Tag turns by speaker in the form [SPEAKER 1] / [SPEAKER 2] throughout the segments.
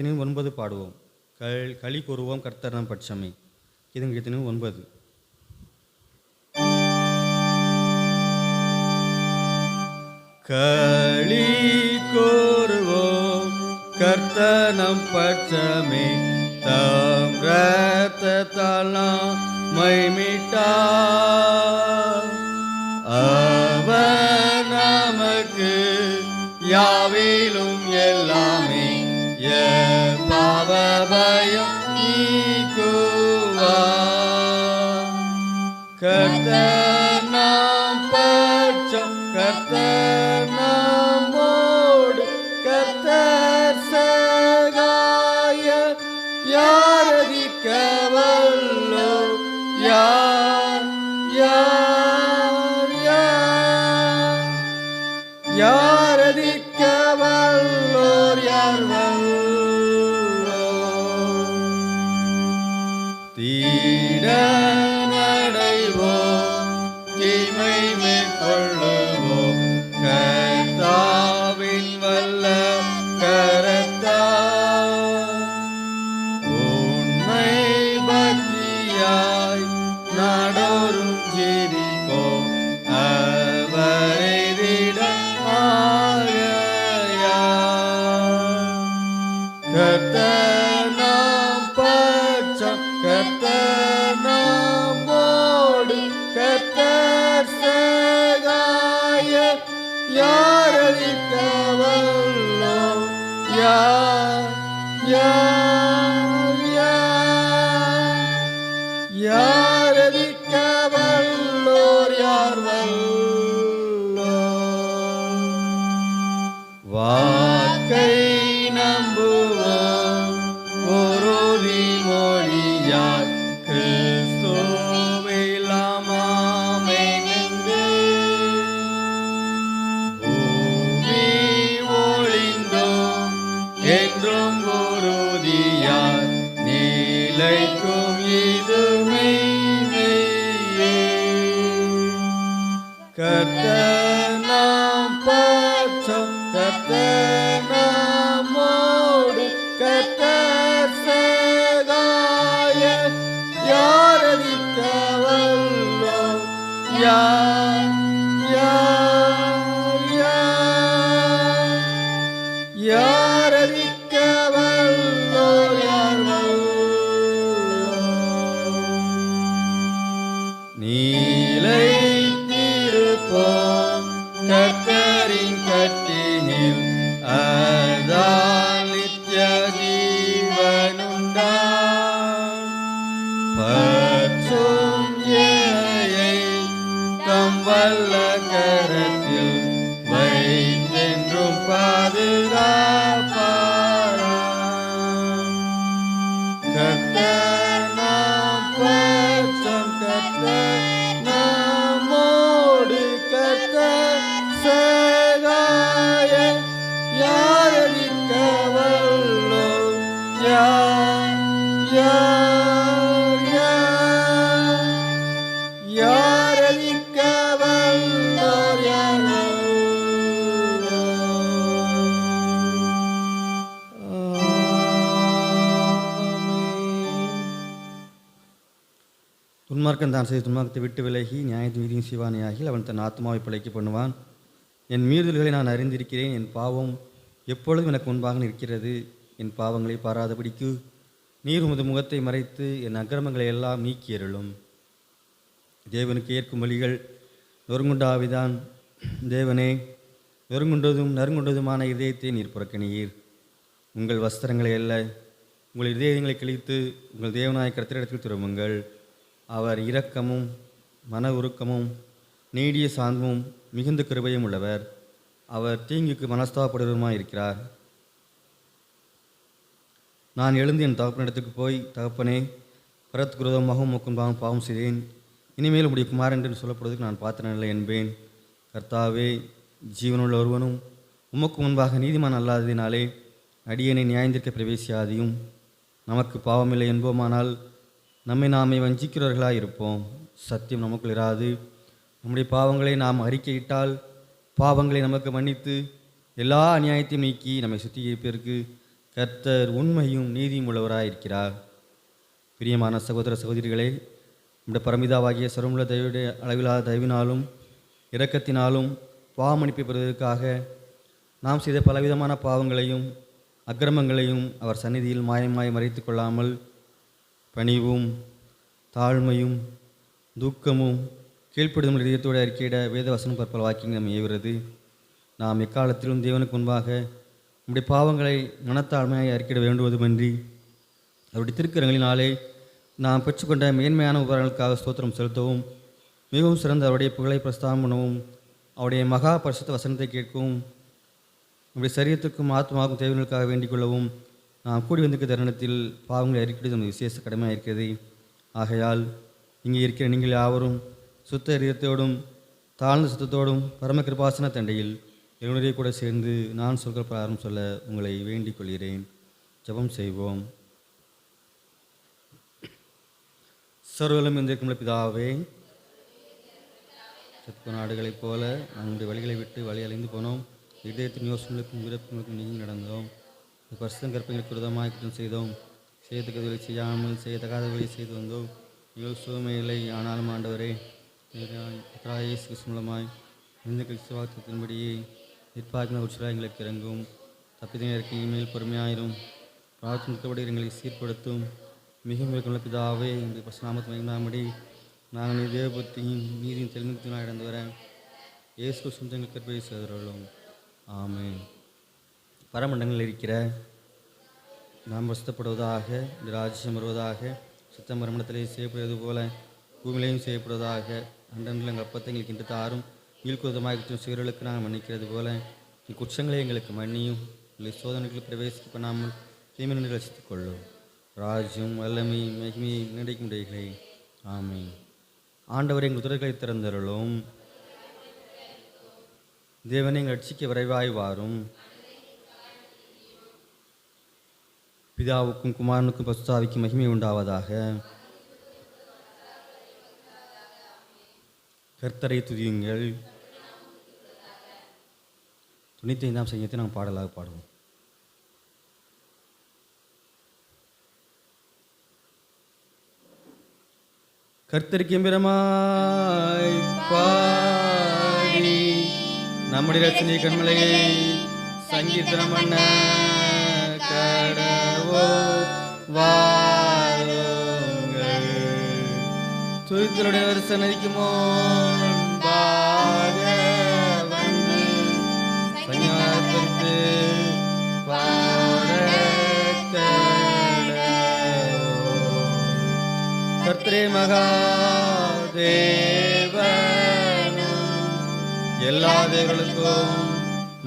[SPEAKER 1] 9 பாடுவோம். களி கூறுவோம் கர்த்தர் நம் பட்சமே. கீதம் 9. களி கூறுவோம் கர்த்தர் நம் பட்சமே, தம் இரத்தத்தால் நம்மை மீட்டார். அவர் நமக்கு யாவிலும் எல்லாமே, பாவ பயம் நீக்குவார். கர்த்தர் நாம் பட்சம், கர்த்தர் நம்மோடு, கர்த்தர் சகாய, யார் அதிக்க வல்லோ, யார் யார் யார் யார் அதிக்க வல்லோர், யார் வல்லோ. தீட நடைவோம், தீமை மேற்கொள்ளுவோம், கர்த்தாவின் வல்ல கரத்தால். உண்மை பக்தியாய் நாடோறும் ஜீவிப்போம், அவரை விட கர்த்தர் நாம் பட்சம், கர்த்தர் நம்மோடு, கர்த்தர் சகாய, யார் அதிக்க வல்லோ, யார் யார் யார் யார் அதிக்க வல்லோர், யார் வல்லோ. வாக்கை நம்புவோம் உறுதி மொழியாய், கிறிஸ்துவில் ஆமென் என்று. பூமி ஒளிந்தோம் என்றும் உறுதியாய், நிலைக்கும் இது மெய்யே. கர்த்தர் நாம் பட்சம், கர்த்தர் நம்மோடு, கர்த்தர் சகாய, யார் அதிக்க வல்லோ, யார் யார் யார் யார் அதிக்க வல்லோ, யார் வல்லோ. நீலைத்திருப்போம் கர்த்தரின் கட்டினில், அதால் நித்ய ஜீவனுண்டாம். பற்றும் ஏழையை தம் வல்ல கரத்தில் வைத்தென்றும் பாதுகாப்பாராம். கர்த்தர் நாம் பட்சம், கர்த்தர் நம்மோடு, கர்த்தர் சகாய, யார் அதிக்க வல்லோ, யார் யார் யார் யார் அதிக்க வல்லோர், யார் வல்லோ. துன்மார்க்கன் தான் செய்த துன்மார்க்கத்தை விட்டு விலகி நியாயத்தை நீதியும் செய்வானேயாகில் அவன் தன் ஆத்மாவை பிழைக்க பண்ணுவான். என் மீறுதல்களை நான் அறிந்திருக்கிறேன், என் பாவம் எப்பொழுதும் எனக்கு முன்பாக நிற்கிறது. என் பாவங்களை பாராதபடிக்கு நீர் உமது முகத்தை மறைத்து என் அக்கிரமங்களை எல்லாம் நீக்கி அருளும். தேவனுக்கு ஏற்கும் வழிகள் நொறுங்குண்டாவிதான். தேவனே, நொறுங்குண்டதும் நறுங்குண்டதுமான இதயத்தை நீர் புறக்கணியீர். உங்கள் வஸ்திரங்களை அல்ல, உங்கள் இதயங்களை கிழித்து உங்கள் தேவனாய கர்த்தரிடத்தில் திரும்புங்கள். அவர் இரக்கமும் மன உருக்கமும் நீடிய சாந்தமும் மிகுந்த கிருபையும் உள்ளவர். அவர் தீங்குக்கு மனஸ்தாபப்படுவதுமாய் இருக்கிறார். நான் எழுந்து என் தகப்பனிடத்துக்கு போய், தகப்பனே, பரத்துக்கு விரோதமாகவும் உமக்கும் பாவம் செய்தேன், இனிமேல் உடைய குமாரன் என்று சொல்லப்படுவதற்கு நான் பாத்திரனில்லை என்பேன். கர்த்தாவே, ஜீவனுள்ள ஒருவனும் உமக்கு முன்பாக நீதிமான் அல்லாததினாலே அடியனை நியாயந்திருக்க பிரவேசியாதையும். நமக்கு பாவமில்லை என்போமானால் நம்மை நாமே வஞ்சிக்கிறவர்களாக இருப்போம். சத்தியம் நமக்குள் இராது. நம்முடைய பாவங்களை நாம் அறிக்கையிட்டால் பாவங்களை நமக்கு மன்னித்து எல்லா அநியாயத்தையும் நீக்கி நம்மை சுத்திகரிப்பதற்கு கர்த்தர் உண்மையும் நீதியும் உள்ளவராயிருக்கிறார். பிரியமான சகோதர சகோதரிகளே, நம்முடைய பரமிதாவாகிய சர்வமுள்ள தயவுடைய அளவிலாத தயவினாலும் இரக்கத்தினாலும் பாவமன்னிப்பை பெறுவதற்காக நாம் செய்த பலவிதமான பாவங்களையும் அக்கிரமங்களையும் அவர் சந்நிதியில் மாயமாய் மறைத்து கொள்ளாமல் பணிவும் தாழ்மையும் துக்கமும் கீழ்ப்படுதும் இதயத்தோடு அறிக்கையிட வேத வசனம் பற்பல வாக்கியம் நம்ம ஏவுகிறது. நாம் எக்காலத்திலும் தேவனுக்கு முன்பாக நம்முடைய பாவங்களை மனத்தாழ்மையாக அறிக்கையிட வேண்டுவதுமன்றி அவருடைய திருக்கரங்களினாலே நாம் பெற்றுக்கொண்ட மேன்மையான உபகரணங்களுக்காக ஸ்தோத்திரம் செலுத்தவும், மிகவும் சிறந்த அவருடைய புகழை பிரஸ்தாபம் பண்ணவும், அவருடைய மகா பரிசுத்த வசனத்தை கேட்கவும், நம்முடைய சரீரத்துக்கும் ஆத்மாவுக்கும் தேவைகளுக்காக வேண்டிக் கொள்ளவும் நாம் கூடி வந்திருக்க தருணத்தில் பாவங்களை அறிக்கையிடுவது நம்ம விசேஷ கடமையாக இருக்கிறது. ஆகையால் இங்கே இருக்கிற நீங்கள் யாவரும் சுத்த இதயத்தோடும் தாழ்ந்த சுத்தத்தோடும் பரம கிருபாசன தண்டையில் என்னுடைய கூட சேர்ந்து நான் சொல்கிற பிரகாரம் சொல்ல உங்களை வேண்டிக் கொள்கிறேன். ஜெபம் செய்வோம். சர்வலும் எந்திருக்கும் பிதாவே, செத்த நாடுகளைப் போல நம்முடைய வழிகளை விட்டு வழி அலைந்து போனோம். இதயத்தின் யோசனைகளுக்கும் விருப்பங்களுக்கும் நீங்கி நடந்தோம். பரிசுத்தம் கற்பங்களுக்கு விரதமாக குற்றம் செய்தோம். செய்யத்தக்க வேலை செய்யாமல் செய்யத்தகாத வேலை செய்து வந்தோம். எங்கள் சுகமே இல்லை. ஆனாலும் ஆண்டவரே, இயேசு கிறிஸ்து மூலமாய் இந்த கிறிஸ்து வாக்குத்தின்படியே நிற்பாக்கின உற்சாக எங்களுக்கு இறங்கும். தப்பிதனை இறக்கி மேல் பொறுமையாயிரும். பிரார்த்தனைப்படி எங்களை சீர்படுத்தும். மிக மிக பிதாவே, எங்கள் பசுநாமத்தை மகிழ்ந்தாம்படி நாங்கள் தேவபக்தியும் நீதியும் தெளிவுத்தினால் இழந்து வரேன். இயேசு கிறிஸ்து எங்கள் கற்பை செய்தவர்களும் ஆமென். பரமண்டங்களில் இருக்கிற நாம் வசப்படுவதாக, இந்த ராஜ்யம் வருவதாக, சுத்தம் மரமண்டத்திலே செய்யப்படுவது போல பூமியிலையும் செய்யப்படுவதாக. அன்றன்றில் எங்கள் அப்பத்தை எங்களுக்கு இன்று தாரும். ஈழ்குதமாக குற்றம் செய்வர்களுக்கு நாங்கள் மன்னிக்கிறது போல குற்றங்களை எங்களுக்கு மன்னியும். இல்லை சோதனைகளுக்கு பிரவேசிக்க பண்ணாமல் தீமை நின்று ரசித்துக் கொள்ளும். ராஜ்யம் வல்லமை மகிமையை நினைக்கும் உடைகளை ஆமென். ஆண்டவர் எங்கள் துறைகளை திறந்தருளும். தேவனை எங்கள் ரட்சிக்க விரைவாய் வாரும். பிதாவுக்கும் குமாரனுக்கும் பசுத்தாவிக்கும் மகிமை உண்டாவதாக. கர்த்தரை துதியுங்கள். 95ஆம் சங்கீதத்தை நாம் பாடலாக பாடுவோம். கர்த்தருக்கு எம்பிரமாய் பாடி நம்முடைய ரட்சணை கண்மலையை சங்கீர்த்தனம் பண்ண கடவோ வாருங்கள். துதித்தலுடைய சன்னதிக்கு முன்பாக வந்து சஞ்ஞாத்திற்கு பாடக் கடவோம். கர்த்தரே மகாதேவனும் எல்லா தேவர்களுக்கும்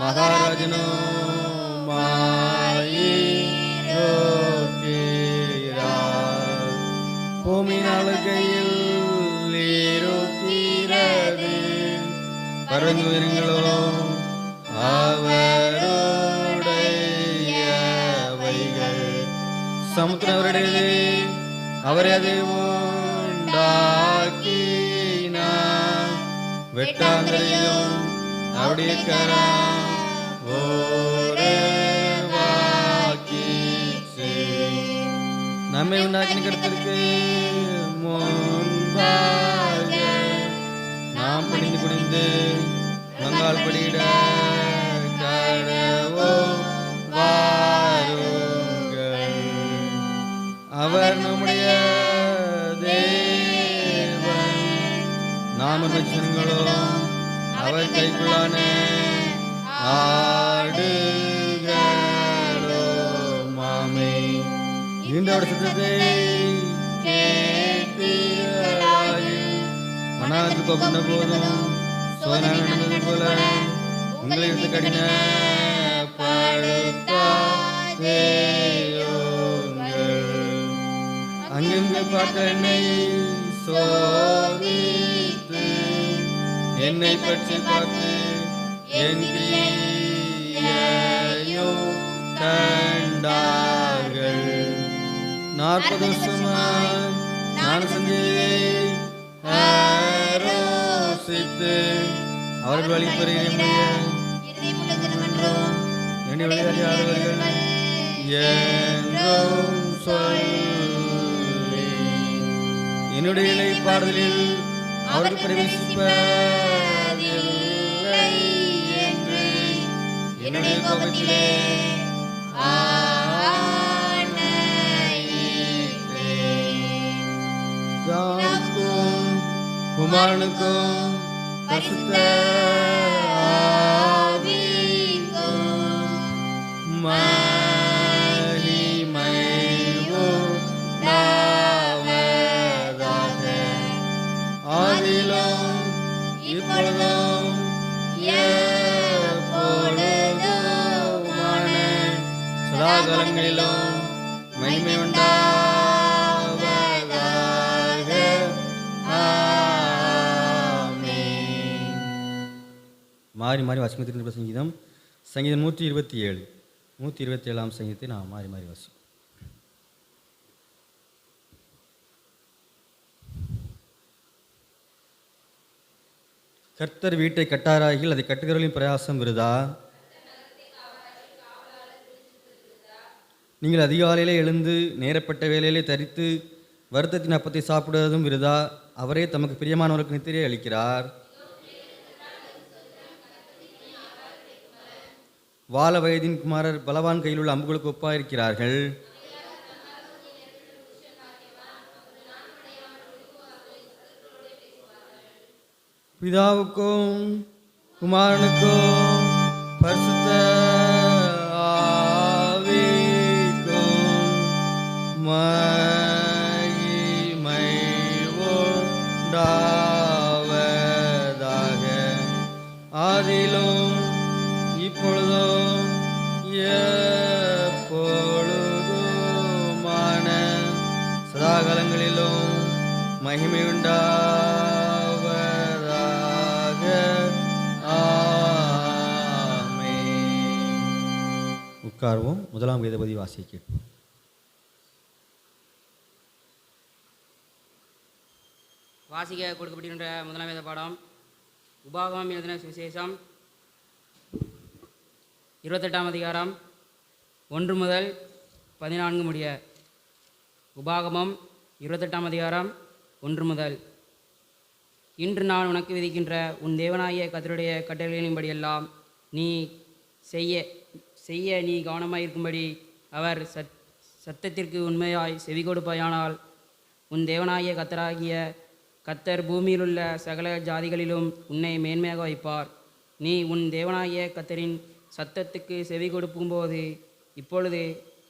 [SPEAKER 1] மகாராஜனும் பூமியின் அழுகையில் இருக்கிறது. பரந்துயிரங்களோ அவருடையவைகள். சமுத்திரவருடையது, அவரை அதை உண்டாக்கினார். வெட்டாந்தரையிலும் அவருடைய கரம் நம்மை உண்டாக்கின கருத்திற்கு முன்பாக நாம் பணிந்து குனிந்து வங்கால் படியிட கடவோம் வாருங்கள். அவர் நம்முடைய தேவன், நாம மனுஷங்களும் அவர் கைக்குள்ளான ஆடுகளோ மாமே. இந்த சத்தத்தை மனாத்து கொண்ட போதும் சோதனை நடந்தது போல உங்களை எடுத்து கடின பழுத்தாயுங்கள். அங்கிருந்து பார்த்த என்னை சோதித்து என்னை பற்றி பார்த்து என் கிரியையோ கண்டார்கள். 40 வருஷமாய் நான் சந்தியை ஆரோசித்து அவர்கள் வழிபெறுகிறவர்கள் என்றும் சொல்லி என்னுடைய இளைப்பாறுதலில் அவர் பிரவேசிப்பதில்லை என்று என்னுடைய கோபத்திலே பிதாவுக்கும் குமாரனுக்கும் பரிசுத்த ஆவிக்கும் மகிமை உண்டாவதாக. ஆதியிலும் இப்பொழுதும் எப்பொழுதுமான சதாகாலங்களிலும் மகிமை உண்டாவதாக. ஆமென். மாறி மாறி வாசிக்கிற சங்கீதம் சங்கீதம் 127 127ஆம் சங்கீதத்தை நாம் மாறி மாறி வாசி. கர்த்தர் வீட்டை கட்டாராகில் அதை கட்டுகிறவர்களின் பிரயாசம் விருதா. நீங்கள் அதிகாலையிலே எழுந்து நேரப்பட்ட வேலையிலே தரித்து வருத்தத்தின் அப்பத்தை சாப்பிடுவதும் விருதா. அவரே தமக்கு பிரியமானவர்களுக்கு நித்திரை அளிக்கிறார். வால வயதின் குமாரர் பலவான் கையில் உள்ள அம்புகளுக்கு ஒப்பாயிருக்கிறார்கள். பிதாவுக்கும் குமாரனுக்கும் பரிசுத்த ஆவிக்கும் மகிமை உண்டாவதாக. ஆதியிலும் இப்பொழுதும் எப்பொழுதுமான சதாகாலங்களிலும் மகிமை உண்டாவதாக. ஆமென். உட்கார்வோம். முதலாம் வேதபதி வாசிக்க கேட்போம்.
[SPEAKER 2] வாசிக்க கொடுக்கப்பட்டிருக்கின்ற முதலாம் வேத பாடம் உபாகமம் எழுதின சுவிசேஷம் 28ஆம் அதிகாரம் 1 முதல் 14 முடிய. உபாகமம் 28ஆம் அதிகாரம் 1 முதல். இன்று நான் உனக்கு விதிக்கின்ற உன் தேவனாகிய கர்த்தருடைய கட்டளைகளின்படியெல்லாம் நீ செய்ய நீ கவனமாயிருக்கும்படி அவர் சத்தத்திற்கு உண்மையாய் செவி கொடுப்பாயானால் உன் தேவனாகிய கர்த்தர் பூமியிலுள்ள சகல ஜாதிகளிலும் உன்னை மேன்மையாக வைப்பார். நீ உன் தேவனாகிய கர்த்தரின் சத்தத்துக்கு செவி கொடுக்கும்போது இப்பொழுது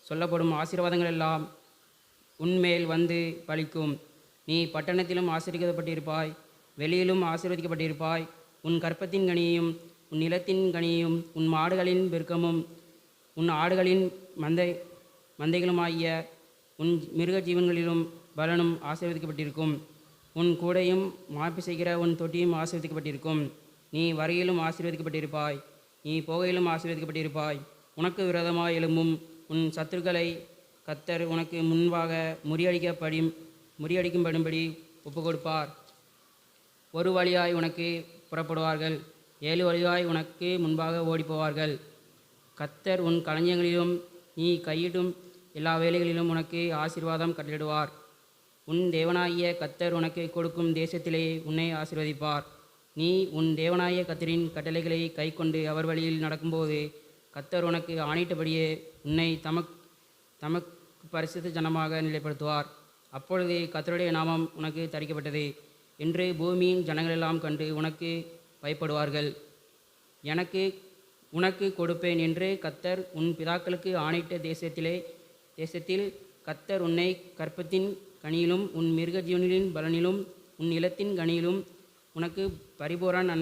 [SPEAKER 2] சொல்லப்படும் ஆசீர்வாதங்கள் எல்லாம் உன்மேல் வந்து பலிக்கும். நீ பட்டணத்திலும் ஆசீர்வதிக்கப்பட்டிருப்பாய், வெளியிலும் ஆசீர்வதிக்கப்பட்டிருப்பாய். உன் கற்பத்தின் கனியையும் உன் நிலத்தின் கனியையும் உன் மாடுகளின் பெருக்கமும் உன் ஆடுகளின் மந்தைகளுமாகிய உன் மிருக ஜீவன்களிலும் பலனும் ஆசீர்வதிக்கப்பட்டிருக்கும். உன் கூடையும் மாப்பி செய்கிற உன் தொட்டியும் ஆசீர்வதிக்கப்பட்டிருக்கும். நீ வருகையிலும் ஆசீர்வதிக்கப்பட்டிருப்பாய், நீ போகையிலும் ஆசீர்வதிக்கப்பட்டிருப்பாய். உனக்கு விரோதமாய் எழும்பும் உன் சத்துருக்களை கர்த்தர் உனக்கு முன்பாக முறியடிக்கும்படும்படி ஒப்புக்கொடுப்பார். ஒரு வழியாய் உனக்கு புறப்படுவார்கள், 7 வழியாய் உனக்கு முன்பாக ஓடிப்போவார்கள். கர்த்தர் உன் களஞ்சியங்களிலும் நீ கையிடும் எல்லா வேலைகளிலும் உனக்கு ஆசீர்வாதம் கட்டளிடுவார். உன் தேவனாகிய கர்த்தர் உனக்கு கொடுக்கும் தேசத்திலே உன்னை ஆசீர்வதிப்பார். நீ உன் தேவனாகிய கர்த்தரின் கட்டளைகளை கைக்கொண்டு அவர் வழியில் நடக்கும்போது கர்த்தர் உனக்கு ஆணையிட்டபடியே உன்னை தமக்கு பரிசுத்த ஜனமாக நிலைப்படுத்துவார். அப்பொழுது கர்த்தருடைய நாமம் உனக்கு தரிக்கப்பட்டது என்று பூமியின் ஜனங்களெல்லாம் கண்டு உனக்கு பயப்படுவார்கள். உனக்கு கொடுப்பேன் என்று கர்த்தர் உன் பிதாக்களுக்கு ஆணையிட்ட தேசத்தில் கர்த்தர் உன்னை கற்பத்தின் கனியிலும் உன் மிருக ஜீவனின் பலனிலும் உன் நிலத்தின் கனியிலும் உனக்கு பரிபூரண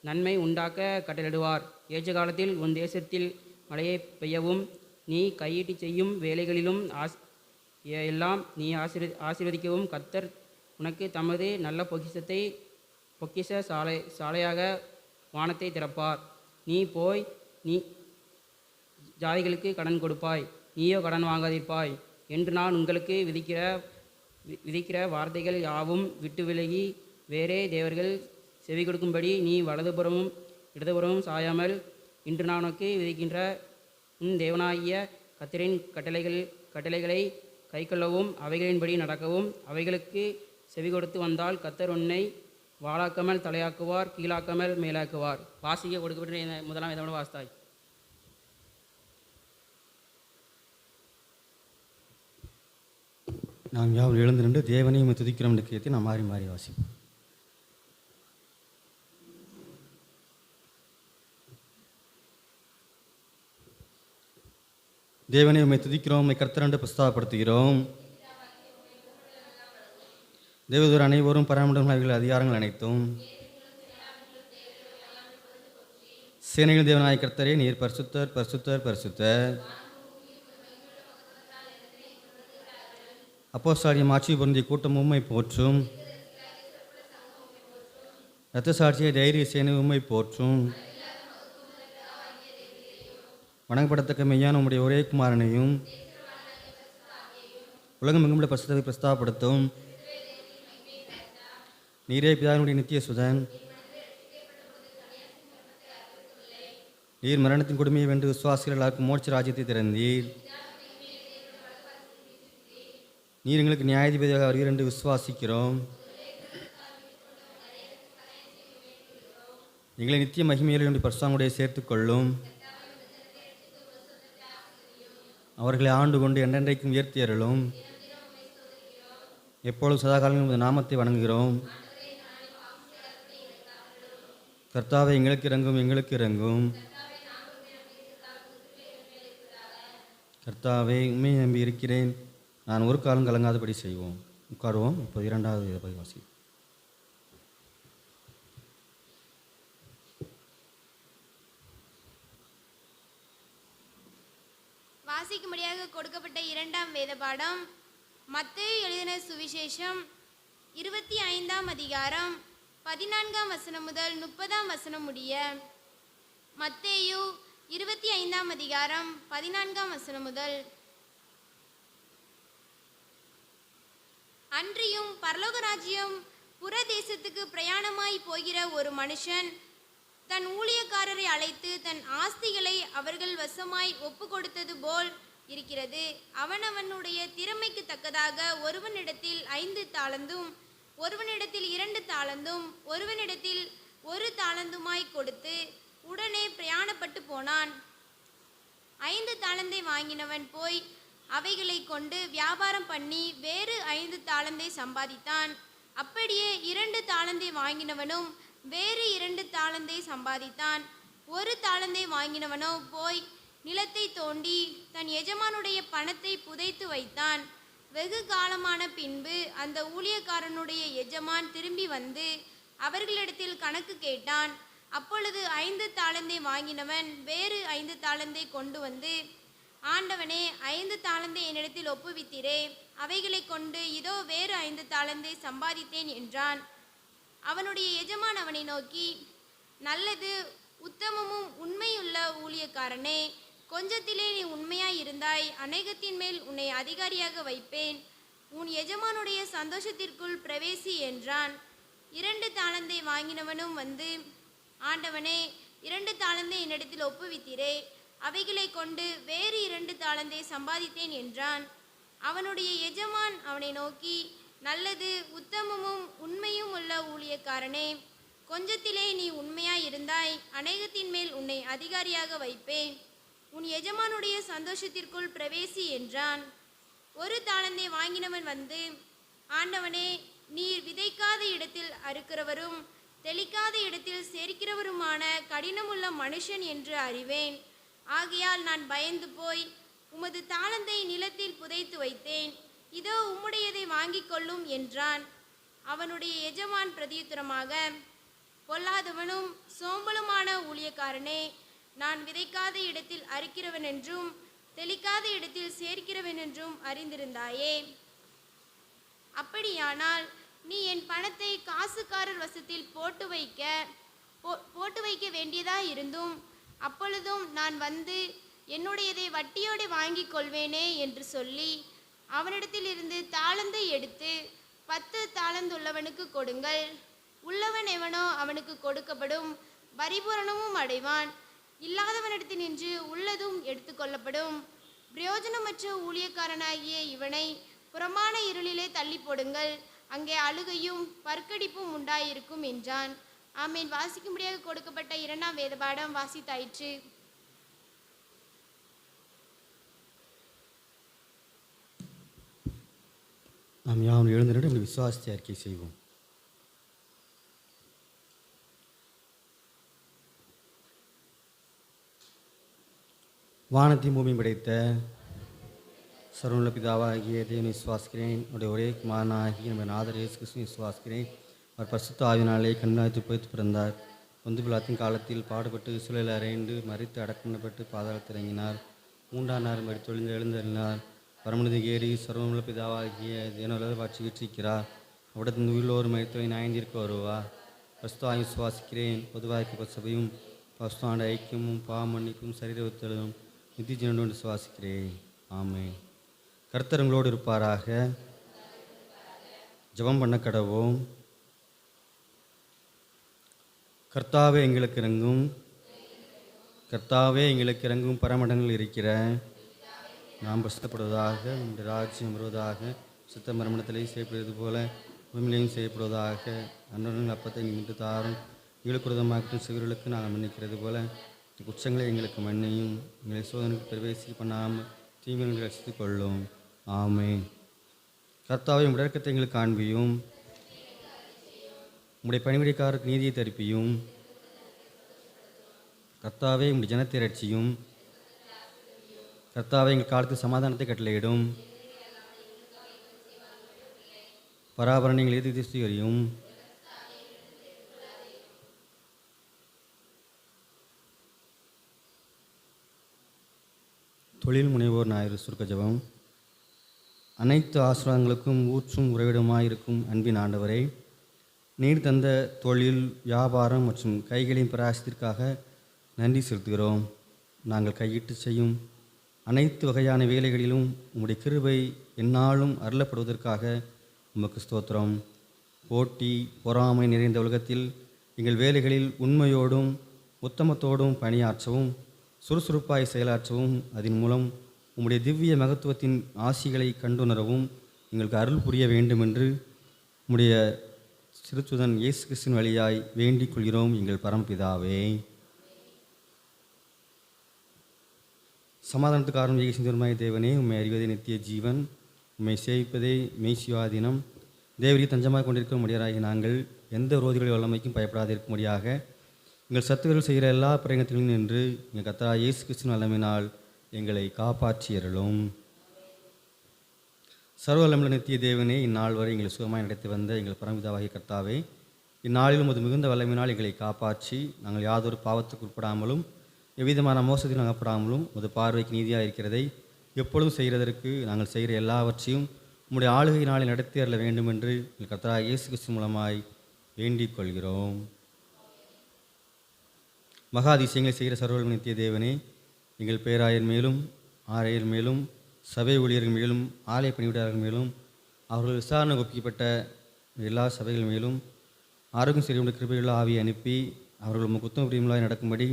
[SPEAKER 2] நன்மை உண்டாக்க கட்டளிடுவார். ஏற்ற காலத்தில் உன் தேசத்தில் மழையை பெய்யவும் நீ கையிட்டு செய்யும் வேலைகளிலும் எல்லாம் நீ ஆசீர்வதிக்கவும் கர்த்தர் உனக்கு தமது நல்ல பொக்கிஷ சாலையாக வானத்தை திறப்பார். நீ போய் நீ ஜாதிகளுக்கு கடன் கொடுப்பாய், நீயோ கடன் வாங்காதிருப்பாய் என்று நான் உங்களுக்கு விதிக்கிற வார்த்தைகள் யாவும் விட்டு விலகி வேறே தேவர்கள் செவி கொடுக்கும்படி நீ வலதுபுறமும் இடதுபுறமும் சாயாமல் இன்று நான் உனக்கு உன் தேவனாகிய கர்த்தரின் கட்டளைகளை கைக்கொள்ளவும் அவைகளின்படி நடக்கவும் அவைகளுக்கு செவி கொடுத்து வந்தால் கர்த்தர் உன்னை வாளாக்காமல் தலையாக்குவார், கீழாக்காமல் மேலாக்குவார். வாசிக்க கொடுக்கப்பட்ட முதலாம் வேதமான வாஸ்தாய்.
[SPEAKER 1] நாம் யாவும் எழுந்து நின்று தேவனையும் துதிக்கிறோம் என்று கேட்டு நாம் மாறி மாறி வாசிப்போம். தேவனை உம்மை துதிக்கிறோம், உம்மை கர்த்தரென்று பிரஸ்தாபப்படுத்துகிறோம். தேவதூர் அனைவரும் பராமரிக்கும் அவர்கள் அதிகாரங்கள் அனைத்தும் சேனைகள் தேவனாய கர்த்தரே, நீர் பரிசுத்தர் பரிசுத்தர் பரிசுத்தர். அப்போஸ்தலரின் ஆட்சி பொருந்திய கூட்டம் உம்மை போற்றும். இரத்த சாட்சியை தைரிய சேனை உம்மை போற்றும். வணங்கப்படத்தக்க மெய்யான உம்முடைய ஒரே குமாரனையும் உலகம் எங்குமுள்ள பரிசுத்தத்தை பிரஸ்தாபப்படுத்தும். நீரே பிதாவினுடைய நித்திய சுதன். நீர் மரணத்தின் கொடுமையை வென்று விசுவாசிகளாக்கும் மோட்ச ராஜ்யத்தை திறந்தீர். நீர் எங்களுக்கு நியாயாதிபதியாக வருவீர் என்று விசுவாசிக்கிறோம். எங்களை நித்திய மகிமையில் என்று பரிசுத்தமுடைய சேர்த்துக்கொள்ளும். அவர்களை ஆண்டு கொண்டு என்றென்றைக்கும் உயர்த்தி அருளும். எப்பொழுதும் சதாகாலம் உமது நாமத்தை வணங்குகிறோம். கர்த்தாவே, எங்களுக்கு இறங்கும், எங்களுக்கு இறங்கும். கர்த்தாவே, உண்மையை நம்பி இருக்கிறேன், நான் ஒரு காலம் கலங்காதபடி செய்வோம். உட்காருவோம். இப்போது இரண்டாவது இதை வாசி.
[SPEAKER 3] வாசிக்கும்படியாக கொடுக்கப்பட்ட இரண்டாம் வேத பாடம் மத்தேயு எழுதின சுவிசேஷம் 25ஆம் அதிகாரம் 14ஆம் வசனம் முதல் 30ஆம் வசனம் முடிய. மத்தேயு 25ஆம் அதிகாரம் 14ஆம் வசனம் முதல். அன்றியும் பரலோக ராஜ்யம் புறதேசத்துக்கு பிரயாணமாய் போகிற ஒரு மனுஷன் தன் ஊழியக்காரரை அழைத்து தன் ஆஸ்திகளை அவர்கள் வசமாய் ஒப்பு கொடுத்தது போல் இருக்கிறது. அவனவனுடைய திறமைக்கு தக்கதாக ஒருவனிடத்தில் 5 தாலந்தும் ஒருவனிடத்தில் 2 தாலந்தும் ஒருவனிடத்தில் 1 தாலந்துமாய் கொடுத்து உடனே பிரயாணப்பட்டு போனான். 5 தாலந்தை வாங்கினவன் போய் அவைகளை கொண்டு வியாபாரம் பண்ணி வேறு 5 தாலந்தை சம்பாதித்தான். அப்படியே 2 தாலந்தை வாங்கினவனும் வேறு 2 தாலந்தை சம்பாதித்தான். 1 தாலந்தை வாங்கினவனோ போய் நிலத்தை தோண்டி தன் எஜமானுடைய பணத்தை புதைத்து வைத்தான். வெகு காலமான பின்பு அந்த ஊழியக்காரனுடைய எஜமான் திரும்பி வந்து அவர்களிடத்தில் கணக்கு கேட்டான். அப்பொழுது 5 தாலந்தை வாங்கினவன் வேறு 5 தாலந்தை கொண்டு வந்து, ஆண்டவனே, 5 தாலந்தை என்னிடத்தில் ஒப்புவித்தீரே, அவைகளை கொண்டு இதோ வேறு 5 தாலந்தை சம்பாதித்தேன் என்றான். அவனுடைய எஜமான் அவனை நோக்கி, நல்லது, உத்தமமும் உண்மையுள்ள ஊழியக்காரனே, கொஞ்சத்திலே நீ உண்மையாய் இருந்தாய், அநேகத்தின் மேல் உன்னை அதிகாரியாக வைப்பேன், உன் எஜமானுடைய சந்தோஷத்திற்குள் பிரவேசி என்றான். 2 தாலந்தை வாங்கினவனும் வந்து, ஆண்டவனே, 2 தாலந்தை என்னிடத்தில் ஒப்புவித்தீரே, அவைகளை கொண்டு வேறு 2 தாலந்தை சம்பாதித்தேன் என்றான். அவனுடைய எஜமான் அவனை நோக்கி, நல்லது, உத்தமமும் உண்மையும் உள்ள ஊழியக்காரனே, கொஞ்சத்திலே நீ உண்மையாய் இருந்தாய், அநேகத்தின் மேல் உன்னை அதிகாரியாக வைப்பேன், உன் எஜமானுடைய சந்தோஷத்திற்குள் பிரவேசி என்றான். 1 தாலந்தை வாங்கினவன் வந்து, ஆண்டவனே, நீர் விதைக்காத இடத்தில் அறுக்கிறவரும் தெளிக்காத இடத்தில் சேர்க்கிறவருமான கடினமுள்ள மனுஷன் என்று அறிவேன். ஆகையால் நான் பயந்து போய் உமது தாளந்தை நிலத்தில் புதைத்து வைத்தேன். இதோ உம்முடையதை வாங்கிக் கொள்ளும் என்றான். அவனுடைய எஜமான் பிரதியுத்தரமாக, பொல்லாதவனும் சோம்பலுமான ஊழியக்காரனே, நான் விதைக்காத இடத்தில் அறுக்கிறவன் என்றும் தெளிக்காத இடத்தில் சேர்க்கிறவன் என்றும் அறிந்திருந்தாயே. அப்படியானால் நீ என் பணத்தை காசுக்காரர் வசத்தில் போட்டு வைக்க வேண்டியதாயிருந்தும், அப்பொழுதும் நான் வந்து என்னுடையதை வட்டியோடு வாங்கிக் கொள்வேனே என்று சொல்லி அவனிடத்தில் இருந்து தாளந்தை எடுத்து 10 தாளந்துள்ளவனுக்கு கொடுங்கள். உள்ளவன் எவனோ அவனுக்கு கொடுக்கப்படும், பரிபூரணமும் அடைவான். இல்லாதவனிடத்தில் நின்று உள்ளதும் எடுத்துக்கொள்ளப்படும். பிரயோஜனமற்ற ஊழியக்காரனாகிய இவனை புறமான இருளிலே தள்ளி போடுங்கள், அங்கே அழுகையும் பற்கடிப்பும் உண்டாயிருக்கும் என்றான். ஆமேன். வாசிக்கும்படியாக கொடுக்கப்பட்ட 2ஆம் வேத பாடம் வாசித்தாயிற்று.
[SPEAKER 1] நாம் யாரும் எழுந்திருந்து நம்முடைய விசுவாசத்தை அறிக்கை செய்வோம். வானத்தையும் பூமியும் படைத்த சர்வமுள்ள பிதாவாகிய தேவனை விசுவாசிக்கிறேன். அவருடைய ஒரே குமாரனாகிய நம்ம நாதர் இயேசு கிறிஸ்துவை விசுவாசிக்கிறேன். அவர் பரிசுத்த ஆவினாலே கண்காணித்து புதைத்து பிறந்தார். பொந்து பிலாத்தின் காலத்தில் பாடுபட்டு சிலுவையில் அறைந்து மறித்து அடக்கப்பட்டு பாதாளத்தில் இறங்கினார். 3ஆம் நாள் மரித்தொழிந்து எழுந்தருளினார். பரமனிதிக்கு ஏறி சர்வமுள்ள பிதாவாகிய தேவனுள்ள ஆட்சி வீற்றிருக்கிறார். அவரிடத்தின் உயிரோர் மரித்தவை நியாயந்தீர்க்க வருவார். பரிசுத்த ஆவி விசுவாசிக்கிறேன். பொதுவாய்க்கு சபையும் பரிசுத்த ஐக்கியமும் பாவமன்னிப்பும் சரீரத்தலும் நித்திய ஜீவனோடு விசுவாசிக்கிறேன். ஆமென். கர்த்தர் உங்களோடு இருப்பாராக. ஜெபம் பண்ண கடவோம். கர்த்தாவே எங்களுக்கு இறங்கும், கர்த்தாவே எங்களுக்கு இறங்கும். பரமடங்கள் இருக்கிற நாம் பிரசித்தப்படுவதாக, உங்களுடைய ராஜ்யம் வருவதாக, சுத்த மரமணத்திலே செய்யப்படுவது போல பூமியிலையும் செய்யப்படுவதாக. அன்றர்கள் அப்பத்தை நின்று தாரும், எங்களுக்கு உதமாக்கும் சிவர்களுக்கு நாங்கள் மன்னிக்கிறது போல குற்றங்களை எங்களுக்கு மன்னியும், எங்களை சோதனைக்கு பிரவேசி பண்ணாமல் தீமைகளை ரசித்துக் கொள்ளும். ஆமென். கர்த்தாவே உடைய இரக்கத்தை எங்களுக்கு காண்பியும், உம்முடைய பணிவிடைக்காரருக்கு நீதியை தரிப்பியும். கர்த்தாவே உம்முடைய ஜனத்தை ரட்சியும். கர்த்தாவே எங்கள் காலத்தில் சமாதானத்தை கட்டளையிடும். பராபரணி எங்கள் எதிர்த்து திசை அறியும். தொழில் முனைவோர் ஞாயிறு சுருக்க ஜெபம். அனைத்து ஆசிரியங்களுக்கும் ஊற்றும் உறைவிடமாயிருக்கும் அன்பின் ஆண்டவரை, நீர் தந்த தொழில், வியாபாரம் மற்றும் கைகளின் பிரயாசத்திற்காக நன்றி செலுத்துகிறோம். நாங்கள் கையிட்டு செய்யும் அனைத்து வகையான வேலைகளிலும் உம்முடைய கிருபை எந்நாளும் அருளப்படுவதற்காக உமக்கு ஸ்தோத்திரம். போட்டி பொறாமை நிறைந்த உலகத்தில் எங்கள் வேலைகளில் உண்மையோடும் உத்தமத்தோடும் பணியாற்றவும், சுறுசுறுப்பாய் செயலாற்றவும், அதன் மூலம் உம்முடைய திவ்ய மகத்துவத்தின் ஆசிகளை கண்டுணரவும் எங்களுக்கு அருள் புரிய வேண்டுமென்று உம்முடைய சிறுத்துதன் இயேசு கிறிஸ்துவின் வழியாய் வேண்டிக் கொள்கிறோம் எங்கள் பரமபிதாவே. சமாதானத்துக்காரன் ஏகசிந்தருமாய் தேவனே, உம்மை அறிவதே நித்திய ஜீவன், உம்மை சேவிப்பதே மெய்சிவாதீனம். தேவரி தஞ்சமாக கொண்டிருக்க முடியாதாகி நாங்கள் எந்த விரோதிகளின் வல்லமைக்கும் பயப்படாதிருக்கும்படியாக எங்கள் சத்துவர்கள் செய்கிற எல்லா பிரயங்கத்திலும் நின்று எங்கள் கர்த்தராகிய இயேசு கிறிஸ்துவின் வல்லமையினால் எங்களை காப்பாற்றியருளும். சர்வவல்லமையுள்ள நித்திய தேவனே, இந்நாள் வரை எங்களை சுகமாய் நடத்தி வந்த எங்கள் பரமபிதாவாகிய கர்த்தாவே, இந்நாளிலும் அது மிகுந்த வல்லமையினால் எங்களை காப்பாற்றி நாங்கள் யாதொரு பாவத்துக்கு உட்படாமலும் எவ்விதமான மோசத்தில் அகப்படாமலும் உமது பார்வைக்கு நீதியாக இருக்கிறதை எப்பொழுதும் செய்கிறதற்கு நாங்கள் செய்கிற எல்லாவற்றையும் உம்முடைய ஆளுகையினாலே நடத்தி அருள வேண்டும் என்று எங்கள் கர்த்தராகிய இயேசு கிறிஸ்து மூலமாய் வேண்டிக் கொள்கிறோம். மகாதிசயங்களை செய்கிற சர்வவல்லமை நித்திய தேவனே, எங்கள் பேராயர் மேலும் ஆரையர் மேலும் சபை ஊழியர்கள் மேலும் ஆலய பணிவிடையாளர்கள் மேலும் அவர்கள் விசாரணை ஒப்பிக்கப்பட்ட எல்லா சபைகள் மேலும் ஆரோக்கியம் செய்ய கிருபையுள்ள ஆவியை அனுப்பி அவர்கள் உமக்கு உத்தம பிரியமுள்ளாய் நடக்கும்படி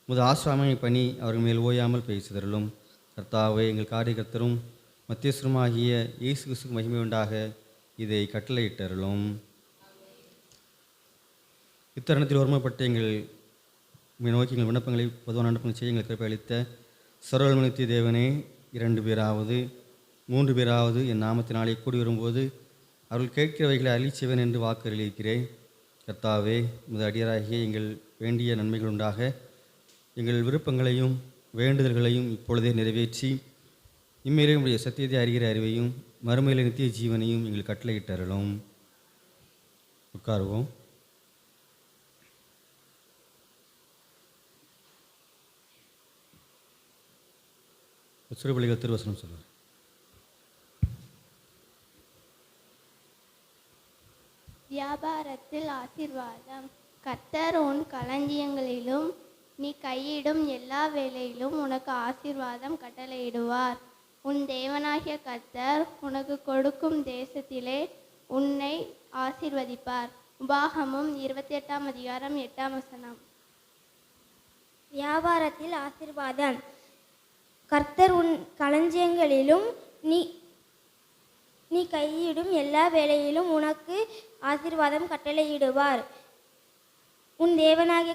[SPEAKER 1] உமது ஆசிராமை பணி அவர்கள் மேல் ஓயாமல் பேசுதருளும். கர்த்தாவே, எங்கள் காரியகர்த்தரும் மத்தியஸ்வரமாகிய இயேசு கிறிஸ்துவுக்கு மகிமை உண்டாக இதை கட்டளையிட்டருளும். இத்தருணத்தில் ஒருமைப்பட்ட எங்கள் நோக்கி எங்கள் விண்ணப்பங்களை பொதுவான அனுப்பங்கள் செய்ய எங்கள் கிருபை அளித்த சர்வவல்லமை நித்திய தேவனே, 2 பேராவது 3 பேராவது என் நாமத்தினாலே கூடி வரும்போது அவர்கள் கேட்கிறவைகளை அழிச்சவன் என்று வாக்கு அளிக்கிறேன். கர்த்தாவே, உமது அடியராகிய எங்கள் வேண்டிய நன்மைகள் உண்டாக எங்கள் விருப்பங்களையும் வேண்டுதல்களையும் இப்பொழுதே நிறைவேற்றி இம்மையிலே உடைய சத்தியத்தை அறிகிற அறிவையும் மறுமையிலே நித்திய ஜீவனையும் எங்கள் கட்டளையிட்டருளும். உட்காருவோம். சிறுபலிகள் திருவசனம் சொல்லுவார்.
[SPEAKER 4] வியாபாரத்தில் ஆசீர்வாதம். கர்த்தர் உன் களஞ்சியங்களிலும் நீ கையிடும் எல்லா வேலையிலும் உனக்கு ஆசீர்வாதம் கட்டளையிடுவார். உன் தேவனாகிய கர்த்தர் உனக்கு கொடுக்கும் தேசத்திலே உன்னை ஆசீர்வதிப்பார். உபாகமம் 28 அதிகாரம் 8 வசனம்.
[SPEAKER 5] வியாபாரத்தில் ஆசீர்வாதம். கர்த்தர் உன் களஞ்சியங்களிலும் நீ நீ கையிடும் எல்லா வேலையிலும் உனக்கு ஆசீர்வாதம் கட்டளையிடுவார். உன் தேவனாகிய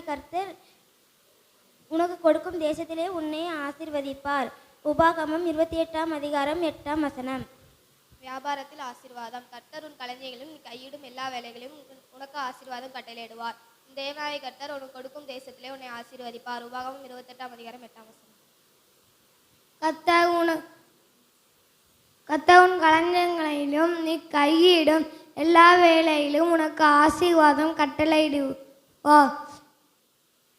[SPEAKER 5] கர்த்தர் உனக்கு கொடுக்கும் தேசத்திலே உன்னை ஆசீர்வதிப்பார். உபாகமம் 28:8.
[SPEAKER 6] வியாபாரத்தில் ஆசீர்வாதம். கர்த்தர் உன் களஞ்சியங்களிலும் நீ கையிடும் எல்லா வேலைகளையும் உனக்கு ஆசீர்வாதம் கட்டளையிடுவார். உன் தேவனாகிய கர்த்தர் உனக்கு கொடுக்கும் தேசத்திலே உன்னை ஆசீர்வதிப்பார். உபாகமம் 28:8.
[SPEAKER 4] கர்த்தர் உன் களஞ்சியங்களிலும் நீ கையிடும் எல்லா வேலையிலும் உனக்கு ஆசீர்வாதம் கட்டளையிடுவார்.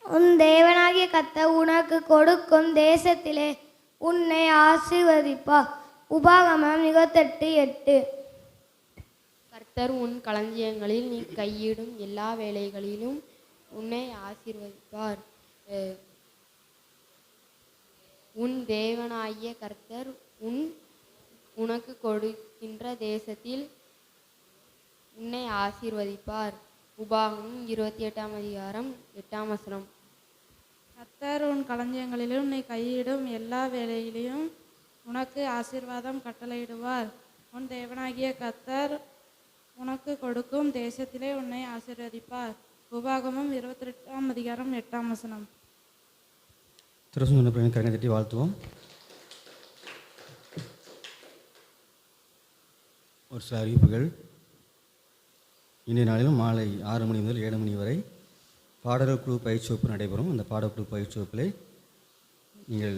[SPEAKER 4] உன் தேவனாகிய கர்த்தர் உனக்கு கொடுக்கும் தேசத்திலே உன்னை ஆசீர்வதிப்பார். உபாகமம் 28:8.
[SPEAKER 7] கர்த்தர் உன் களஞ்சியங்களில் நீ கையிடும் எல்லா வேலைகளிலும் உன்னை ஆசீர்வதிப்பார். உன் தேவனாகிய கர்த்தர் உனக்கு கொடுக்கின்ற தேசத்தில் உன்னை ஆசீர்வதிப்பார். உபாகமம் 28:8.
[SPEAKER 8] கர்த்தர் உன் களஞ்சியங்களிலும் நீ கையிடும் எல்லா வேலையிலும் உனக்கு ஆசீர்வாதம் கட்டளையிடுவார். உன் தேவனாகிய கர்த்தர் உனக்கு கொடுக்கும் தேசத்திலே உன்னை ஆசீர்வதிப்பார். உபாகமம் 28:8.
[SPEAKER 1] திருசூன கரங்களை தட்டி வாழ்த்துவோம். ஒரு சில அறிவிப்புகள். இன்றைய நாளிலும் மாலை 6 மணி முதல் 7 மணி வரை பாடல் குழு பயிற்சி வகுப்பு நடைபெறும். அந்த பாடக்குழு பயிற்சி வகுப்பிலே நீங்கள்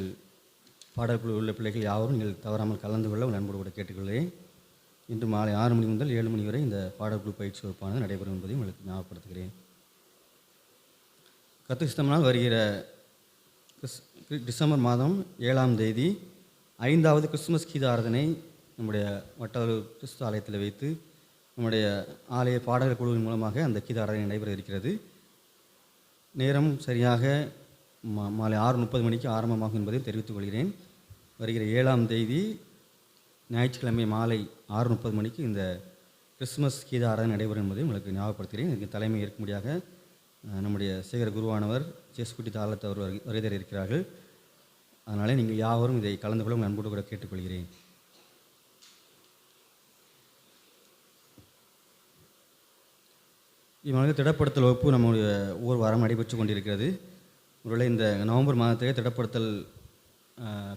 [SPEAKER 1] பாடக்குழு உள்ள பிள்ளைகள் யாவரும் நீங்கள் தவறாமல் கலந்து கொள்ள உங்கள் அன்போடு கூட கேட்டுக்கொள்கிறேன். இன்று மாலை 6 மணி முதல் 7 மணி வரை இந்த பாடக்குழு பயிற்சி வகுப்பானது நடைபெறும் என்பதை உங்களுக்கு ஞாபகப்படுத்துகிறேன். கர்த்தர் வருகிற டிசம்பர் மாதம் 7ஆம் தேதி 5வது கிறிஸ்துமஸ் கீத ஆராதனை நம்முடைய வட்டார கிறிஸ்து ஆலயத்தில் வைத்து நம்முடைய ஆலய பாடகர் குழுவின் மூலமாக அந்த கீத ஆராதனை நடைபெற இருக்கிறது. நேரம் சரியாக மாலை 6:30 மணிக்கு ஆரம்பமாகும் என்பதை தெரிவித்துக் கொள்கிறேன். வருகிற 7ஆம் தேதி ஞாயிற்றுக்கிழமை மாலை 6:30 மணிக்கு இந்த கிறிஸ்துமஸ் கீத ஆராதனை நடைபெறும் என்பதை உங்களுக்கு ஞாபகப்படுத்துகிறேன். இதுக்கு தலைமை ஏற்கும்படியாக நம்முடைய சேகர குருவானவர் ஜேசுக்குட்டி தாளத்தை அவர் வருகை தர இருக்கிறார்கள். அதனால் நீங்கள் யாவரும் இதை கலந்து கொள்ள உங்கள் அன்போடு கூட கேட்டுக்கொள்கிறேன். இவங்க திடப்படுத்தல் வகுப்பு நம்முடைய ஒவ்வொரு வாரம் நடைபெற்று கொண்டிருக்கிறது. ஒருவேளை இந்த நவம்பர் மாதத்திலே திடப்படுத்தல்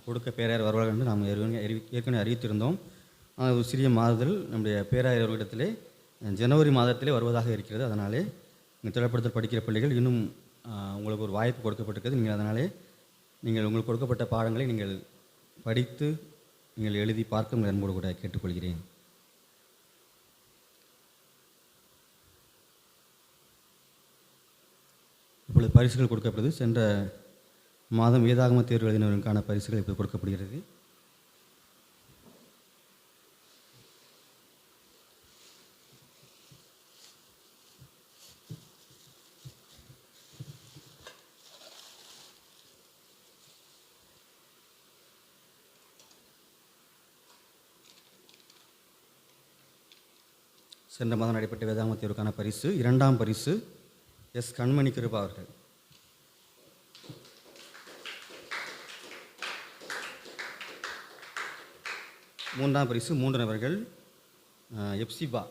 [SPEAKER 1] கொடுக்க பேராயர் வருவார்கள் என்று நாம் ஏற்கனவே அறிவித்திருந்தோம். ஒரு சிறிய மாறுதல் நம்முடைய பேராயர் அவர்களிடத்திலே ஜனவரி மாதத்திலே வருவதாக இருக்கிறது. அதனாலே இந்த திடப்படுத்தல் படிக்கிற பிள்ளைகள் இன்னும் உங்களுக்கு ஒரு வாய்ப்பு கொடுக்கப்பட்டிருக்கிறது. நீங்கள் அதனாலே உங்களுக்கு கொடுக்கப்பட்ட பாடங்களை நீங்கள் படித்து நீங்கள் எழுதி பார்க்க உங்கள் அன்போடு கூட கேட்டுக்கொள்கிறேன். இப்பொழுது பரிசுகள் கொடுக்கப்படுது. சென்ற மாதம் வேதாகம தேர்வு எழுதினவர்களுக்கான பரிசுகள் இப்போது கொடுக்கப்படுகிறது. சென்ற மாதம் நடைபெற்ற வேதாகம தேர்வுக்கான பரிசு 2ஆம் பரிசு எஸ் கண்மணி கிருபா அவர்கள். 3ஆம் பரிசு 3 நபர்கள் எப்சிபா.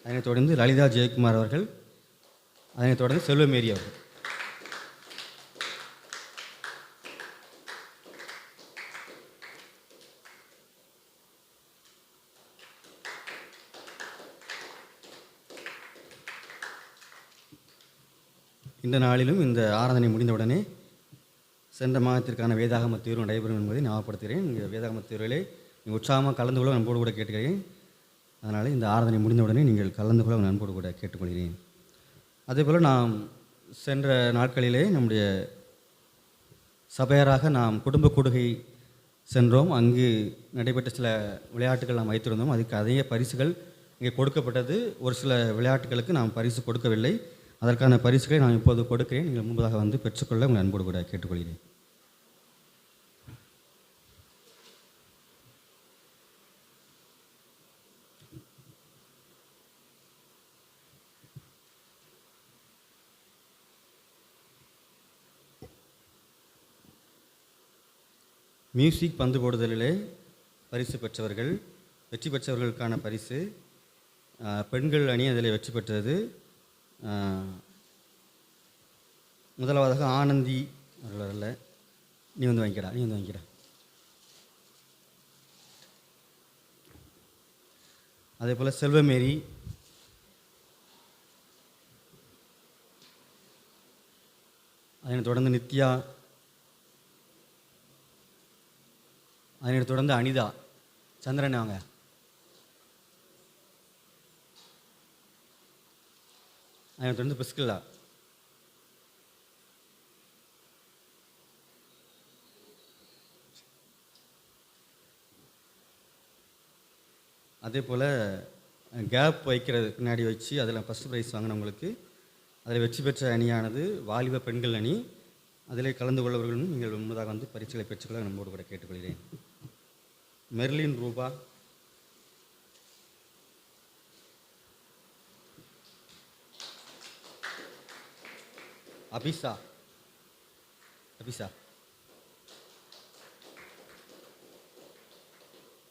[SPEAKER 1] அதனைத் தொடர்ந்து லலிதா ஜெயக்குமார் அவர்கள். அதனைத் தொடர்ந்து செல்வமேரி அவர்கள். இந்த நாளிலும் இந்த ஆராதனை முடிந்தவுடனே சென்ற மாதத்திற்கான வேதாகம தேர்வு நடைபெறும் என்பதை ஞாபகப்படுத்துகிறேன். இங்கே வேதாகம தேர்விலே நீங்கள் உற்சாகமாக கலந்து கொள்ள அன்போடு கூட கேட்டுக்கிறேன். அதனால் இந்த ஆராதனை முடிந்தவுடனே நீங்கள் கலந்து கொள்ள அன்போடு கூட கேட்டுக்கொள்கிறேன். அதேபோல் நாம் சென்ற நாட்களிலே நம்முடைய சபையராக நாம் குடும்ப கூடுகை சென்றோம். அங்கு நடைபெற்ற சில விளையாட்டுகள் நாம் வைத்திருந்தோம். அதுக்கு அதிக பரிசுகள் இங்கே கொடுக்கப்பட்டது. ஒரு சில விளையாட்டுகளுக்கு நாம் பரிசு கொடுக்கவில்லை. அதற்கான பரிசுகளை நான் இப்போது கொடுக்கிறேன். நீங்கள் முன்பதாக வந்து பெற்றுக்கொள்ள உங்கள் அன்போடு கூட கேட்டுக்கொள்கிறேன். மியூசிக் பந்து போடுதலிலே பரிசு பெற்றவர்கள், வெற்றி பெற்றவர்களுக்கான பரிசு பெண்கள் அணி அதில் வெற்றி பெற்றது. முதலாவதாக ஆனந்தி அவர்கள். நீ வந்து வாங்கிக்கடா. அதே போல் செல்வமேரி, அதனைத் தொடர்ந்து நித்யா, அதனைத் தொடர்ந்து அனிதா. சந்திரன் வாங்க. அதனைத் தொடர்ந்து பிஸ்கில்லா. அதே போல் கேப் வைக்கிறது பின்னாடி வச்சு அதில் ஃபஸ்ட் ப்ரைஸ் வாங்கினவங்களுக்கு அதில் வெற்றி பெற்ற அணியானது வாலிப பெண்கள் அணி. அதில் கலந்து கொள்ளவர்களும் நீங்கள் முன்னதாக வந்து பரிசுகளை பெற்றுக்கொள்ள நம்மோடு கூட கேட்டுக்கொள்கிறேன். மெர்லின் ரூபா, அபிஷா,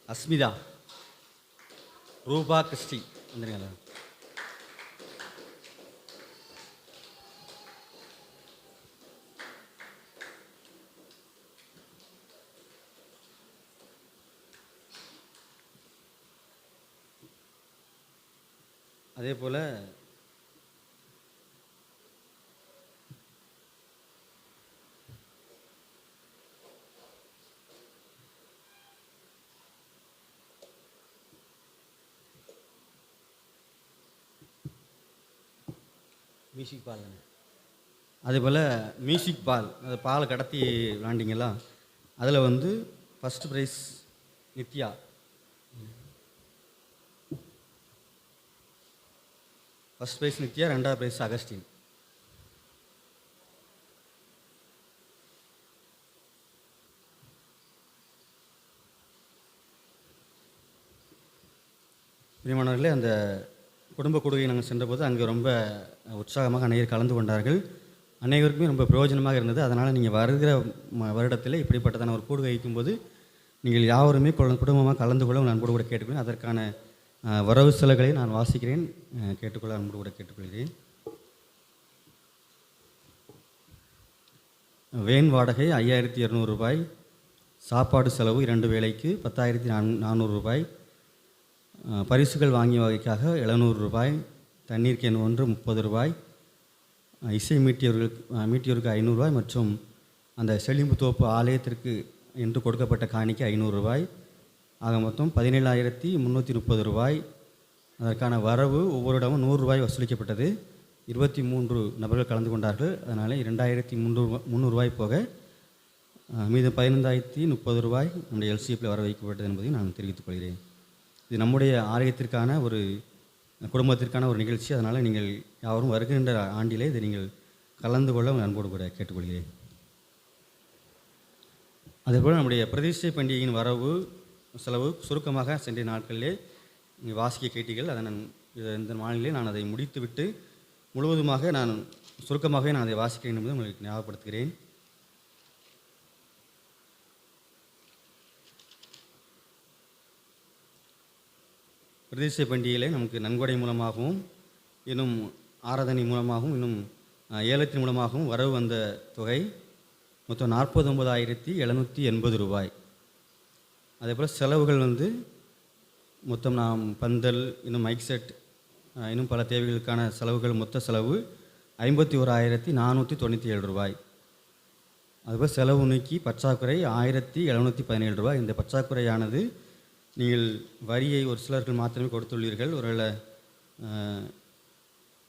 [SPEAKER 1] அஸ்மிதா, ரூபா கிறிஸ்டி வந்துருங்களா. அதே போல் மியூசிக் பால், அதே போல் மியூசிக் பால், அது பாலை கடத்தி விளாண்டிங்களா, அதில் வந்து first prize Nithya, first prize Nithya, ரெண்டாவது ப்ரைஸ் அகஸ்டின். பிரியமானவர்களே, அந்த குடும்ப கொடுகை நாங்கள் சென்றபோது அங்கே ரொம்ப உற்சாகமாக அனைவரும் கலந்து கொண்டார்கள். அனைவருக்குமே ரொம்ப பிரயோஜனமாக இருந்தது. அதனால் நீங்கள் வருகிற வருடத்தில் இப்படிப்பட்டதான ஒரு கூடுகை வைக்கும்போது நீங்கள் யாவருமே குடும்பமாக கலந்து கொள்ள அன்போடு கூட கேட்டுக்கொள்கிறேன். அதற்கான வரவு செலவுகளை நான் வாசிக்கிறேன், கேட்டுக்கொள்ள அன்போடு கூட கேட்டுக்கொள்கிறேன். வேன் வாடகை 5200 ரூபாய், சாப்பாடு செலவு 2 வேளைக்கு 10,400 ரூபாய், பரிசுகள் வாங்கிய வகைக்காக 700 ரூபாய், தண்ணீர் கேன் ஒன்று 30 ரூபாய், இசை மீட்டியவருக்கு 500 ரூபாய் மற்றும் அந்த செழிம்பு தோப்பு ஆலயத்திற்கு என்று கொடுக்கப்பட்ட காணிக்கு 500 ரூபாய், ஆக மொத்தம் 17,330 ரூபாய். அதற்கான வரவு ஒவ்வொரு இடமும் 100 ரூபாய் வசூலிக்கப்பட்டது. 23 நபர்கள் கலந்து கொண்டார்கள். அதனால் 2,300 ரூபாய் போக மீது 15,030 ரூபாய் நம்முடைய எல்சிஎஃப்பில் வர வைக்கப்பட்டது என்பதை நான் தெரிவித்துக் கொள்கிறேன். இது நம்முடைய ஆலயத்திற்கான ஒரு குடும்பத்திற்கான ஒரு நிகழ்ச்சி. அதனால் நீங்கள் யாரும் வருகின்ற ஆண்டிலே இதை நீங்கள் கலந்து கொள்ள அன்போடு கூட கேட்டுக்கொள்கிறேன். அதேபோல் நம்முடைய பிரதிஷ்டை பண்டிகையின் வரவு செலவு சுருக்கமாக சென்ற நாட்களிலே நீங்கள் வாசிக்க கேட்டீர்கள். அதை இந்த நாளிலே நான் அதை முடித்துவிட்டு முழுவதுமாக சுருக்கமாகவே நான் அதை வாசிக்கிறேன் என்பதை உங்களுக்கு ஞாபகப்படுத்துகிறேன். பிரதிஷ்டை பண்டிகையிலே நமக்கு நன்கொடை மூலமாகவும் இன்னும் ஆராதனை மூலமாகவும் இன்னும் ஏலத்தின் மூலமாகவும் வரவு வந்த தொகை மொத்தம் 49,780 ரூபாய். அதேபோல் செலவுகள் மொத்தம் நாம் பந்தல், இன்னும் மைக் செட், இன்னும் பல தேவைகளுக்கான செலவுகள், மொத்த செலவு 51,497 ரூபாய். அதுபோல் செலவு நீக்கி பற்றாக்குறை 1,717 ரூபாய். இந்த பற்றாக்குறையானது நீங்கள் வரியை ஒரு சிலர்கள் மாத்திரமே கொடுத்துள்ளீர்கள். ஒருவேளை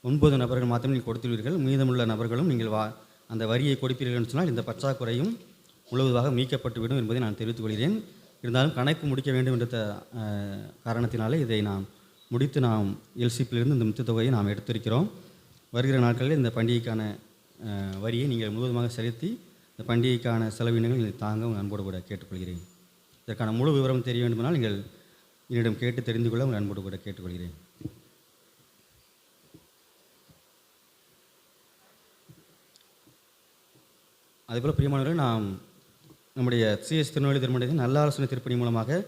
[SPEAKER 1] 9 நபர்கள் மாத்திரமே நீங்கள் கொடுத்துள்ளீர்கள். மீதமுள்ள நபர்களும் நீங்கள் அந்த வரியை கொடுப்பீர்கள் என்று சொன்னால் இந்த பற்றாக்குறையும் முழுவதுமாக மீட்கப்பட்டுவிடும் என்பதை நான் தெரிவித்துக் கொள்கிறேன். இருந்தாலும் கணக்கு முடிக்க வேண்டும் என்ற காரணத்தினாலே இதை நாம் முடித்து நாம் எல்சிபியிலிருந்து இந்த மித்த தொகையை நாம் எடுத்திருக்கிறோம். வருகிற நாட்களில் இந்த பண்டிகைக்கான வரியை நீங்கள் முழுவதுமாக செலுத்தி இந்த பண்டிகைக்கான செலவினங்கள் நீங்கள் தாங்க அன்போடு கூட கேட்டுக்கொள்கிறேன். இதற்கான முழு விவரம் தெரிய வேண்டுமானால் நீங்கள் என்னிடம் கேட்டு தெரிந்து கொள்ள உங்கள் அன்போடு கூட கேட்டுக்கொள்கிறேன். அதேபோல் பிரியமானவர்கள், நாம் நம்முடைய சிஎஸ் திருநெல்வேலி திருமணத்தின் நல்ல ஆலோசனை திருப்பணி மூலமாக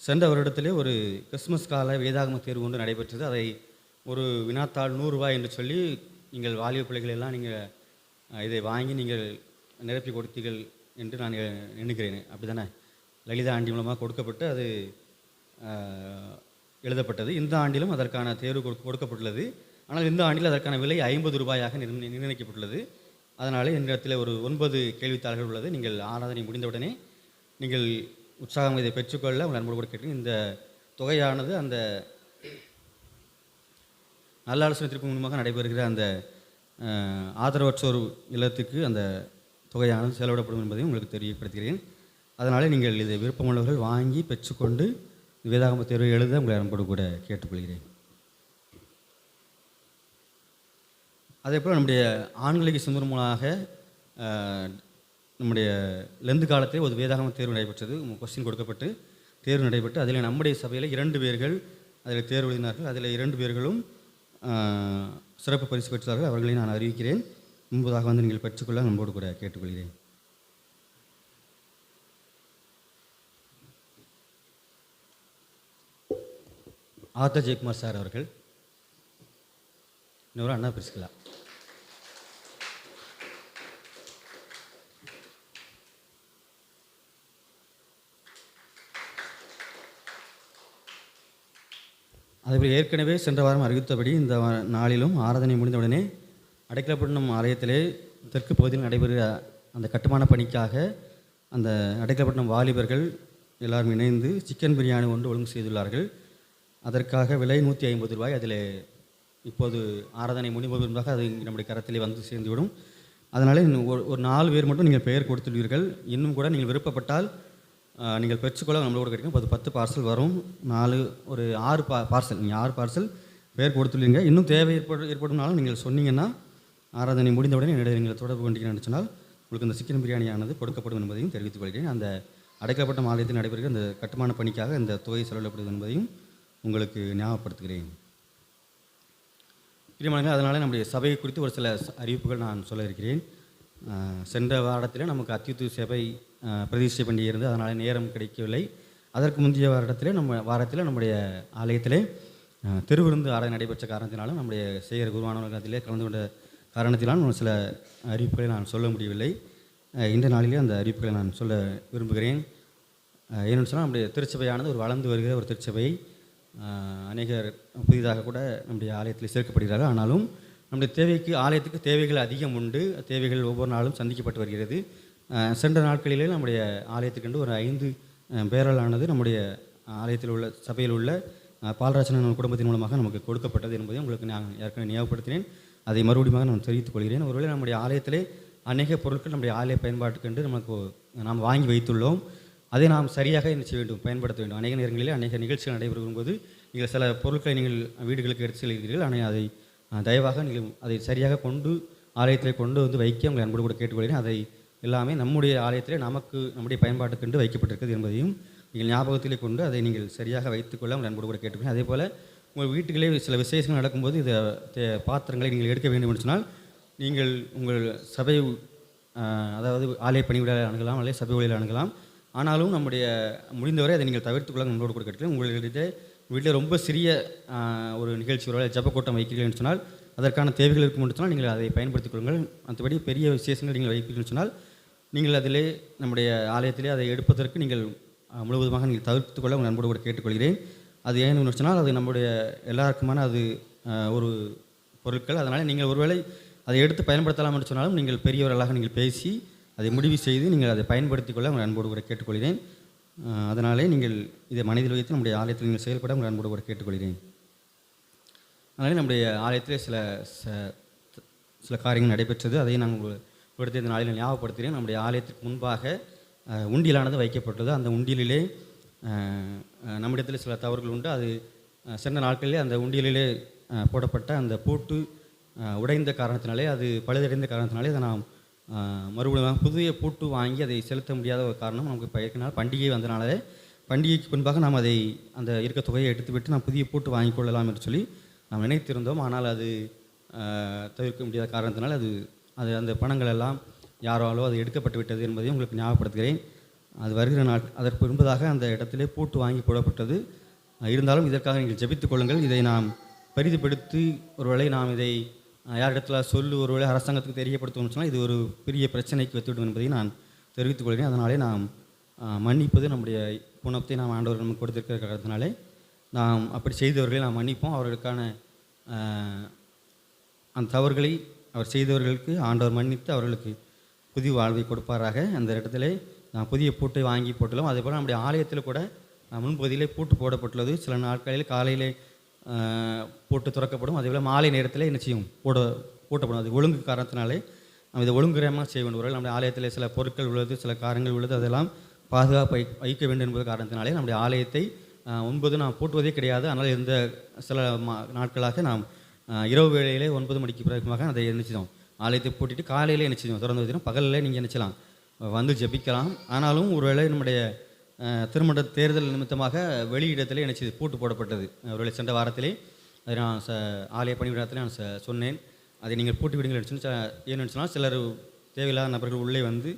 [SPEAKER 1] சென்ற வருடத்திலே ஒரு கிறிஸ்துமஸ் கால வேதாகம தேர்வு ஒன்று நடைபெற்றது. அதை ஒரு வினாத்தாள் ரூ. 100 என்று சொல்லி நீங்கள் வாலிப பிள்ளைகள் எல்லாம் நீங்கள் இதை வாங்கி நீங்கள் நிரப்பி கொடுத்தீர்கள் என்று நான் எண்ணுகிறேன். அப்படி தானே? லலிதா ஆண்டி மூலமாக கொடுக்கப்பட்டு அது எழுதப்பட்டது. இந்த ஆண்டிலும் அதற்கான தேர்வு கொடுக்கப்பட்டுள்ளது. ஆனால் இந்த ஆண்டில் அதற்கான விலை ரூ. 50 நிர்ணயிக்கப்பட்டுள்ளது. அதனாலே என்னிடத்தில் ஒரு 9 கேள்வித்தாள்கள் உள்ளது. நீங்கள் ஆராதனை முடிந்தவுடனே நீங்கள் உற்சாகம் இதை பெற்றுக்கொள்ள உங்கள் அன்போடு கூட கேட்கிறேன். இந்த தொகையானது அந்த நல்ல ஆலோசனை திருப்பி மூலமாக நடைபெறுகிற அந்த ஆதரவற்றோர் இல்லத்துக்கு அந்த தொகையானது செலவிடப்படும் என்பதையும் உங்களுக்கு தெரியப்படுத்துகிறேன். அதனால் நீங்கள் இதை விருப்பமுள்ளவர்கள் வாங்கி பெற்றுக்கொண்டு வேதாகம தேர்வை எழுத உங்களை அன்போடு கூட கேட்டுக்கொள்கிறேன். அதேபோல் நம்முடைய ஆண்களுக்கு சுந்தரமாக நம்முடைய லெந்து காலத்தில் ஒரு வேதாகம தேர்வு நடைபெற்றது. கொஸ்டின் கொடுக்கப்பட்டு தேர்வு நடைபெற்று அதில் நம்முடைய சபையில் 2 பேர்கள் அதில் தேர்வு எழுதினார்கள். அதில் 2 பேர்களும் சிறப்பு பரிசு பெற்றார்கள். அவர்களை நான் அறிவிக்கிறேன். முன்பதாக வந்து நீங்கள் பெற்றுக்கொள்ள நம்மோடு கூட கேட்டுக்கொள்கிறேன். ஆத்தர் ஜெயக்குமார் சார் அவர்கள். இன்னொரு அண்ணா பிரிஸ்கலா. அதேபோல் ஏற்கனவே சென்ற வாரம் அறிவித்தபடி இந்த நாளிலும் ஆராதனை முடிந்தவுடனே அடைக்கலப்பட்டினம் ஆலயத்திலே தெற்கு பகுதியில் நடைபெறுகிற அந்த கட்டுமான பணிக்காக அந்த அடைக்கலப்பட்டினம் வாலிபர்கள் எல்லாரும் இணைந்து சிக்கன் பிரியாணி ஒன்று ஒழுங்கு செய்துள்ளார்கள். அதற்காக விலை ரூ. 150. அதில் இப்போது ஆராதனை முடிவு முன்பாக அது நம்முடைய கரத்திலே வந்து சேர்ந்துவிடும். அதனால் ஒரு 4 பேர் மட்டும் நீங்கள் பெயர் கொடுத்துள்ளீர்கள். இன்னும் கூட நீங்கள் விருப்பப்பட்டால் நீங்கள் பெற்றுக்கொள்ள நம்மளோட கிடைக்கும். 10 பார்சல் வரும். ஒரு 6 பார்சல் நீங்கள் 6 பார்சல் பெயர் கொடுத்துள்ளீங்க. இன்னும் தேவை ஏற்படும்னாலும் நீங்கள் சொன்னீங்கன்னா ஆராதனை முடிந்தவுடனே நீங்கள் தொடர்பு கொண்டீங்கன்னு சொன்னால் உங்களுக்கு இந்த சிக்கன் பிரியாணியானது கொடுக்கப்படும் என்பதையும் தெரிவித்துக் கொள்கிறேன். அந்த அடைக்கப்பட்ட ஆலயத்தில் நடைபெறுகிற அந்த கட்டுமான பணிக்காக இந்த தொகை செலவிடப்படுது என்பதையும் உங்களுக்கு ஞாபகப்படுத்துகிறேன். பிரியமானவர்களே, அதனால் நம்முடைய சபையை குறித்து ஒரு சில அறிவிப்புகள் நான் சொல்ல இருக்கிறேன். சென்ற வாரத்தில் நமக்கு அத்தியுத்து சபை பிரதிஷ்டை பண்டிகை இருந்து அதனால் நேரம் கிடைக்கவில்லை. அதற்கு முந்தைய வாரத்தில் நம்முடைய ஆலயத்திலே திருவிருந்து ஆராதனை நடைபெற்ற காரணத்தினாலும் நம்முடைய செய்கிற குருவானவர்கள் அதிலே கலந்து கொண்ட காரணத்தினால் சில அறிவிப்புகளை நான் சொல்ல முடியவில்லை. இந்த நாளிலே அந்த அறிவிப்புகளை நான் சொல்ல விரும்புகிறேன். ஏன்னு சொன்னால் நம்முடைய திருச்சபையானது ஒரு வளர்ந்து வருகிற ஒரு திருச்சபை. அநேகர் புதிதாக கூட நம்முடைய ஆலயத்தில் சேர்க்கப்படுகிறார்கள். ஆனாலும் நம்முடைய ஆலயத்துக்கு தேவைகள் அதிகம் உண்டு. தேவைகள் ஒவ்வொரு நாளும் சந்திக்கப்பட்டு வருகிறது. சென்ற நாட்களிலே நம்முடைய ஆலயத்துக்கென்று ஒரு 5 பேரலானது நம்முடைய ஆலயத்தில் உள்ள சபையில் உள்ள பாலராஜன் குடும்பத்தின் மூலமாக நமக்கு கொடுக்கப்பட்டது என்பதை உங்களுக்கு நான் ஏற்கனவே ஞாபகப்படுத்தினேன். அதை மறுபடியும் நான் தெரிவித்துக் கொள்கிறேன். ஒருவேளை நம்முடைய ஆலயத்திலே அநேக பொருட்கள் நம்முடைய ஆலய பயன்பாட்டுக்கென்று நாம் வாங்கி வைத்துள்ளோம். அதை நாம் சரியாக என்ன செய்ய வேண்டும், பயன்படுத்த வேண்டும். அநேக நேரங்களிலே அநேக நிகழ்ச்சிகள் நடைபெறும் போது நீங்கள் சில பொருட்களை நீங்கள் வீடுகளுக்கு எடுத்து செல்கிறீர்கள். ஆனால் அதை தயவாக நீங்கள் அதை சரியாக ஆலயத்திலே கொண்டு வந்து வைக்க உங்களை அன்போடு கூட கேட்டுக்கொள்கிறேன். அதை எல்லாமே நம்முடைய ஆலயத்திலே நம்முடைய பயன்பாட்டுக்கென்று வைக்கப்பட்டிருக்கிறது என்பதையும் நீங்கள் ஞாபகத்திலே கொண்டு அதை நீங்கள் சரியாக வைத்துக்கொள்ள உங்கள் அன்போடு கூட கேட்டுக்கொள்கிறேன். அதே போல் உங்கள் வீட்டுகளே சில விசேஷங்கள் நடக்கும்போது இதை பாத்திரங்களை நீங்கள் எடுக்க வேண்டும் என்று சொன்னால் நீங்கள் உங்கள் சபை அதாவது ஆலய பணிவிடையில் அணுகலாம், அல்லது சபை வழியில் அணுகலாம். ஆனாலும் நம்முடைய முடிந்தவரை அதை நீங்கள் தவிர்த்துக்கொள்ள நம்மளோடு கூட கேட்கலாம். உங்களுடைய வீட்டில் ரொம்ப சிறிய ஒரு நிகழ்ச்சி ஒரு ஜபக்கூட்டம் வைக்கிறீர்கள் என்று சொன்னால் அதற்கான தேவைகள் இருக்கும் என்று சொன்னால் நீங்கள் அதை பயன்படுத்திக் கொள்ளுங்கள். மற்றபடி பெரிய விசேஷங்கள் நீங்கள் வைப்பீர்கள் சொன்னால் நீங்கள் அதிலே நம்முடைய ஆலயத்திலே அதை எடுப்பதற்கு நீங்கள் முழுவதுமாக நீங்கள் தவிர்த்துக்கொள்ள உங்கள் அன்போடு கூட கேட்டுக்கொள்கிறேன். அது ஏன்னு சொன்னால் அது நம்முடைய எல்லாருக்குமான அது ஒரு பொருட்கள். அதனால் நீங்கள் ஒருவேளை அதை எடுத்து பயன்படுத்தலாம் என்று சொன்னாலும் நீங்கள் பெரியவர்களாக நீங்கள் பேசி அதை முடிவு செய்து நீங்கள் அதை பயன்படுத்திக் கொள்ள உங்கள் அன்போடு கூட கேட்டுக்கொள்கிறேன். அதனாலே நீங்கள் இதை மனதில் வைத்து நம்முடைய ஆலயத்தில் நீங்கள் செயல்பட உங்கள் அன்போடு கூட கேட்டுக்கொள்கிறேன். அதனாலே நம்முடைய ஆலயத்திலே சில காரியங்கள் நடைபெற்றது. அதை நான் உங்களுக்கு இந்த நாளில் ஞாபகப்படுத்துகிறேன். நம்முடைய ஆலயத்திற்கு முன்பாக உண்டியலானது வைக்கப்பட்டது. அந்த உண்டியலிலே நம்மிடத்தில் சில தவறுகள் உண்டு. அது சென்ற நாட்களிலே அந்த உண்டியலிலே போடப்பட்ட அந்த பூட்டு உடைந்த காரணத்தினாலே, அது பழுதடைந்த காரணத்தினாலே அதை நாம் மறுபடியும் புதிய பூட்டு வாங்கி அதை செலுத்த முடியாத ஒரு காரணம் நமக்கு இப்போ பண்டிகை வந்தனாலே பண்டிகைக்கு முன்பாக நாம் அதை அந்த இருக்க தொகையை எடுத்துவிட்டு நாம் புதிய பூட்டு வாங்கி கொள்ளலாம் என்று சொல்லி நாம் நினைத்திருந்தோம். ஆனால் அது தவிர்க்க முடியாத காரணத்தினால் அது அந்த பணங்கள் எல்லாம் யாராலோ அது எடுக்கப்பட்டு விட்டது என்பதையும் உங்களுக்கு ஞாபகப்படுத்துகிறேன். அது வருகிற அதற்கு முன்பதாக அந்த இடத்திலே பூட்டு வாங்கி போடப்பட்டது. இருந்தாலும் இதற்காக நீங்கள் ஜெபித்துக் கொள்ளுங்கள். இதை நாம் பெரிதுபடுத்தி ஒருவேளை நாம் இதை யாரிடத்தில் ஒருவேளை அரசாங்கத்துக்கு தெரியப்படுத்தணும்னு சொன்னால் இது ஒரு பெரிய பிரச்சனைக்கு வந்துவிடும் என்பதை நான் தெரிவித்துக் கொள்கிறேன். அதனாலே நாம் மன்னிப்பது நம்முடைய குணத்தை நாம் ஆண்டவர் நமக்கு கொடுத்திருக்கிற காரணத்தினாலே நாம் அப்படி செய்தவர்களை நாம் மன்னிப்போம். அவர்களுக்கான அந்த தவறுகளை அவர் செய்தவர்களுக்கு ஆண்டவர் மன்னித்து அவர்களுக்கு புதிய வாழ்வை கொடுப்பாராக. அந்த இடத்திலே நாம் புதிய பூட்டை வாங்கி போட்டுள்ளோம். அதேபோல் நம்முடைய ஆலயத்தில் கூட முன்பகுதியிலே பூட்டு போடப்பட்டுள்ளது. சில நாட்களில் காலையிலே பூட்டு திறக்கப்படும். அதேபோல் மாலை நேரத்தில் என்ன செய்யும் பூட்டப்படும். அது ஒழுங்கு காரணத்தினாலே நம்ம இதை ஒழுங்குரமாக செய்ய வேண்டும். நம்முடைய ஆலயத்தில் சில பொருட்கள் உள்ளது, சில காரங்கள் உள்ளது, அதெல்லாம் பாதுகாப்பு வைக்க வேண்டும் என்பது காரணத்தினாலே நம்முடைய ஆலயத்தை 9 நாம் பூட்டுவதே கிடையாது. ஆனால் இந்த சில நாட்களாக நாம் இரவு வேளையிலே 9 மணிக்கு பிறகுமாக அதை நினைச்சிடும் ஆலயத்தை பூட்டிட்டு காலையிலே நினைச்சிடும் திறந்து வச்சிடும். பகலில் நீங்கள் நினைச்சலாம் வந்து ஜெபிக்கலாம். ஆனாலும் ஒருவேளை நம்முடைய திருமண தேர்தல் நிமித்தமாக வெளியிடத்திலே நினைச்சது பூட்டு போடப்பட்டது. ஒருவேளை சென்ற வாரத்திலே அதை நான் ஆலய பணிவிடத்தில் நான் சொன்னேன். அதை நீங்கள் பூட்டி விடுங்கள் ஏன்னு சொன்னால் சிலர் தேவையில்லாத நபர்கள் உள்ளே வந்து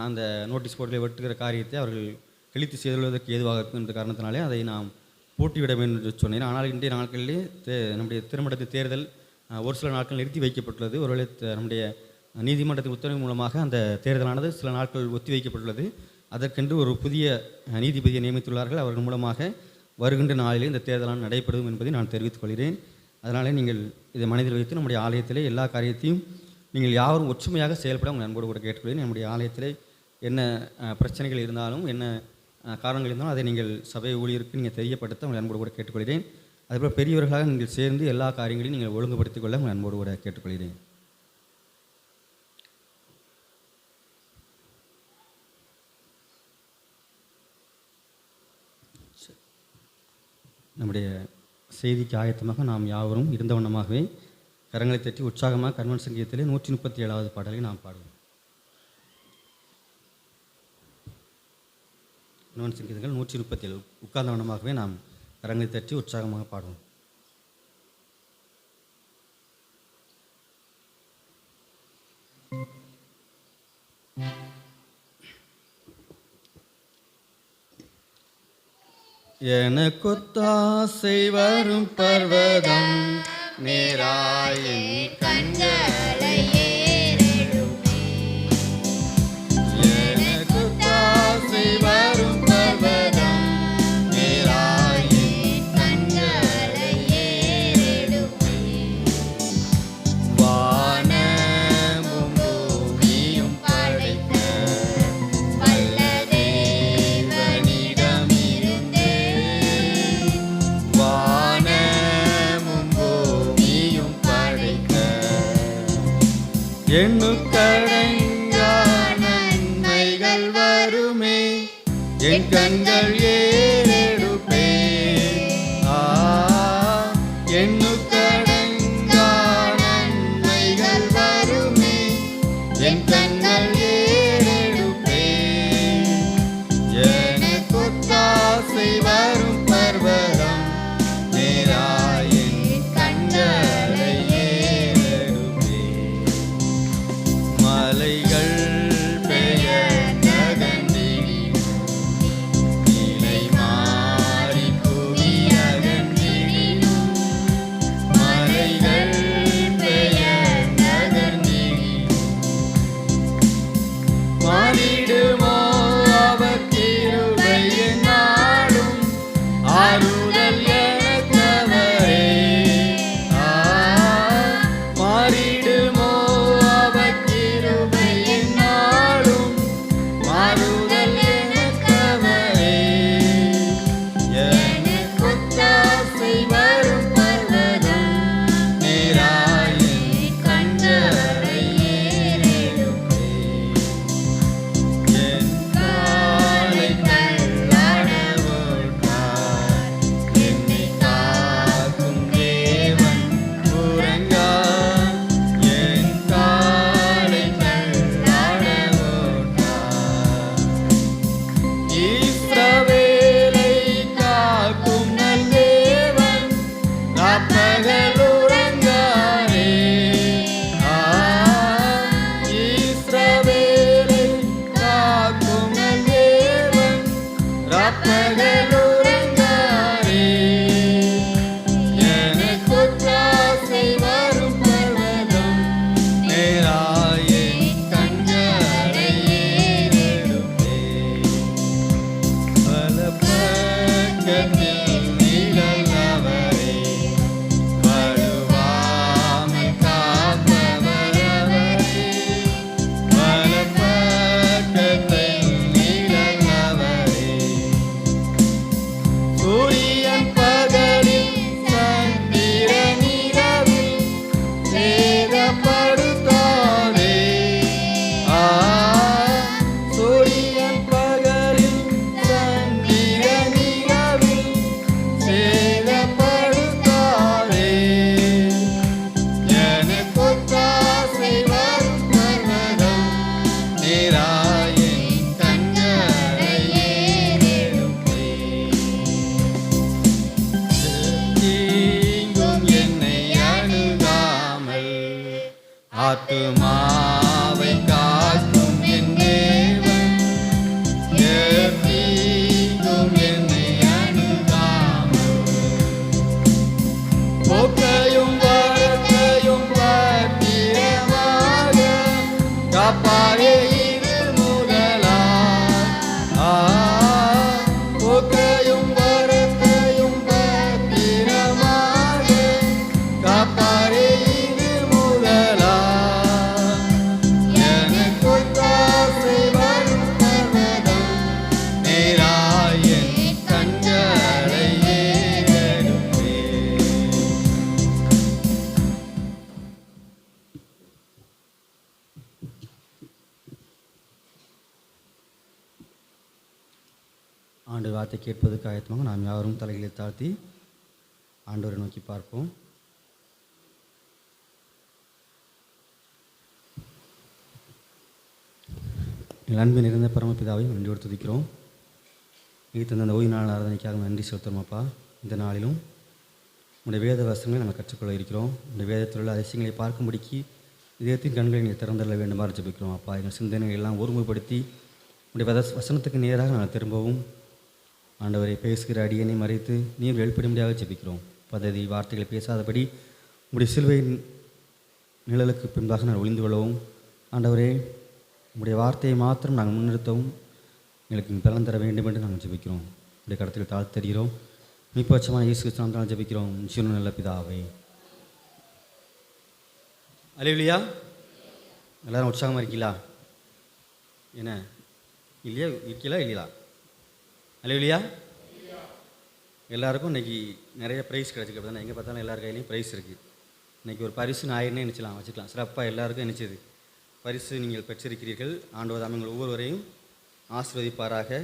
[SPEAKER 1] அந்த நோட்டீஸ் போர்டில் வெட்டுகிற காரியத்தை அவர்கள் கிழித்து செய்துள்ளதற்கு ஏதுவாக இருக்கும் என்ற காரணத்தினாலே அதை நாம் பூட்டிவிட வேண்டும் என்று சொன்னேன். ஆனால் இன்றைய நாட்களிலே நம்முடைய திருமணத்தின் தேர்தல் ஒரு சில நாட்கள் நிறுத்தி வைக்கப்பட்டுள்ளது. ஒருவேளை நம்முடைய நீதிமன்றத்தின் உத்தரவு மூலமாக அந்த தேர்தலானது சில நாட்கள் ஒத்தி வைக்கப்பட்டுள்ளது. அதற்கென்று ஒரு புதிய நீதிபதியை நியமித்துள்ளார்கள். அவர்கள் மூலமாக வருகின்ற நாளிலே இந்த தேர்தலான நடைபெறும் என்பதை நான் தெரிவித்துக் கொள்கிறேன். அதனாலே நீங்கள் இதை மனதில் வைத்து நம்முடைய ஆலயத்திலே எல்லா காரியத்தையும் நீங்கள் யாரும் ஒற்றுமையாக செயல்பட உங்கள் அன்போடு கூட கேட்டுக்கொள்கிறேன். நம்முடைய ஆலயத்திலே என்ன பிரச்சனைகள் இருந்தாலும் என்ன காரணங்கள் இருந்தாலும் அதை நீங்கள் சபை ஊழியருக்கு நீங்கள் தெரியப்படுத்த உங்கள் அன்போடு கூட கேட்டுக்கொள்கிறேன். அதேபோல் பெரியவர்களாக நீங்கள் சேர்ந்து எல்லா காரியங்களையும் நீங்கள் ஒழுங்குபடுத்திக் கொள்ள உங்கள் அன்போடு கூட கேட்டுக்கொள்கிறேன். நம்முடைய செய்திக்கு ஆயத்தமாக நாம் யாவரும் இருந்த வண்ணமாகவே கரங்களை தட்டி உற்சாகமாக கன்வன் சங்கீதத்திலே 137வது பாடலை நாம் பாடுவோம். கன்வன் சங்கீதங்கள் 137 உட்கார்ந்த வண்ணமாகவே நாம் கரங்களை தட்டி உற்சாகமாக பாடுவோம். எனக்கொத்தாசை வரும் பர்வதம் நேராயின் கண்களை ஏறெடுமே. எனக்கொத்தாசை வரும் பர்வதம் நேராயின் கண்களை ஏறெடுமே. வானமும் பூமியும் படைத்த வல்ல தேவனிடமிருந்தே எண்ணுக்கடங்கா நன்மைகள் வருமே. என் கண்கள் ஏறெடுப்பே. எண்ணுக்கடங்கா நன்மைகள் வருமே. என் கண்கள் ஏறெடுப்பே. எனக்கொத்தாசை வரும் பர்வதம் நேராயின் கண்களை ஏறெடுப்பே. மலைகள் பெயர் நகர்ந்திடி நிலை காப்பாரே இது முதலாய் போக்கையும் வரத்தையும் பத்திரமாக காப்பாரே இது முதலாய் எனக்குள் தாசை வருத்தவதம் நேராயன் கண்களை ஏறெடுப்பே. ஆண்டு வார்த்தை கேட்பதற்கு ஆயத்தமாக நாம் யாரும் தலைகளை தாழ்த்தி ஆண்டவரை நோக்கி பார்ப்போம். எங்கள் அன்பு நிறைந்த பரமபிதாவை நன்றியோடு துதிக்கிறோம். நீ தந்த அந்த ஓய்வு நாள் ஆராதனைக்காக நன்றி செலுத்துறோம் அப்பா. இந்த நாளிலும் உடைய வேத வசனங்களை நம்ம கற்றுக்கொள்ள இருக்கிறோம். இந்த வேதத்தில் உள்ள அதிசயங்களை பார்க்கும்படிக்கு இதயத்தின் கண்களை நீ திறந்தள்ள வேண்டுமாறு ஜெபிக்கிறோம் அப்பா. எங்கள் சிந்தனைகளை எல்லாம் ஒருமுகப்படுத்தி உடைய வசனத்துக்கு நேராக நாங்கள் திரும்பவும் ஆண்டவரை பேசுகிற அடியனை மறைத்து நீர் வெளிப்படும்படியாக ஜெபிக்கிறோம். பதவி வார்த்தைகளை பேசாதபடி உடைய சிலுவையின் நிழலுக்கு பின்பாக நான் ஒளிந்து கொள்ளவும் ஆண்டவரே உடைய வார்த்தையை மாத்திரம் நாங்கள் முன்னிறுத்தவும் எங்களுக்கு பலன் தர வேண்டும் என்று நாங்கள் ஜெபிக்கிறோம். உடைய கடத்தில் தாழ்த்தருகிறோம். மீட்பட்சமாக இயேசு கிறிஸ்துவினால் ஜெபிக்கிறோம். ஜீவனுள்ள நல்ல பிதாவே. அல்லேலூயா. எல்லாரும் உற்சாகமாக இருக்கீங்களா? என்ன இல்லையா? இருக்கீங்களா இல்லையா? அல்லேலூயா. எல்லாருக்கும் இன்றைக்கி நிறைய ப்ரைஸ் கிடச்சிருக்கு. அப்படி தான் எங்கே பார்த்தாலும் எல்லார் கையிலையும் ப்ரைஸ் இருக்குது. இன்றைக்கி ஒரு பரிசு ஞாயிறுனே நினச்சலாம் வச்சுக்கலாம். சிறப்பாக எல்லாருக்கும் நினச்சது பரிசு நீங்கள் பெற்றிருக்கிறீர்கள். ஆண்டவர் தாம் எங்கள் ஒவ்வொருவரையும் ஆசீர்வதிப்பாராக.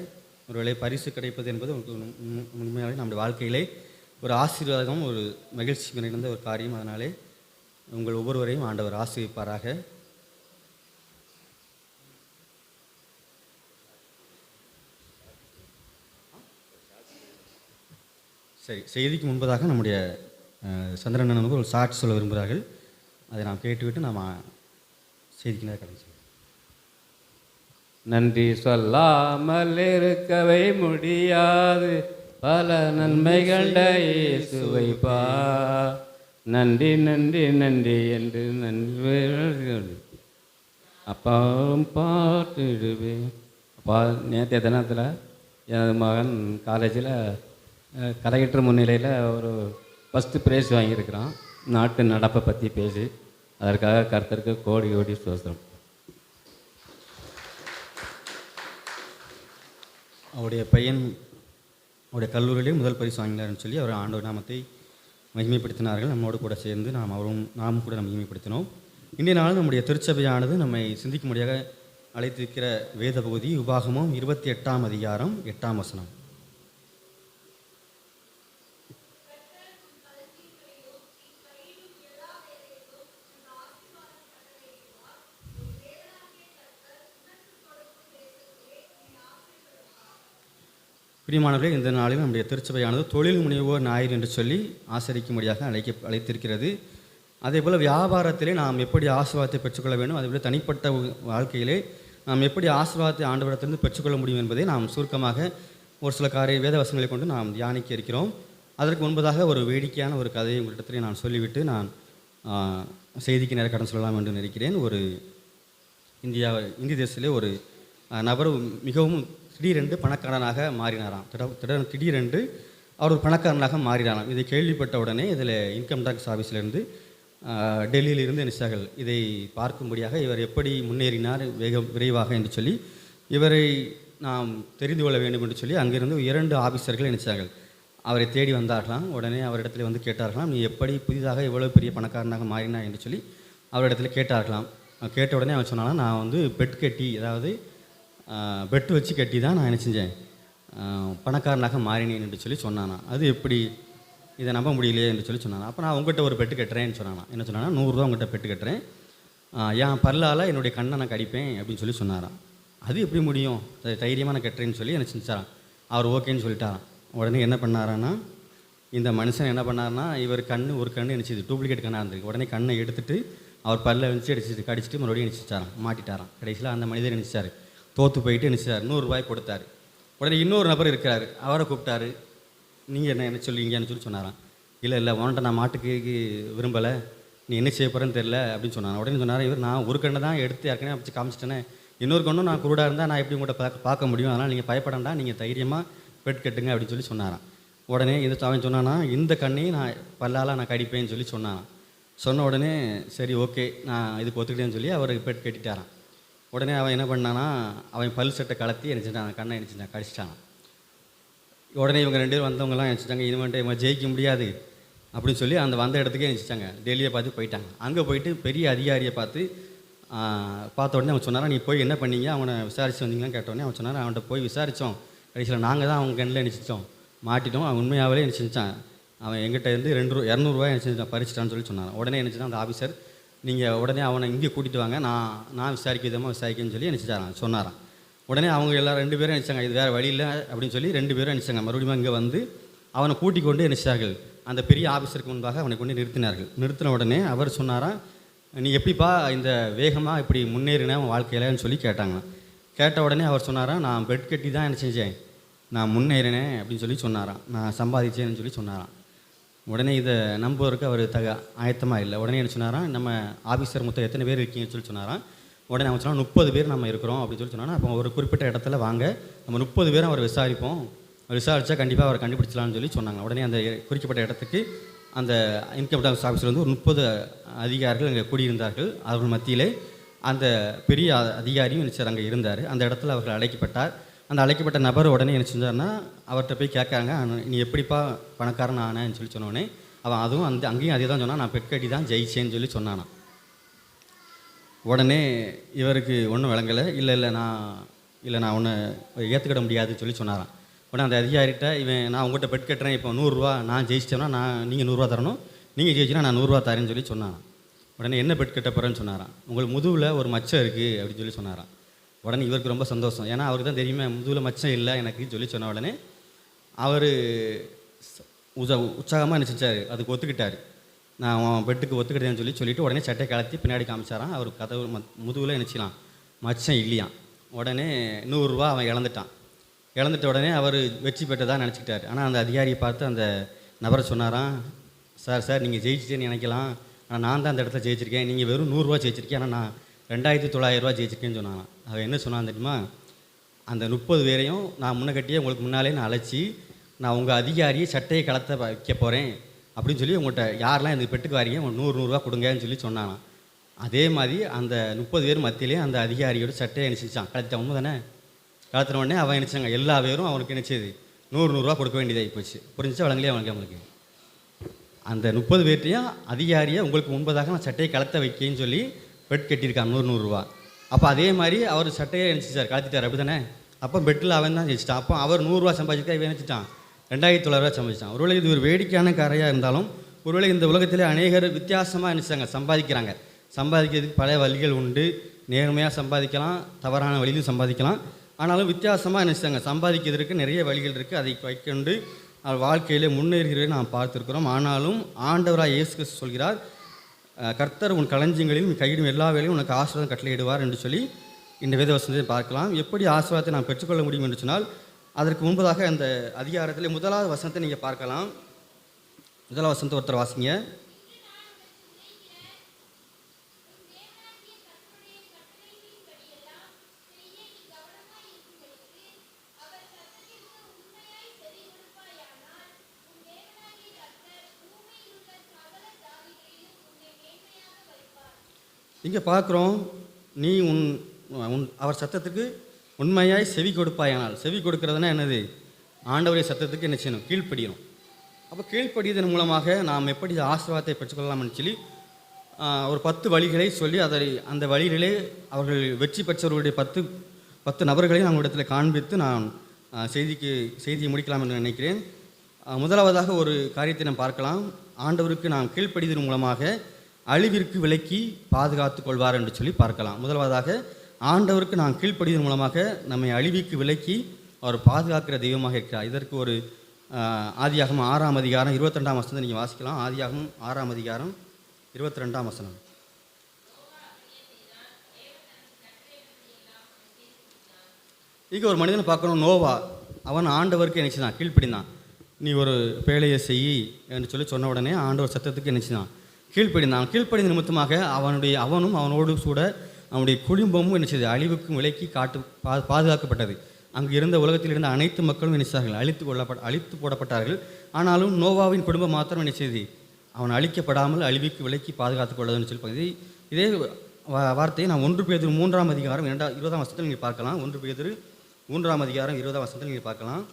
[SPEAKER 1] ஒருவேளை பரிசு கிடைப்பது என்பது உண்மையாகவே நம்முடைய வாழ்க்கையிலே ஒரு ஆசீர்வாதம், ஒரு மகிழ்ச்சி நிறைந்த ஒரு காரியம். அதனாலே உங்கள் ஒவ்வொருவரையும் ஆண்டவர் ஆசீர்வதிப்பாராக. சரி, செய்திக்கு முன்பதாக நம்முடைய சந்திரன் அண்ணனுக்கு ஒரு சாட்சி சொல்ல விரும்புகிறார்கள். அதை நாம் கேட்டுவிட்டு நாம் செய்திக்கு நேரம் கடந்து.
[SPEAKER 9] நன்றி சொல்லாமல் இருக்கவே முடியாது, பல நன்மைகள் இயேசுவை பா. நன்றி நன்றி நன்றி என்று நன்றி அப்பாவும் பாட்டுடுவேன். அப்பா, நேற்றைய தினத்தில் எனது மகன் காலேஜில் கலையற்ற முன்னிலையில் ஒரு ஃபஸ்ட்டு ப்ரைஸ் வாங்கியிருக்கிறான். நாட்டு நடப்பை பற்றி பேசி அதற்காக கர்த்தருக்கு கோடி கோடி ஸ்தோத்திரம்.
[SPEAKER 1] அவருடைய பையன் அவருடைய கல்லூரியிலே முதல் பரிசு வாங்கினார்னு சொல்லி அவர் ஆண்டவர் நாமத்தை மகிமைப்படுத்தினார்கள். நம்மோடு கூட சேர்ந்து நாம் கூட நம்ம மகிமைப்படுத்தினோம். இன்றைய நாள் நம்முடைய திருச்சபையானது நம்மை சிந்திக்கும்படியாக அழைத்திருக்கிற வேத பகுதி உபாகமம் 28ஆம் அதிகாரம் 8ஆம் வசனம். பிரியமானவர்களே, இந்த நாளில் நம்முடைய திருச்சபையானது தொழில் முனைவோர் ஞாயிறு என்று சொல்லி ஆசரிக்கும்படியாக அழைத்திருக்கிறது. அதே போல் வியாபாரத்திலே நாம் எப்படி ஆசீர்வாதத்தை பெற்றுக்கொள்ள வேண்டும், அதேபோல் தனிப்பட்ட வாழ்க்கையிலே நாம் எப்படி ஆசீர்வாதத்தை ஆண்டவரிடத்திலிருந்து பெற்றுக்கொள்ள முடியும் என்பதை நாம் சுருக்கமாக ஒரு சில வேத வசனங்களை கொண்டு நாம் தியானிக்க இருக்கிறோம். அதற்கு முன்பதாக ஒரு வேடிக்கையான ஒரு கதையை உங்களிடத்திலே நான் சொல்லிவிட்டு நான் செய்திக்கு நேர கடன் சொல்லலாம் என்று நினைக்கிறேன். ஒரு இந்திய தேசத்திலே ஒரு நபர் மிகவும் திடீரென்று பணக்காரனாக மாறினாராம். திடீரென்று அவர் ஒரு பணக்காரனாக மாறினாராம். இதை கேள்விப்பட்ட உடனே இதில் இன்கம் டேக்ஸ் ஆஃபீஸிலிருந்து டெல்லியிலிருந்து நினைச்சார்கள் இதை பார்க்கும்படியாக இவர் எப்படி முன்னேறினார் விரைவாக என்று சொல்லி இவரை நாம் தெரிந்து கொள்ள வேண்டும் என்று சொல்லி அங்கிருந்து 2 ஆஃபீஸர்கள் நினைச்சார்கள். அவரை தேடி வந்தார்களாம். உடனே அவரிடத்தில் வந்து கேட்டார்களாம், நீ எப்படி புதிதாக இவ்வளோ பெரிய பணக்காரனாக மாறினா என்று சொல்லி அவரிடத்தில் கேட்டார்களாம். கேட்ட உடனே அவன் சொன்னாலும், நான் வந்து பெட் கட்டி, அதாவது பெட்டு வச்சு கட்டி தான் நான் என்ன செஞ்சேன், பணக்காரனாக மாறினேன் என்று சொல்லி சொன்னானா. அது எப்படி, இதை நம்ப முடியலையே என்று சொல்லி சொன்னானா. அப்போ நான் உங்கள்கிட்ட ஒரு பெட்டு கட்டுறேன்னு சொன்னானா. என்ன சொன்னானா, 100 ரூபா உங்கள்கிட்ட பெட்டு கட்டுறேன், என் பல்லால் என்னுடைய கண்ணை நான் கடிப்பேன் அப்படின்னு சொல்லி சொன்னாராம். அது எப்படி முடியும், தைரியமாக நான் கட்டுறேன்னு சொல்லி என்ன செஞ்சாராம். அவர் ஓகேன்னு சொல்லிட்டாராம். உடனே என்ன பண்ணாரான்னா, இந்த மனுஷன் என்ன பண்ணார்னா, இவர் ஒரு கண்ணு நினச்சிது டூப்ளிகேட் கண்ணாக இருந்திருக்கு. உடனே கண்ணை எடுத்துட்டு அவர் பல்ல வச்சு கடிச்சிட்டு மறுபடியும் நினச்சிச்சாராம், மாட்டிட்டாராம். கடைசியில் அந்த மனிதர் நினச்சார், தோற்று போயிட்டு நினச்சார், 100 ரூபாய் கொடுத்தாரு. உடனே இன்னொரு நபர் இருக்கிறாரு, அவரை கூப்பிட்டாரு, நீங்கள் என்ன சொல்லுவீங்கன்னு சொல்லி சொன்னாராம். இல்லை உன்கிட்ட நான் மாட்டுக்கு விரும்பலை, நீ என்ன செய்ய போகிறேன்னு தெரில அப்படின்னு சொன்னான். உடனே சொன்னார் இவர், நான் ஒரு கண்ணை தான் எடுத்து ஏற்கனவே அப்படி காமிச்சிட்டேனே, இன்னொரு கண்ணும் நான் குருடாக இருந்தால் நான் எப்படி உங்கள்கிட்ட பார்க்க முடியும், அதனால் நீங்கள் பயப்படண்டா, நீங்கள் தைரியமாக பெட் கட்டுங்க அப்படின்னு சொல்லி சொன்னாராம். உடனே இந்த அவன் சொன்னானா, இந்த கண்ணையும் நான் பல்லால் நான் கடிப்பேன்னு சொல்லி சொன்னானான். சொன்ன உடனே சரி ஓகே நான் இதுக்கு ஒத்துக்கிட்டேன்னு சொல்லி அவருக்கு பெட் கட்டிட்டாரான். உடனே அவன் என்ன பண்ணானா, அவன் பல் சட்டை கலத்தி நினச்சிட்டான், கண்ணை நினச்சிட்டான், கடிச்சிட்டான். உடனே இவங்க 2 பேரும் வந்தவங்கலாம் நினச்சிட்டாங்க இவன்ட்டு இவன் ஜெயிக்க முடியாது அப்படின்னு சொல்லி அந்த வந்த இடத்துக்கே நினச்சிட்டாங்க. டெல்லியை பார்த்து போயிட்டாங்க. அங்கே போயிட்டு பெரிய அதிகாரியை பார்த்த உடனே அவன் சொன்னாரா, நீ போய் என்ன பண்ணீங்க, அவனை விசாரிச்சு வந்தீங்களான்னு கேட்டோடனே அவன் சொன்னார், அவன்கிட்ட போய் விசாரித்தோம், கடைசியில் நாங்கள் தான் அவங்க கண்ணில் நினச்சிட்டோம், மாட்டிட்டோம், அவன் உண்மையாகவே நினச்சிச்சான், அவன் எங்கிட்ட இருந்து 200 நினச்சிட்டான் பறிச்சிட்டான்னு சொல்லி சொன்னான். உடனே நினச்சிட்டான் அந்த ஆஃபீஸர், நீங்கள் உடனே அவனை இங்கே கூட்டிகிட்டு வாங்க, நான் விசாரிக்க விதமாக விசாரிக்கன்னு சொல்லி நினச்சிட்டாரான் சொன்னாரான். உடனே அவங்க எல்லாம் 2 பேரும் நினச்சாங்க இது வேறு வழி இல்லை அப்படின்னு சொல்லி 2 பேரும் நினச்சாங்க. மறுபடியும் இங்கே வந்து அவனை கூட்டிக் கொண்டு நினச்சார்கள் அந்த பெரிய ஆஃபீஸருக்கு முன்பாக அவனை கொண்டு நிறுத்தினார்கள். நிறுத்தின உடனே அவர் சொன்னாராம், நீ எப்படிப்பா இந்த வேகமாக இப்படி முன்னேறின உன் வாழ்க்கையிலன்னு சொல்லி கேட்டாங்க. கேட்ட உடனே அவர் சொன்னாராம், நான் பெட் கட்டி தான் என்ன செஞ்சேன், நான் முன்னேறினேன் அப்படின்னு சொல்லி சொன்னாராம், நான் சம்பாதிச்சேன்னு சொல்லி சொன்னாராம். உடனே இதை நம்புவதற்கு அவர் ஆயத்தமாக இல்லை. உடனே என்ன சொன்னாராம், நம்ம ஆஃபீஸர் மொத்தம் எத்தனை பேர் இருக்கீங்கன்னு சொல்லி சொன்னாராம். உடனே அவன் சொன்னால் 30 பேர் நம்ம இருக்கிறோம் அப்படின்னு சொல்லி சொன்னாங்க. அப்போ ஒரு குறிப்பிட்ட இடத்துல வாங்க, நம்ம 30 பேரும் அவர் விசாரிப்போம், விசாரித்தா கண்டிப்பாக அவர் கண்டுபிடிச்சலான்னு சொல்லி சொன்னாங்க. உடனே அந்த குறிக்கப்பட்ட இடத்துக்கு அந்த இன்கம் டேக்ஸ் ஆஃபீஸில் வந்து ஒரு 30 அதிகாரிகள் அங்கே கூடியிருந்தார்கள். அவர்கள் மத்தியிலே அந்த பெரிய அதிகாரியும் நினைச்சார் அங்கே இருந்தார். அந்த இடத்துல அவர்கள் அழைக்கப்பட்டார். அந்த அழைக்கப்பட்ட நபர் உடனே என்ன செஞ்சார்னா, அவர்கிட்ட போய் கேட்குறாங்க, நீ எப்படிப்பா பணக்காரன் ஆனேன்னு சொல்லி சொன்னோடனே அவன் அதுவும் அங்கேயும் அதே தான் சொன்னான், நான் பெட் கட்டி தான் ஜெயிச்சேன்னு சொல்லி சொன்னானா. உடனே இவருக்கு ஒன்றும் விளங்கலை. இல்லை நான் ஒன்று ஏற்றுக்கிட முடியாதுன்னு சொல்லி சொன்னாரான். உடனே அந்த அதிகாரிகிட்ட நான் உங்கள்கிட்ட பெட் கட்டுறேன், இப்போ 100 ரூபா நான் ஜெயிச்சிட்டேன்னா நீங்கள் 100 ரூபா தரணும், நீங்கள் ஜெயிச்சினா நான் 100 ரூபா தரேன்னு சொல்லி சொன்னாரான். உடனே என்ன பெட் கட்ட போகிறேன்னு சொன்னாரான். உங்களுக்கு முதுகில் ஒரு மச்சம் இருக்குது அப்படின்னு சொல்லி சொன்னாரான். உடனே இவருக்கு ரொம்ப சந்தோஷம், ஏன்னா அவருக்கு தான் தெரியுமே முதுகில் மச்சம் இல்லை எனக்கு சொல்லி சொன்ன உடனே அவர் உற்சாகமாக நினச்சிச்சார், அதுக்கு ஒத்துக்கிட்டார். நான் அவன் பெட்டுக்கு ஒத்துக்கிட்டேன்னு சொல்லிட்டு உடனே சட்டை கலத்தி பின்னாடி காமிச்சாரான். அவர் கதவு முதுகில் நினச்சிலாம் மச்சம் இல்லையான். உடனே 100 ரூபா அவன் இழந்துட்ட உடனே அவர் வெற்றி பெற்றதாக நினச்சிக்கிட்டார். ஆனால் அந்த அதிகாரியை பார்த்து அந்த நபரை சொன்னாரான், சார் நீங்கள் ஜெயிச்சிட்டேன்னு நினைக்கலாம், ஆனால் நான் தான் அந்த இடத்துல ஜெயிச்சிருக்கேன், நீங்கள் வெறும் 100 ரூபா ஜெயிச்சிருக்கேன், ஆனால் நான் 2900 ரூபா ஜெயிச்சிருக்கேன்னு சொன்னான். அவன் என்ன சொன்னான் தெரியுமா, அந்த 30 பேரையும் நான் முன்னக்கட்டியே உங்களுக்கு முன்னாலே நான் அழைச்சி நான் உங்கள் அதிகாரியை சட்டையை கலத்த வைக்க போகிறேன் அப்படின்னு சொல்லி உங்கள்கிட்ட யாரெல்லாம் இந்த பெட்டுக்கு வாரீங்க உங்களுக்கு 100 ரூபா கொடுங்கன்னு சொல்லி சொன்னான். அதே மாதிரி அந்த 30 பேர் மத்தியிலே அந்த அதிகாரியோட சட்டையை நினச்சிச்சான், கலத்திட்டான். உண்மை தானே? கலத்தின உடனே அவன் நினச்சாங்க எல்லா பேரும் அவனுக்கு நினச்சது 100 ரூபா கொடுக்க வேண்டியதாகி போச்சு. புரிஞ்சிச்சா வழங்கலையே அவனுக்கு அந்த 30 பேர்ட்டையும் அதிகாரியை உங்களுக்கு முன்பதாக நான் சட்டையை கலத்த வைக்கேன்னு சொல்லி பெட் கட்டியிருக்கான் 100 ரூபா. அப்போ அதே மாதிரி அவர் சட்டையை நினச்சிச்சார், கலத்திட்டார், அப்படி தானே? அப்போ பெட்டில் அவன் தான் ஜெயிச்சிட்டான். அப்போ அவர் 100 ரூபா சம்பாதிச்சிருக்கா, இவன் நினச்சிட்டான் 2900 ரூபா சம்பாதிச்சான். ஒருவேளை இது ஒரு வேடிக்கையான கரையாக இருந்தாலும் ஒருவேளை இந்த உலகத்திலே அநேகர் வித்தியாசமாக நினச்சாங்க சம்பாதிக்கிறதுக்கு பல வழிகள் உண்டு. நேர்மையாக சம்பாதிக்கலாம், தவறான வழியிலும் சம்பாதிக்கலாம். ஆனாலும் வித்தியாசமாக நினச்சாங்க சம்பாதிக்கிறதுக்கு நிறைய வழிகள் இருக்குது, அதை வைக்கொண்டு வாழ்க்கையிலே முன்னேறுகிறதை நாம் பார்த்துருக்கிறோம். ஆனாலும் ஆண்டவராக இயேசு கிறிஸ்து சொல்கிறார், கர்த்தர் உன் களஞ்சியங்களில் கையிடும் எல்லா வேலையும் உனக்கு ஆசீர்வாதம் கட்டளையிடுவார் என்று சொல்லி இந்த வேத வசனத்தை பார்க்கலாம். எப்படி ஆசீர்வாதத்தை நாம் பெற்றுக்கொள்ள முடியும் என்று சொன்னால், அதற்கு முன்பதாக அந்த அதிகாரத்தில் 1வது வசனத்தை நீங்கள் பார்க்கலாம். 1வது வசனத்தை ஒருத்தர் வாசிங்க. இங்கே பார்க்குறோம், நீ அவர் சத்தத்துக்கு உண்மையாய் செவி கொடுப்பாயானால். செவி கொடுக்கறதுனா என்னது? ஆண்டவருடைய சத்தத்துக்கு என்ன செய்யணும்? கீழ்ப்படியணும். அப்போ கீழ்ப்படியதன் மூலமாக நாம் எப்படி ஆசீர்வாதத்தை பெற்றுக்கொள்ளலாம்னு சொல்லி ஒரு 10 வழிகளை சொல்லி அந்த வழிகளிலே அவர்கள் வெற்றி பெற்றவர்களுடைய 10 நபர்களையும் நான் இடத்துல காண்பித்து நான் செய்தியை முடிக்கலாம் என்று நினைக்கிறேன். முதலாவதாக ஒரு காரியத்தை நாம் பார்க்கலாம். ஆண்டவருக்கு நாம் கீழ்ப்படிதன் மூலமாக அழிவிற்கு விலக்கி பாதுகாத்து கொள்வார் என்று சொல்லி பார்க்கலாம். முதலாவதாக ஆண்டவருக்கு நாம் கீழ்ப்படிதன் மூலமாக நம்மை அழிவுக்கு விலக்கி அவர் பாதுகாக்கிற தெய்வமாக இருக்கிறார். இதற்கு ஒரு ஆதியாகமம் 6ஆம் அதிகாரம் 22ஆம் வசனத்தை நீங்கள் வாசிக்கலாம். ஆதியாகமம் 6ஆம் அதிகாரம் 22ஆம் வசனம். இங்கே ஒரு மனிதனை பார்க்கணும், நோவா. அவன் ஆண்டவருக்கு நினைச்சுதான் கீழ்ப்படிந்தான். நீ ஒரு பேழையை செய் என்று சொல்லி சொன்ன உடனே ஆண்டவர் சத்தத்துக்கு நினைச்சுதான் கீழ்ப்படிந்தான். கீழ்ப்படிந்த நிமித்தமாக அவனும் அவனோடு கூட அவனுடைய குடும்பமும் என்ன செய்தது, அழிவுக்கும் விலக்கி பாதுகாக்கப்பட்டது. அங்கு இருந்த உலகத்தில் இருந்த அனைத்து மக்களும் என்ன செய்தார்கள், அழித்து போடப்பட்டார்கள். ஆனாலும் நோவாவின் குடும்பம் மாத்திரம் என்ன செய்து அவன் அழிக்கப்படாமல் அழிவுக்கு விலக்கி பாதுகாத்துக் கொள்ளதுன்னு சொல்லி இதே வார்த்தையை நான் 1 பேதுரு 3ஆம் அதிகாரம் 20ஆம் வசனத்தில் நீங்கள் பார்க்கலாம். 1 பேதுரு 3ஆம் அதிகாரம் 20ஆம் வசனத்தில் நீங்கள் பார்க்கலாம்.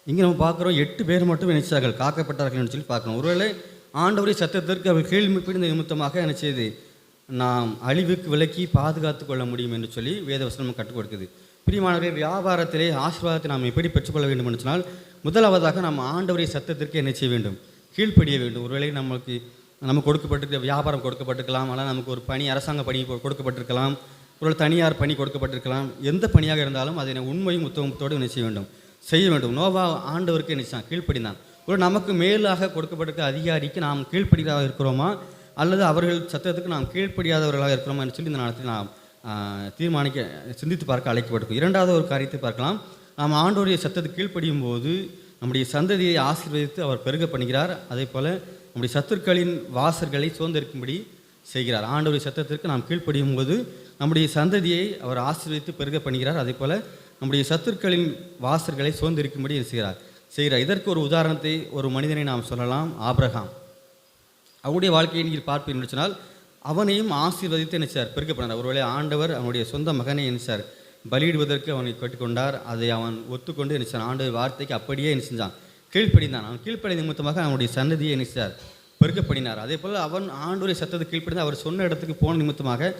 [SPEAKER 1] இங்கே நம்ம பார்க்குறோம் 8 பேர் மட்டும் நினைச்சார்கள் காக்கப்பட்டார்கள் சொல்லி பார்க்கணும். ஒருவேளை ஆண்டவருடைய சத்தத்திற்கு அவர் கீழ்ப்படிந்த நிமித்தமாக என்ன செய்து நாம் அழிவுக்கு விலக்கி பாதுகாத்து கொள்ள முடியும் என்று சொல்லி வேதவசனம் கற்றுக் கொடுக்குது. பிரியமானவர்களே, வியாபாரத்திலே ஆசீர்வாதத்தை நாம் எப்படி பெற்றுக்கொள்ள வேண்டும் என்று சொன்னால், முதலாவதாக நம்ம ஆண்டவருடைய சத்தத்திற்கு என்ன செய்ய வேண்டும், கீழ்ப்படிய வேண்டும். ஒருவேளை நமக்கு கொடுக்கப்பட்டிருக்க வியாபாரம் கொடுக்கப்பட்டிருக்கலாம், ஆனால் நமக்கு ஒரு பணி, அரசாங்க பணி கொடுக்கப்பட்டிருக்கலாம், ஒரு தனியார் பணி கொடுக்கப்பட்டிருக்கலாம். எந்த பணியாக இருந்தாலும் அதை உண்மையும் உத்தமத்தோடு என்ன செய்ய வேண்டும். நோவா ஆண்டவருக்கு நினைச்சான், கீழ்ப்படிந்தான். ஒரு நமக்கு மேலாக கொடுக்கப்பட்டிருக்க அதிகாரிக்கு நாம் கீழ்ப்படியாக இருக்கிறோமா, அல்லது அவர்கள் சத்தத்துக்கு நாம் கீழ்ப்படியாதவர்களாக இருக்கிறோமா என்று சொல்லி இந்த நேரத்தில் நாம் சிந்தித்து பார்க்க அழைக்கப்பட்டிருக்கும். இரண்டாவது ஒரு காரியத்தை பார்க்கலாம். நாம் ஆண்டவருடைய சத்தத்துக்கு கீழ்ப்படியும் போது நம்முடைய சந்ததியை ஆசீர்வதித்து அவர் பெருக பண்ணுகிறார். அதே போல் நம்முடைய சத்துருக்களின் வாசல்களை சுதந்திரிக்கும்படி செய்கிறார். ஆண்டவருடைய சத்தத்திற்கு நாம் கீழ்ப்படியும் போது நம்முடைய சந்ததியை அவர் ஆசீர்வதித்து பெருக பண்ணுகிறார். அதே போல் நம்முடைய சத்துருக்களின் வாசல்களை சுதந்திரிக்கும்படி செய்கிறார். இதற்கு ஒரு உதாரணத்தை, ஒரு மனிதனை நாம் சொல்லலாம், ஆபிரகாம். அவருடைய வாழ்க்கையை நீங்கள் பார்ப்பீர்கள் என்று சொன்னால், அவனையும் ஆசீர்வதித்து நினைச்சார், பெருக்க பண்ணார். ஒருவேளை ஆண்டவர் அவனுடைய சொந்த மகனை நினைச்சார் பலியிடுவதற்கு அவனை கட்டிக்கொண்டார். அதை அவன் ஒத்துக்கொண்டு நினைச்சான். ஆண்டவர் வார்த்தைக்கு அப்படியே என்ன செஞ்சான், கீழ்ப்படிந்தான். அவன் கீழ்ப்படிந்த நிமித்தமாக அவனுடைய சன்னதியை நினைச்சார், பெருக்கப்படினார். அதே போல் அவன் ஆண்டவருடைய சத்தத்தை கீழ்ப்படிந்து அவர் சொன்ன இடத்துக்கு போன நிமித்தமாக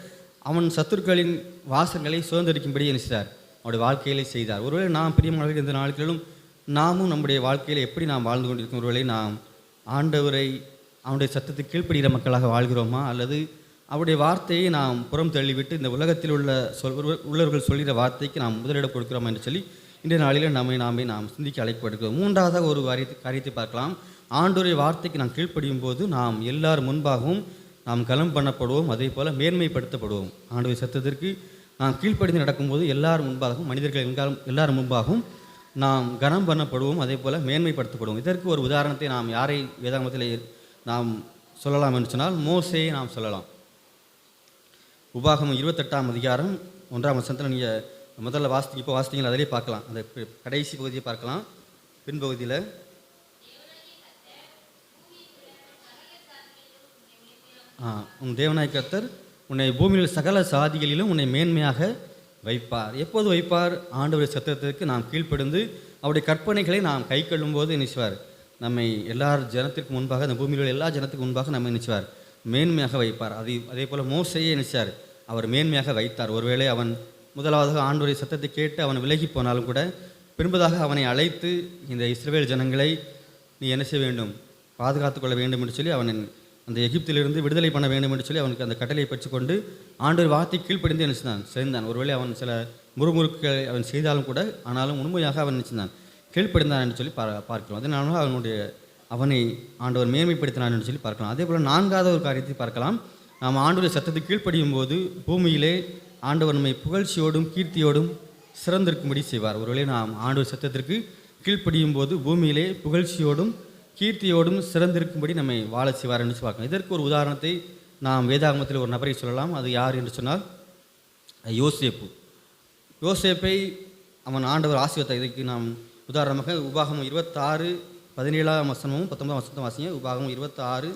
[SPEAKER 1] அவன் சத்துருக்களின் வாசல்களை சுதந்திரிக்கும்படி நினைச்சார், அவருடைய வாழ்க்கையிலே செய்தார். ஒருவேளை நாம் பிரியமானவர்கள் இந்த நாட்களிலும் நாமும் நம்முடைய வாழ்க்கையில் எப்படி நாம் வாழ்ந்து கொண்டிருக்கும், ஒருவேளை நாம் ஆண்டவரை அவனுடைய சத்தத்துக்கு கீழ்ப்படுகிற மக்களாக வாழ்கிறோமா, அல்லது அவருடைய வார்த்தையை நாம் புறம் தள்ளிவிட்டு இந்த உலகத்தில் உள்ளவர்கள் சொல்கிற வார்த்தைக்கு நாம் முதலிடம் கொடுக்கிறோமா என்று சொல்லி இன்றைய நாளில் நாம் சிந்திக்க அழைக்கப்படுகிறோம். மூன்றாவதாக ஒரு காரியத்தை பார்க்கலாம். ஆண்டவருடைய வார்த்தைக்கு நாம் கீழ்ப்படியும் போது நாம் எல்லார் முன்பாகவும் நாம் கலம் பண்ணப்படுவோம், அதே போல் மேன்மைப்படுத்தப்படுவோம். ஆண்டவருடைய சத்தத்திற்கு நாம் கீழ்ப்படிந்து நடக்கும்போது எல்லார் முன்பாகவும், மனிதர்கள் எல்லார் முன்பாகவும் நாம் கனம் பண்ணப்படுவோம், அதே போல் மேன்மைப்படுத்தப்படுவோம். இதற்கு ஒரு உதாரணத்தை நாம் யாரை வேதாகமத்தில் நாம் சொல்லலாம் என்று சொன்னால், மோசேயை நாம் சொல்லலாம். உபாகமம் 28ஆம் அதிகாரம் 1ஆம் வசனத்தில் நீங்கள் முதல்ல வாசித்தீங்க, அதிலே பார்க்கலாம். அந்த கடைசி பகுதியை பார்க்கலாம். பின்பகுதியில் உன் தேவனாய் கர்த்தர் உன்னை பூமியில் சகல சாதிகளிலும் உன்னை மேன்மையாக வைப்பார். எப்போது வைப்பார்? ஆண்டவருடைய சத்தத்திற்கு நாம் கீழ்ப்படிந்து அவருடைய கற்பனைகளை நாம் கை கொள்ளும்போது நினைச்சுவார், நம்மை எல்லார் ஜனத்திற்கு முன்பாக, அந்த பூமியில் எல்லா ஜனத்துக்கு முன்பாக நம்ம நினைச்சுவார், மேன்மையாக வைப்பார். அதே போல் மோசையை நினைச்சார், அவர் மேன்மையாக வைத்தார். ஒருவேளை அவன் முதலாவதாக ஆண்டவருடைய சத்தத்தை கேட்டு அவன் விலகி போனாலும் கூட பின்பதாக அவனை அழைத்து இந்த இஸ்ரவேல் ஜனங்களை நீ என்ன செய்ய வேண்டும், பாதுகாத்து கொள்ள வேண்டும் என்று சொல்லி அவன் அந்த எகிப்திலிருந்து விடுதலை பண்ண வேண்டும் என்று சொல்லி அவனுக்கு அந்த கட்டளையை பெற்றுக்கொண்டு ஆண்டவர் வார்த்தை கீழ்ப்படிந்து நினைச்சான், சேர்ந்தான். ஒருவேளை அவன் சில முறுமுறுக்கள் அவன் செய்தாலும் கூட, ஆனாலும் உண்மையாக அவன் நினைச்சான், கீழ்ப்படிந்தான் என்று சொல்லி பார்க்கிறோம். அதனால அவனை ஆண்டவர் மேன்மைப்படுத்தினான் என்று சொல்லி பார்க்கலாம். அதே போல் நான்காவது ஒரு காரியத்தை பார்க்கலாம். நாம் ஆண்டவருடைய சத்தத்தை கீழ்ப்படியும் போது பூமியிலே ஆண்டவர் நம்மை புகழ்ச்சியோடும் கீர்த்தியோடும் சிறந்திருக்கும்படி செய்வார். ஒருவேளை நாம் ஆண்டவர் சத்தத்திற்கு கீழ்ப்படியும் போது பூமியிலே புகழ்ச்சியோடும் கீர்த்தியோடும் சிறந்திருக்கும்படி நம்மை வாழ செய்வார் என்று பார்க்கலாம். இதற்கு ஒரு உதாரணத்தை நாம் வேதாகமத்தில் ஒரு நபரை சொல்லலாம். அது யார் என்று சொன்னால் யோசேப்பை அவன் ஆண்டவர் ஆசீர்வதித்தார். இதற்கு நாம் உதாரணமாக உபாகமம் 26 17ஆம் வசனமும் 19ஆம் வசனமும் வாசிங்க. உபாகமம் 26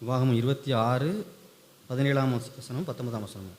[SPEAKER 1] உபாகமம் 26 17ஆம் வசனம் 19ஆம் வசனம்.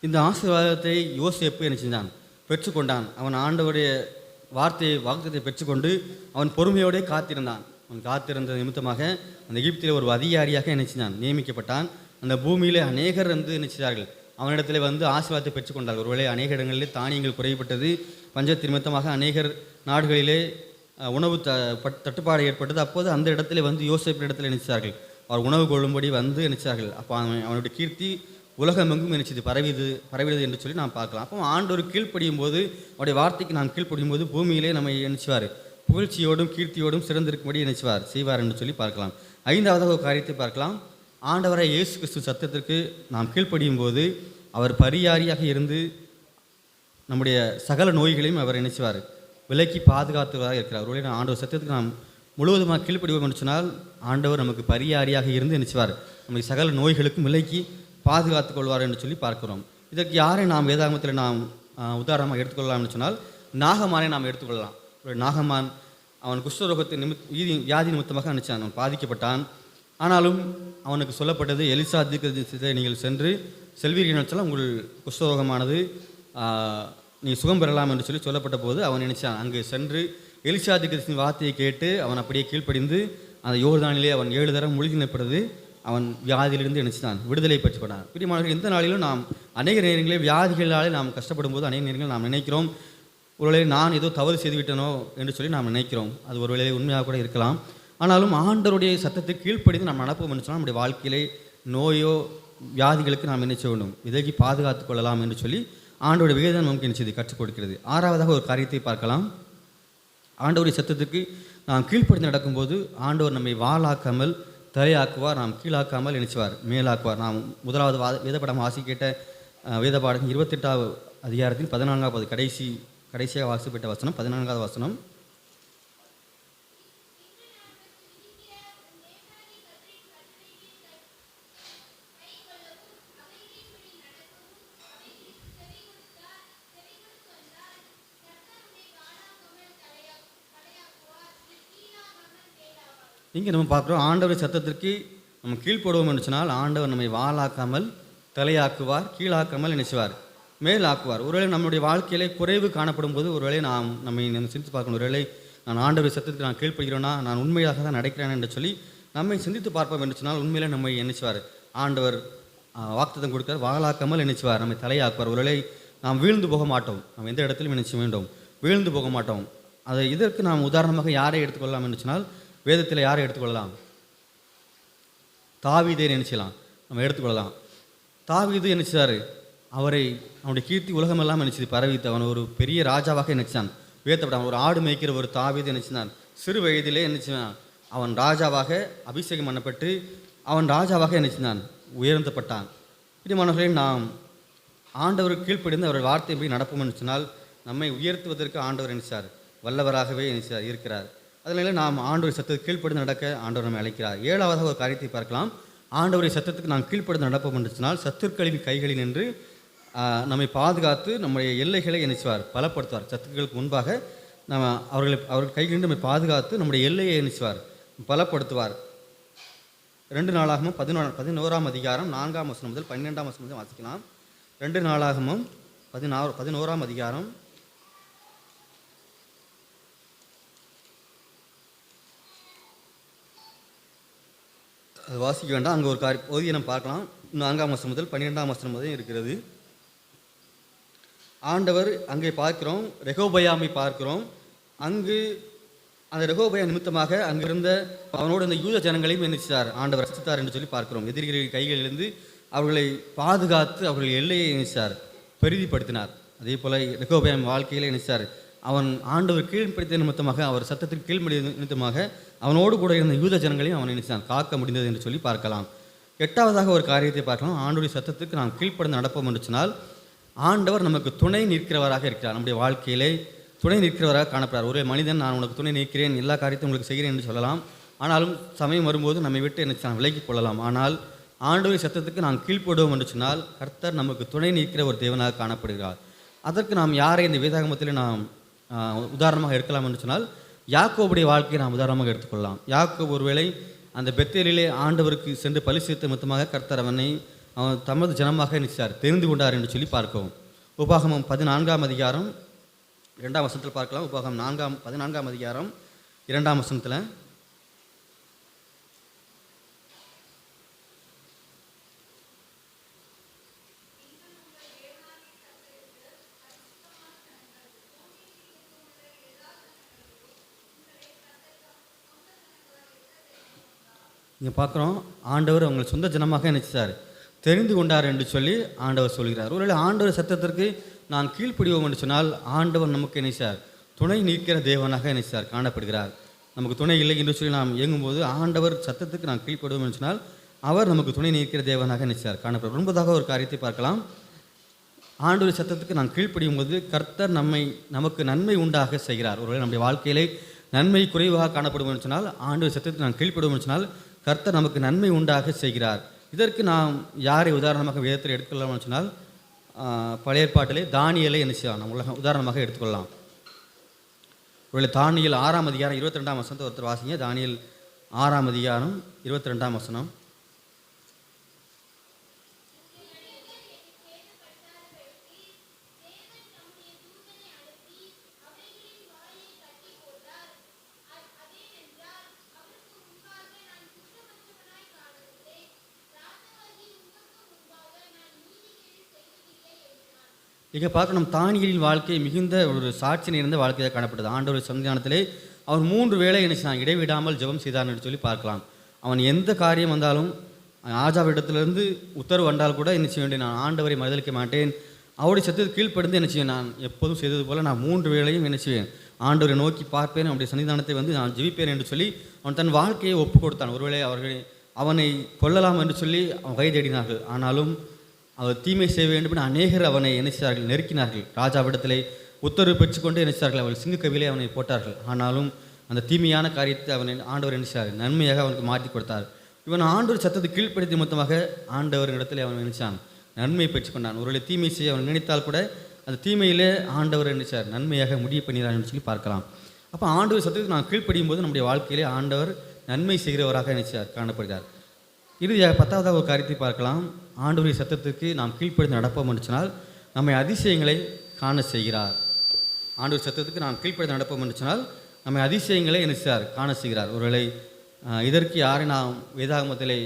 [SPEAKER 1] இந்த ஆசீர்வாதத்தை யோசேப்பு என்ன செஞ்சான்? பெற்றுக்கொண்டான். அவன் ஆண்டவருடைய வார்த்தையை வாக்குத்தத்தை பெற்றுக்கொண்டு அவன் பொறுமையோடே காத்திருந்தான். அவன் காத்திருந்த நிமித்தமாக அந்த எகிப்தில் ஒரு அதிகாரியாக என்ன செஞ்சான்? நியமிக்கப்பட்டான். அந்த பூமியிலே அநேகர் என்ன செய்தார்கள்? அவனிடத்தில் ஆசீர்வாதத்தை பெற்றுக்கொண்டார்கள். ஒருவேளை அநேக இடங்களிலே தானியங்கள் குறைபட்டது, பஞ்சத்தின் நிமித்தமாக அநேகர் நாடுகளிலே உணவு தட்டுப்பாடு ஏற்பட்டது. அப்போது அந்த இடத்துல யோசேப்பின் இடத்துல நினைச்சார்கள், அவர் உணவு கொள்ளும்படி நினைச்சார்கள். அப்போ அவனுடைய கீர்த்தி உலகமெங்கும் நினைச்சது பரவியது என்று சொல்லி நாம் பார்க்கலாம். அப்போ ஆண்டவர் கீழ்ப்படியும் போது, அவருடைய வார்த்தைக்கு நாம் கீழ்ப்படியும் போது பூமியிலே நம்மை நினைச்சுவார் புகழ்ச்சியோடும் கீர்த்தியோடும் சிறந்திருக்கும்படி நினைச்சுவார் செய்வார் என்று சொல்லி பார்க்கலாம். ஐந்தாவதாக ஒரு காரியத்தை பார்க்கலாம். ஆண்டவரை இயேசு கிறிஸ்து சத்தத்திற்கு நாம் கீழ்ப்படியும் போது அவர் பரியாரியாக இருந்து நம்முடைய சகல நோய்களையும் அவர் நினைச்சுவார் விலக்கி பாதுகாத்துவதாக இருக்கிறார். ஒருவேளை ஆண்டவர் சத்தியத்துக்கு நாம் முழுவதுமாக கீழ்ப்படிவோம் என்று சொன்னால் ஆண்டவர் நமக்கு பரியாரியாக இருந்து நினைச்சுவார் நம்முடைய சகல நோய்களுக்கும் விலக்கி பாதுகாத்துக் கொள்வார் என்று சொல்லி பார்க்கிறோம். இதற்கு யாரை நாம் வேதாகமத்தில் நாம் உதாரணமாக எடுத்துக்கொள்ளலாம் என்று சொன்னால் நாகமானை நாம் எடுத்துக்கொள்ளலாம். நாகமான் அவன் குஷ்டரோகத்தை வியாதி நிமித்தமாக நினைச்சான், அவன் பாதிக்கப்பட்டான். ஆனாலும் அவனுக்கு சொல்லப்பட்டது, எலிசா தீர்க்கதரிசியை நீங்கள் சென்று செல்வீர்கள் நினைச்சாலும் உங்கள் குஷ்டரோகமானது நீ சுகம் பெறலாம் என்று சொல்லி சொல்லப்பட்ட போது அவன் நினைச்சான். அங்கு சென்று எலிசா தீர்க்கதரிசியின் வார்த்தையை கேட்டு அவன் அப்படியே கீழ்ப்படிந்து அந்த யோர்தானிலே அவன் 7 தரம் முழுகினப்படுது. அவன் வியாதியிலிருந்து நினைச்சான் விடுதலை பெற்றுக்கொண்டான். பிரியமானவர்களே, எந்த நாளிலும் நாம் அநேக நேரங்களில் வியாதிகளாலே நாம் கஷ்டப்படும் போது அநேக நேரங்களில் நாம் நினைக்கிறோம், ஒருவேளை நான் ஏதோ தவறு செய்துவிட்டனோ என்று சொல்லி நாம் நினைக்கிறோம். அது ஒருவேளை உண்மையாக கூட இருக்கலாம். ஆனாலும் ஆண்டவருடைய சத்தத்தை கீழ்ப்படிந்து நாம் நடப்போம் என்று சொன்னால் நம்முடைய வாழ்க்கையிலே நோயோ வியாதிகளுக்கு நாம் என்ன செய்ய வேண்டும்? விலகி பாதுகாத்துக் கொள்ளலாம் என்று சொல்லி ஆண்டவருடைய வேதம் நமக்கு என்ன செய்து கற்றுக் கொடுக்கிறது. ஆறாவதாக ஒரு காரியத்தை பார்க்கலாம். ஆண்டவருடைய சத்தத்துக்கு நாம் கீழ்ப்படிந்து நடக்கும்போது ஆண்டவர் நம்மை வாளாக்காமல் தலையாக்குவார், நாம் கீழாக்காமல் நினைச்சுவார் மேலாக்குவார். நாம் முதலாவது வேதப்படம் வாசி கேட்ட வேத பாடம் 28வது அதிகாரத்தில் 14வது கடைசியாக வாசிக்கப்பட்ட வசனம் 14வது வசனம். இங்கே நம்ம பார்க்குறோம், ஆண்டவர் சத்தத்திற்கு நம்ம கீழ்ப்படுவோம் என்று சொன்னால் ஆண்டவர் நம்மை வாளாக்காமல் தலையாக்குவார், கீழாக்காமல் நினைச்சுவார் மேலாக்குவார். ஒருவேளை நம்முடைய வாழ்க்கையிலே குறைவு காணப்படும் போது ஒருவேளை நம்ம சிந்தித்து பார்க்கணும், ஒருவேளை நான் ஆண்டவர் சத்தத்துக்கு நான் கீழ்ப்படுகிறேன்னா, நான் உண்மையாக தான் நடக்கிறேன் என்று சொல்லி நம்மை சிந்தித்து பார்ப்போம் என்று சொன்னால் உண்மையிலே நம்மை நினைச்சுவார். ஆண்டவர் வாக்குத்தத்தம் கொடுத்தார், வாளாக்காமல் நினைச்சுவார், நம்மை தலையாக்குவார். ஒருவேளை நாம் வீழ்ந்து போக மாட்டோம், நாம் எந்த இடத்திலும் நினைச்ச வேண்டும், வீழ்ந்து போக மாட்டோம். அதை இதற்கு நாம் உதாரணமாக யாரை எடுத்துக்கொள்ளலாம் என்று சொன்னால் வேதத்தில் யாரை எடுத்துக்கொள்ளலாம்? தாவீதை நினைச்சலாம், நம்ம எடுத்துக்கொள்ளலாம். தாவீது நினைச்சார், அவனுடைய கீர்த்தி உலகமெல்லாம் நினைச்சது பரவித்து அவன் ஒரு பெரிய ராஜாவாக நினைச்சான். வேதப்பட்டான் ஒரு ஆடு மேய்க்கிற ஒரு தாவீது நினைச்சான். சிறு வயதிலே நினைச்சான் அவன் ராஜாவாக அபிஷேகம் பண்ணப்பட்டு அவன் ராஜாவாக நினைச்சான், உயர்த்தப்பட்டான். பிரியமானவர்களே, நாம் ஆண்டவர் கீழ்ப்படிந்து அவருடைய வார்த்தை எப்படி நடப்போம் என்று சொன்னால் நம்மை உயர்த்துவதற்கு ஆண்டவர் நினைச்சார், வல்லவராகவே நினைச்சார் இருக்கிறார். அதனால நாம் ஆண்டவருடைய சத்தத்தை கீழ்ப்படிந்து நடக்க ஆண்டவர் நம்மை அழைக்கிறார். ஏழாவதாக ஒரு காரியத்தை பார்க்கலாம். ஆண்டவருடைய சத்தத்துக்கு நாம் கீழ்ப்படிந்து நடப்போம் என்று சொன்னால் சத்துருக்களின் கைகளில் நின்று நம்மை பாதுகாத்து நம்முடைய எல்லைகளை நினைச்சுவார், பலப்படுத்துவார். சத்துருக்களுக்கு முன்பாக அவர்கள் கைகளில் நம்மை பாதுகாத்து நம்முடைய எல்லையை நினைச்சுவார், பலப்படுத்துவார். 2 நாளாகமும் 11ஆம் அதிகாரம் 4ஆம் வசனம் முதல் 12ஆம் வசனம் முதல் வாசிக்கலாம். 2 நாளாகமும் 11ஆம் அதிகாரம் அது வாசிக்க வேண்டாம், அங்கே ஒரு பகுதியை நம்ம பார்க்கலாம். 4ஆம் வசனம் முதல் 12ஆம் வசனம் முதல் இருக்கிறது. ஆண்டவர் அங்கே பார்க்கிறோம், ரெகோபயாமை பார்க்கிறோம். அங்கு அந்த ரெகோபயா நிமித்தமாக அங்கிருந்த அவனோடு இந்த யூத ஜனங்களையும் நினைச்சார், ஆண்டவர் ரசித்தார் என்று சொல்லி பார்க்கிறோம். எதிரிகளின் கைகளிலிருந்து அவர்களை பாதுகாத்து அவர்கள் எல்லையை நினைச்சார், பெரிதிப்படுத்தினார். அதே போல் ரெகோபயாம் வாழ்க்கையிலே நினைச்சார், அவன் ஆண்டவர் கீழ்ப்படுத்திய நிமித்தமாக அவர் சத்தத்திற்கு கீழ்ப்படிய நிமித்தமாக அவனோடு கூட இருந்த யூத ஜனங்களையும் அவன் நினைச்சான், காக்க முடிந்தது என்று சொல்லி பார்க்கலாம். 8ஆவதாக ஒரு காரியத்தை பார்க்கலாம். ஆண்டவருடைய சத்தத்துக்கு நாம் கீழ்ப்படிந்து நடப்போம் என்று சொன்னால் ஆண்டவர் நமக்கு துணை நிற்கிறவராக இருக்கிறார். நம்முடைய வாழ்க்கையிலே துணை நிற்கிறவராக காணப்படுறார். ஒரே மனிதன் நான் உனக்கு துணை நிற்கிறேன், எல்லா காரியத்தையும் உங்களுக்கு செய்கிறேன் என்று சொல்லலாம். ஆனாலும் சமயம் வரும்போது நம்மை விட்டு என்ன விலகிக் கொள்ளலாம். ஆனால் ஆண்டவருடைய சத்தத்துக்கு நாம் கீழ்ப்படுவோம் என்று சொன்னால் கர்த்தர் நமக்கு துணை நிற்கிற ஒரு தேவனாக காணப்படுகிறார். அதற்கு நாம் யாரை இந்த வேதாகமத்தில் நாம் உதாரணமாக எடுக்கலாம் என்று சொன்னால் யாக்கோபுடைய வாழ்க்கையை நாம் உதாரணமாக எடுத்துக்கொள்ளலாம். யாக்கோபு ஒருவேளை அந்த பெத்தேலிலே ஆண்டவருக்கு சென்று பலி செலுத்த மொத்தமாக கர்த்தர் அவனை அவன் தமது ஜனமாக நினைச்சார் தெரிந்து கொண்டார் என்று சொல்லி பார்க்கவும். உபாகமம் 14ஆம் அதிகாரம் 2ஆம் வசனத்தில் பார்க்கலாம். உபாகமம் 14ஆம் அதிகாரம் 2ஆம் வசனத்தில், இங்கே பார்க்குறோம், ஆண்டவர் அவங்களை சொந்த ஜனமாக நினைச்சார் தெரிந்து கொண்டார் என்று சொல்லி ஆண்டவர் சொல்கிறார். ஒருவேளை ஆண்டவர் சத்தத்திற்கு நான் கீழ்ப்படிவோம் என்று சொன்னால் ஆண்டவர் நமக்கு நினைச்சார் துணை நிற்கிற தேவனாக நினைச்சார் காணப்படுகிறார். நமக்கு துணை இல்லை என்று சொல்லி நாம் இயங்கும்போது ஆண்டவர் சத்தத்துக்கு நான் கீழ்ப்படுவோம் என்று சொன்னால் அவர் நமக்கு துணை நிற்கிற தேவனாக நினைச்சார் காணப்படுவார். ஒன்பதாக ஒரு காரியத்தை பார்க்கலாம். ஆண்டவர் சத்தத்துக்கு நான் கீழ்ப்படியும் போது கர்த்தர் நமக்கு நன்மை உண்டாக செய்கிறார். ஒருவேளை நம்முடைய வாழ்க்கையிலே நன்மை குறைவாக காணப்படும் என்று சொன்னால் ஆண்டவர் சத்தத்துக்கு நான் கீழ்ப்படுவோம் என்று சொன்னால் கர்த்தர் நமக்கு நன்மை உண்டாக செய்கிறார். இதற்கு நாம் யாரை உதாரணமாக வேதத்தில் எடுத்துக்கொள்ளலாம் சொன்னால் பழைய ஏற்பாட்டிலே தானியேலை என்ன செய்யலாம் நம்ம உதாரணமாக எடுத்துக்கொள்ளலாம். ஒருவேளை தானியேல் 6ஆம் அதிகாரம் 22ஆம் வசனத்தை ஒருத்தர் வாசிங்க. தானியேல் 6ஆம் அதிகாரம் 22ஆம் வசனம். இங்கே பார்க்கணும், தானியேலின் வாழ்க்கை மிகுந்த ஒரு சாட்சி நிறைந்த வாழ்க்கையாக காணப்படுது. ஆண்டவர் சன்னிதானத்திலே அவர் 3 வேளை என்ன செய்தான், இடைவிடாமல் ஜெபம் செய்தான் என்று சொல்லி பார்க்கலாம். அவன் எந்த காரியம் வந்தாலும் ஆஜாவிடத்திலிருந்து உத்தரவு வந்தால் கூட என்ன செய்ய வேண்டிய, நான் ஆண்டவரை மறுதளிக்க மாட்டேன், அவருடைய சத்தத்துக்கு கீழ்ப்படிந்து என்ன செய்வேன், நான் எப்போதும் செய்தது போல் நான் 3 வேளையும் என்ன செய்வேன், ஆண்டவரை நோக்கி பார்ப்பேன், அவருடைய சன்னிதானத்தை வந்து நான் ஜெபிப்பேன் என்று சொல்லி அவன் தன் வாழ்க்கையை ஒப்பு கொடுத்தான். ஒருவேளை அவனை கொல்லலாம் என்று சொல்லி அவன் கை தேடினார்கள். ஆனாலும் அவர் தீமை செய்ய வேண்டும் என்று அநேகர் அவனை நினைச்சார்கள், நெருக்கினார்கள். ராஜாவிடத்திலே உத்தரவு பெற்றுக்கொண்டு நினைச்சார்கள், அவர்கள் சிங்கக்கவிலே அவனை போட்டார்கள். ஆனாலும் அந்த தீமையான காரியத்தை அவனை ஆண்டவர் நினைச்சார், நன்மையாக அவனுக்கு மாற்றி கொடுத்தார். இவன் ஆண்டவர் சத்தத்தை கீழ்ப்படுத்தி மொத்தமாக ஆண்டவரின் இடத்துல அவன் நினைச்சான், நன்மை பெற்றுக்கொண்டான். ஒருவேளை தீமை செய்ய அவன் நினைத்தால் கூட அந்த தீமையிலே ஆண்டவர் நினைச்சார், நன்மையாக முடிவு பண்ணினார் சொல்லி பார்க்கலாம். அப்போ ஆண்டவர் சத்தத்துக்கு நான் கீழ்ப்படியும் போது நம்முடைய வாழ்க்கையிலே ஆண்டவர் நன்மை செய்கிறவராக நினைச்சார் காணப்படுகிறார். இறுதியாக 10ஆவதாக ஒரு காரியத்தை பார்க்கலாம். ஆண்டவருடைய சத்தத்துக்கு நாம் கீழ்ப்படிந்து நடப்போம் என்று சொன்னால் நம்மை அதிசயங்களை காண செய்கிறார். ஆண்டவர் சத்தத்துக்கு நாம் கீழ்ப்படிந்து நடப்போம் என்று சொன்னால் நம்மை அதிசயங்களை என்ன செய்கிறார், காண செய்கிறார். ஒருவேளை இதற்கு யாரை நாம் வேதாகமத்திலே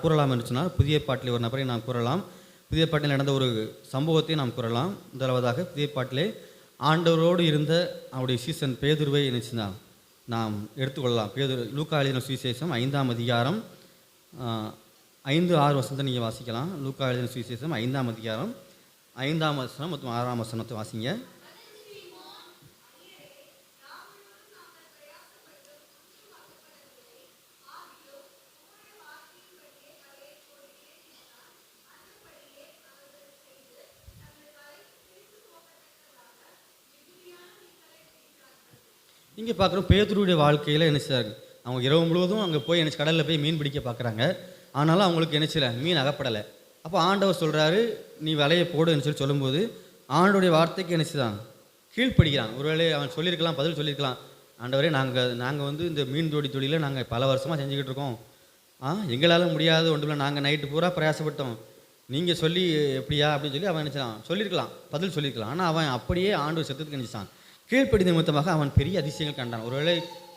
[SPEAKER 1] கூறலாம் என்று சொன்னால் புதிய பாட்டிலே ஒரு நபரை நாம் கூறலாம். புதிய பாட்டில் நடந்த ஒரு சம்பவத்தை நாம் கூறலாம். முதலாவதாக புதிய பாட்டிலே ஆண்டவரோடு இருந்த அவருடைய சீசன் பேதுருவை என்ன செய்தால் நாம் எடுத்துக்கொள்ளலாம். லூக்கா எழுதின சுவிசேஷம் 5ஆம் அதிகாரம் 5-6 வசனத்தை நீங்கள் வாசிக்கலாம். லூக்கா எழுதின சுவிசேஷம் 5ஆம் அதிகாரம் 5ஆம் வசனம் மற்றும் 6ஆம் வசனத்தை வாசிங்க. இங்கே பார்க்குறோம், பேதுருடைய வாழ்க்கையில் என்ன செய்றாங்க, அவங்க இரவு முழுவதும் அங்கே போய் என்ன கடலில் போய் மீன் பிடிக்க பார்க்குறாங்க. ஆனாலும் அவங்களுக்கு என்ன செய்யலை, மீன் அகப்படலை. அப்போ ஆண்டவர் சொல்கிறாரு, நீ வலையை போடுன்னு சொல்லி சொல்லும்போது ஆண்டோடைய வார்த்தைக்கு என்ன செய்தான், கீழ்ப்படுகிறான். ஒருவேளை அவன் சொல்லியிருக்கலாம், பதில் சொல்லியிருக்கலாம், ஆண்டவரே நாங்கள் வந்து இந்த மீன் தொழிலை நாங்கள் பல வருஷமாக செஞ்சுக்கிட்டு இருக்கோம், எங்களால் முடியாத ஒன்றும் நாங்கள் நைட்டு பூரா பிரயாசப்பட்டோம், நீங்கள் சொல்லி எப்படியா அப்படின்னு சொல்லி அவன் நினச்சான், சொல்லியிருக்கலாம், பதில் சொல்லியிருக்கலாம். ஆனால் அவன் அப்படியே ஆண்டவர் சத்தத்துக்கு நினச்சான். கீழ்ப்படிந்த நிமித்தமாக அவன் பெரிய அதிசயங்கள் கண்டான். ஒருவேளை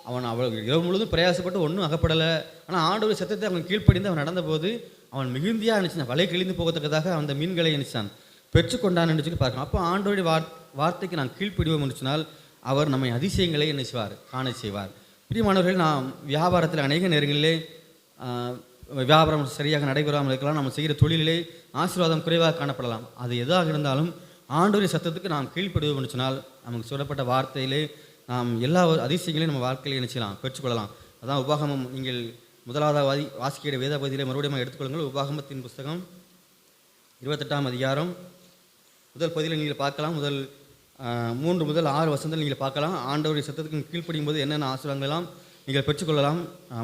[SPEAKER 1] அவன் இரவு முழுவதும் பிரயாசப்பட்டு ஒன்றும் அகப்படலை. ஆனால் ஆண்டவர் சத்தத்தை அவன் கீழ்ப்படிந்து அவன் நடந்தபோது அவன் மிகுந்தியாக நினச்சான், வலை கிழிந்து போகத்தக்கதாக அந்த மீன்களை நினைச்சான், பெற்றுக்கொண்டான் என்று சொல்லி பார்க்கலாம். அப்போ ஆண்டோடைய வார்த்தைக்கு நான் கீழ்ப்படிவோம் என்று சொன்னால் அவர் நம்மை அதிசயங்களை என்ன செய்வார், காண செய்வார். பிரியமானவர்கள், நாம் வியாபாரத்தில் அநேக நேரங்களிலே வியாபாரம் சரியாக நடைபெறாமல் இருக்கலாம், நம்ம செய்கிற தொழிலிலே ஆசீர்வாதம் குறைவாக காணப்படலாம். அது எதாக இருந்தாலும் ஆண்டோடைய சத்தத்துக்கு நாம் கீழ்ப்படுவோம் என்று சொன்னால் நமக்கு சொல்லப்பட்ட வார்த்தையிலே நாம் எல்லா அதிசயங்களையும் நம்ம வாழ்க்கையில் என்ன செய்யலாம், பெற்றுக்கொள்ளலாம். அதான் உபாகமம். நீங்கள் முதலாவது வாசிக்கிற வேத பகுதியிலே மறுபடியும் எடுத்துக்கொள்ளுங்கள். உபாகமத்தின் புஸ்தகம் 28ஆம் அதிகாரம் முதல் பகுதியில் நீங்கள் பார்க்கலாம். 3 முதல் 6 வசனத்தில் நீங்கள் பார்க்கலாம். ஆண்டவருடைய சத்தத்துக்கு கீழ்ப்படியும் போது என்னென்ன ஆசீர்வாதங்களெல்லாம் நீங்கள் பெற்றுக்கொள்ளலாம்.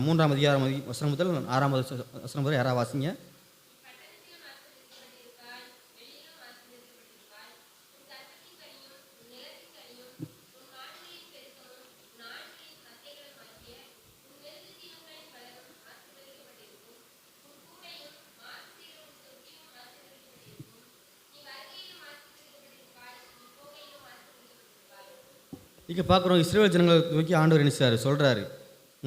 [SPEAKER 1] 3ஆம் அதிகாரம் வசனம் முதல் 6ஆம் வசனம் வரை யாராவது வாசிங்க. இங்கே பார்க்குறோம், இஸ்ரேல் ஜனங்களை நோக்கி ஆண்டவர் என்ன சொல்கிறாரு,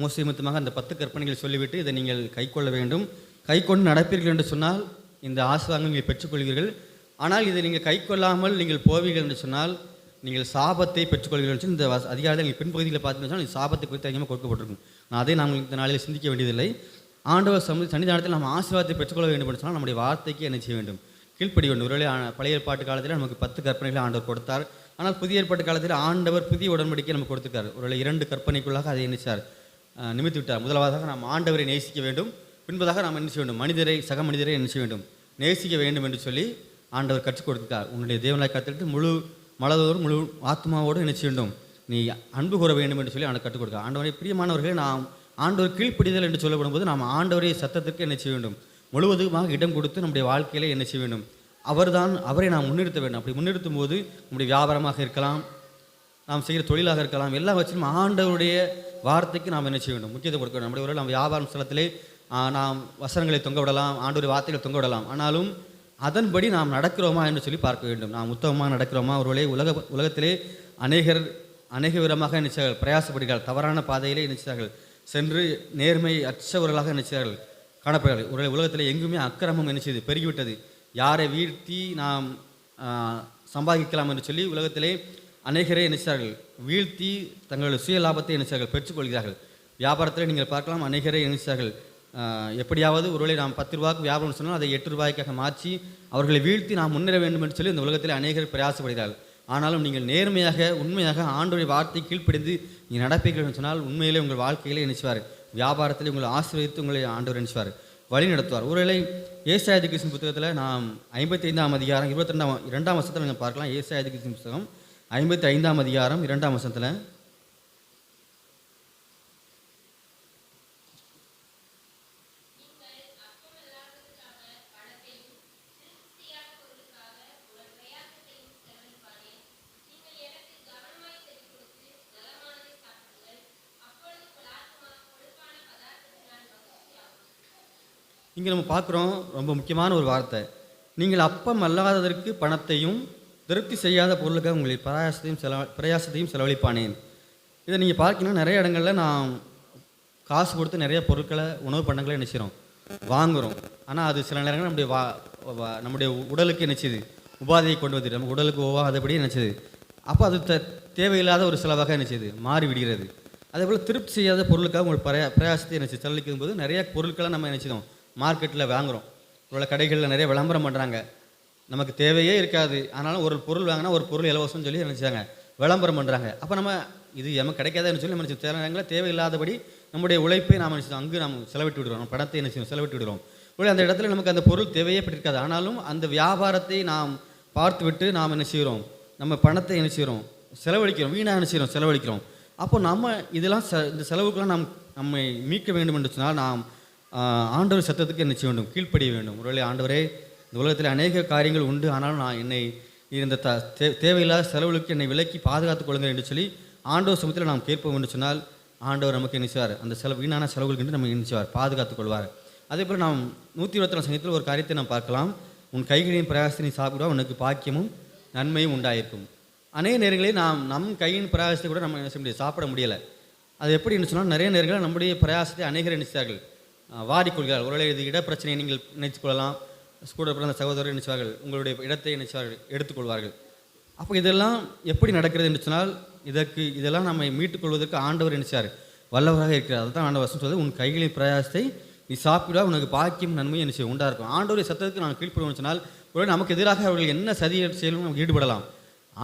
[SPEAKER 1] மோசே நிமித்தமாக அந்த 10 கற்பனைகள் சொல்லிவிட்டு இதை நீங்கள் கைக்கொள்ள வேண்டும், கைக்கொண்டு நடப்பீர்கள் என்று சொன்னால் இந்த ஆசீர்வாதங்களை நீங்கள் பெற்றுக்கொள்வீர்கள். ஆனால் இதை நீங்கள் கைக்கொள்ளாமல் நீங்கள் போவீர்கள் என்று சொன்னால் நீங்கள் சாபத்தை பெற்றுக்கொள்வீர்கள். இந்த அதிகாரத்தில் நீங்கள் பின்பகுதியில் பார்த்தீங்கன்னா சாபத்தை குறித்து அதிகமாக கொடுக்கப்பட்டிருக்கும். நான் அதை நாம் இந்த நாளில் சிந்திக்க வேண்டியதில்லை. ஆண்டவர் சன்னிதானத்தில் நம்ம ஆசீர்வாதத்தை பெற்றுக்கொள்ள வேண்டும் என்று சொன்னால் நம்முடைய வார்த்தைக்கு என்ன செய்ய வேண்டும், கீழ்ப்படி வேண்டும். ஒருவேளை பழைய ஏற்பாட்டு காலத்தில் நமக்கு 10 கற்பனைகளை ஆண்டவர் கொடுத்தார். ஆனால் புதிய ஏற்பாட்டு காலத்தில் ஆண்டவர் புதிய உடன்படிக்கை நமக்கு கொடுத்துருக்கார். ஒருவேளை 2 கற்பனைக்குள்ளாக அதை நினைச்சார் நிமித்து விட்டார். முதலாவதாக நாம் ஆண்டவரை நேசிக்க வேண்டும், பின்பதாக நாம் என்ன செய்ய வேண்டும், மனிதரை சக மனிதரை என்ன செய்ய வேண்டும், நேசிக்க வேண்டும் என்று சொல்லி ஆண்டவர் கற்றுக் கொடுத்தார். உன்னுடைய தேவனாய் கற்றுக்கிட்டு முழு மனதோடு முழு ஆத்மாவோடு என்ன செய்ய வேண்டும், நீ அன்பு கூற வேண்டும் என்று சொல்லி அவனை கற்றுக் கொடுக்க. ஆண்டவரை பிரியமானவர்களே, நாம் ஆண்டவர் கீழ்ப்படிதல் என்று சொல்லப்படும் போது நாம் ஆண்டவரை சத்தத்திற்கு என்ன செய்ய வேண்டும், முழுவதுமாக இடம் கொடுத்து நம்முடைய வாழ்க்கையில் என்ன செய்ய வேண்டும், அவரை நாம் முன்னிறுத்த வேண்டும். அப்படி முன்னிறுத்தும் போது நம்முடைய வியாபாரமாக இருக்கலாம், நாம் செய்கிற தொழிலாக இருக்கலாம், எல்லா வச்சிலும் ஆண்டவருடைய வார்த்தைக்கு நாம் என்ன செய்ய வேண்டும், முக்கியத்துவம் கொடுக்க வேண்டும். நம்முடைய ஒரு நம்ம வியாபாரம் ஸ்தலத்திலே நாம் வசனங்களை தொங்க விடலாம், ஆண்டவருடைய வார்த்தைகளை தொங்க விடலாம். ஆனாலும் அதன்படி நாம் நடக்கிறோமா என்று சொல்லி பார்க்க வேண்டும். நாம் உத்தமமாக நடக்கிறோமா? ஒருவேளை உலகத்திலே அநேக விதமாக நினைச்சார்கள், பிரயாசப்படுகிறார்கள், தவறான பாதையிலே நினைச்சார்கள், சென்று நேர்மை அற்றவர்களாக நினைச்சார்கள், காணப்படுகிறார்கள். ஒருவேளை உலகத்தில் எங்குமே அக்கிரமம் என்ன செய்து பெருகிவிட்டது. யாரை வீழ்த்தி நாம் சம்பாதிக்கலாம் என்று சொல்லி உலகத்திலே அநேகரே நினைச்சார்கள், வீழ்த்தி தங்களுடைய சுய லாபத்தை நினைச்சார்கள், பெற்றுக்கொள்கிறார்கள். வியாபாரத்தில் நீங்கள் பார்க்கலாம், அநேகரே நினைச்சார்கள், எப்படியாவது ஒருவேளை நாம் 10 ரூபாய்க்கு வியாபாரம் சொன்னால் அதை 8 ரூபாய்க்காக மாற்றி அவர்களை வீழ்த்தி நாம் முன்னேற வேண்டும் என்று சொல்லி இந்த உலகத்தில் அநேகர் பிரயாசப்படுகிறார்கள். ஆனாலும் நீங்கள் நேர்மையாக உண்மையாக ஆண்டவருடைய வார்த்தை கீழ்ப்படிந்து நீங்கள் நடப்பீர்கள் என்று சொன்னால் உண்மையிலே உங்கள் வாழ்க்கையிலே நினைச்சுவார், வியாபாரத்தில் உங்களை ஆசீர்வதித்து உங்களை ஆண்டவர் நினைச்சுவார், வழி நடத்துவார். ஒருவேளை ஏசாயா தீர்க்கதரிசன புத்தகத்தில் நாம் 55ஆம் அதிகாரம் 22ஆம் வசனத்தில் நீங்கள் பார்க்கலாம். ஏசாயா தீர்க்கதரிசன புத்தகம் 55ஆம் அதிகாரம் 2ஆம் வசனத்தில், இங்கே நம்ம பார்க்குறோம் ரொம்ப முக்கியமான ஒரு வார்த்தை, நீங்கள் அப்பம் அல்லாததற்கு பணத்தையும் திருப்தி செய்யாத பொருளுக்காக உங்களை பிரயாசத்தையும் செலவழிப்பானேன். இதை நீங்கள் பார்க்கணும், நிறைய இடங்களில் நாம் காசு கொடுத்து நிறைய பொருட்களை உணவு பண்டங்களை நினைச்சிடும் வாங்குகிறோம். ஆனால் அது சில நேரங்கள் நம்முடைய உடலுக்கு நினைச்சிது உபாதையை கொண்டு வந்துடு, நம்ம உடலுக்கு ஓவாதபடி நினைச்சது. அப்போ அது தேவையில்லாத ஒரு செலவாக நினைச்சது மாறி விடுகிறது. அதே போல் திருப்தி செய்யாத பொருளுக்காக உங்கள் பிரயாசத்தை நினைச்சு செலவழிக்கும் போது நிறைய பொருட்களை நம்ம நினைச்சிடும் மார்க்கெட்டில் வாங்குகிறோம். இவ்வளோ கடைகளில் நிறைய விளம்பரம் பண்ணுறாங்க, நமக்கு தேவையே இருக்காது, ஆனாலும் ஒரு பொருள் வாங்கினா ஒரு பொருள் இலவசம்னு சொல்லி நினச்சாங்க, விளம்பரம் பண்ணுறாங்க. அப்போ நம்ம இது நமக்கு கிடைக்காதுன்னு சொல்லி நினச்சி தேவையில்லை, தேவையில்லாதபடி நம்முடைய உழைப்பை நாம் நினச்சோம் அங்கு நாம் செலவிட்டு விடுறோம், நம்ம பணத்தை நினச்சி செலவிட்டு விடுறோம். அந்த இடத்துல நமக்கு அந்த பொருள் தேவையே பட்டிருக்காது, ஆனாலும் அந்த வியாபாரத்தை நாம் பார்த்து விட்டு நாம் என்ன செய்கிறோம், நம்ம பணத்தை என்ன செய்கிறோம், செலவழிக்கிறோம், வீணாக என்ன செய்கிறோம், செலவழிக்கிறோம். அப்போ நம்ம இதெல்லாம் இந்த செலவுக்கெல்லாம் நம்மை மீட்க வேண்டும் என்று சொன்னால் நாம் ஆண்டவர் சத்தத்துக்கு என்ன செய்ய வேண்டும், கீழ்ப்படிய வேண்டும். ஒருவேளை ஆண்டவரே, இந்த உலகத்தில் அநேக காரியங்கள் உண்டு, ஆனாலும் நான் என்னை இந்த தேவையில்லாத செலவுகளுக்கு என்னை விலக்கி பாதுகாத்துக் கொள்ளுங்கள் என்று சொல்லி ஆண்டவர் சமூகத்தில் நாம் கேட்போம் என்று சொன்னால் ஆண்டவர் நமக்கு நினைச்சார், அந்த வீணான செலவுகளுக்கு நம்ம நினைச்சார், பாதுகாத்துக் கொள்வார். அதே போல் நாம் 124 சங்கத்தில் ஒரு காரியத்தை நாம் பார்க்கலாம், உன் கைகளின் பிரயாசத்தை சாப்பிடுவா உனக்கு பாக்கியமும் நன்மையும் உண்டாயிருக்கும். அநேக நேரங்களில் நம் கையின் பிரயாசத்தை கூட நம்ம என்ன செய்ய முடியாது, சாப்பிட முடியலை. அது எப்படின்னு சொன்னால் நிறைய நேரங்களில் நம்முடைய பிரயாசத்தை அநேகர் நினைச்சார்கள், வாடிக்கொள்கிறார்கள். ஒருவேளை இது இட பிரச்சனையை நீங்கள் நினைத்துக்கொள்ளலாம், கூட பிறந்த சகோதரர் நினைச்சார்கள், உங்களுடைய இடத்தை நினைச்சார்கள் எடுத்துக்கொள்வார்கள். அப்போ இதெல்லாம் எப்படி நடக்கிறது என்று சொன்னால் இதெல்லாம் நம்மை மீட்டுக்கொள்வதற்கு ஆண்டவர் நினைச்சார் வல்லவராக இருக்கிறார். அதுதான் ஆண்டவர் வசனம் சொல்வது, உன் கைகளின் பிரயாசத்தை நீ சாப்பிடுவா உனக்கு பாக்கியம் நன்மையும் என்ன செய்ய உண்டாயிருக்கும். ஆண்டவருடைய சத்தத்துக்கு நான் கீழ்ப்படுவோம்னு சொன்னால் ஒருவேளை நமக்கு எதிராக அவர்கள் என்ன சதி செயலும் நமக்கு ஈடுபடலாம்,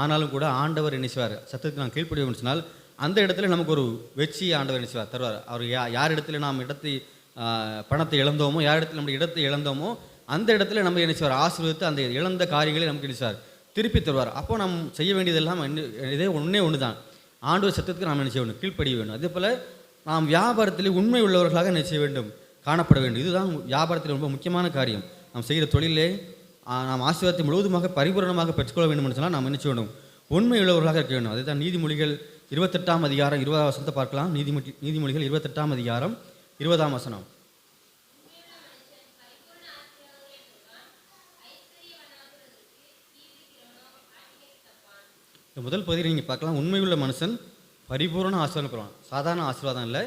[SPEAKER 1] ஆனாலும் கூட ஆண்டவர் நினைச்சுவார், சத்தத்துக்கு நான் கீழ்ப்படுவோம்னு சொன்னால் அந்த இடத்துல நமக்கு ஒரு வெற்றி ஆண்டவர் நினைச்சுவார் தருவார். அவர் யார் இடத்துல நாம் பணத்தை இழந்தோமோ, யார் இடத்துல நம்முடைய இடத்தை இழந்தோமோ அந்த இடத்துல நம்ம நினைச்சார் ஆசீர்வதித்து அந்த இழந்த காரியங்களை நமக்கு நினைச்சார் திருப்பி தருவார். அப்போ நாம் செய்ய வேண்டியதெல்லாம் இதே ஒன்று தான், ஆண்டவர் சத்தத்துக்கு நாம் நினைச்ச வேண்டும், கீழ்ப்படிய வேண்டும். அதே போல் நாம் வியாபாரத்தில் உண்மை உள்ளவர்களாக நினைச்ச வேண்டும், காணப்பட வேண்டும். இதுதான் வியாபாரத்தில் ரொம்ப முக்கியமான காரியம். நாம் செய்கிற தொழிலே நாம் ஆசீர்வாதத்தை முழுவதுமாக பரிபூரணமாக பெற்றுக்கொள்ள வேண்டும் என்று சொன்னால் நாம் நினைச்ச வேண்டும், உண்மை உள்ளவர்களாக இருக்க வேண்டும். அதுதான் நீதிமொழிகள் 28ஆம் அதிகாரம் 20ஆம் வசனத்தை பார்க்கலாம். நீதிமொழிகள் 28ஆம் அதிகாரம் 20ஆம் வசனம். இந்த முதல் பகுதியில் நீங்கள் பார்க்கலாம், உண்மையுள்ள மனுஷன் பரிபூரண ஆசீர்வாதம் பெறுவான். சாதாரண ஆசீர்வாதம் இல்லை,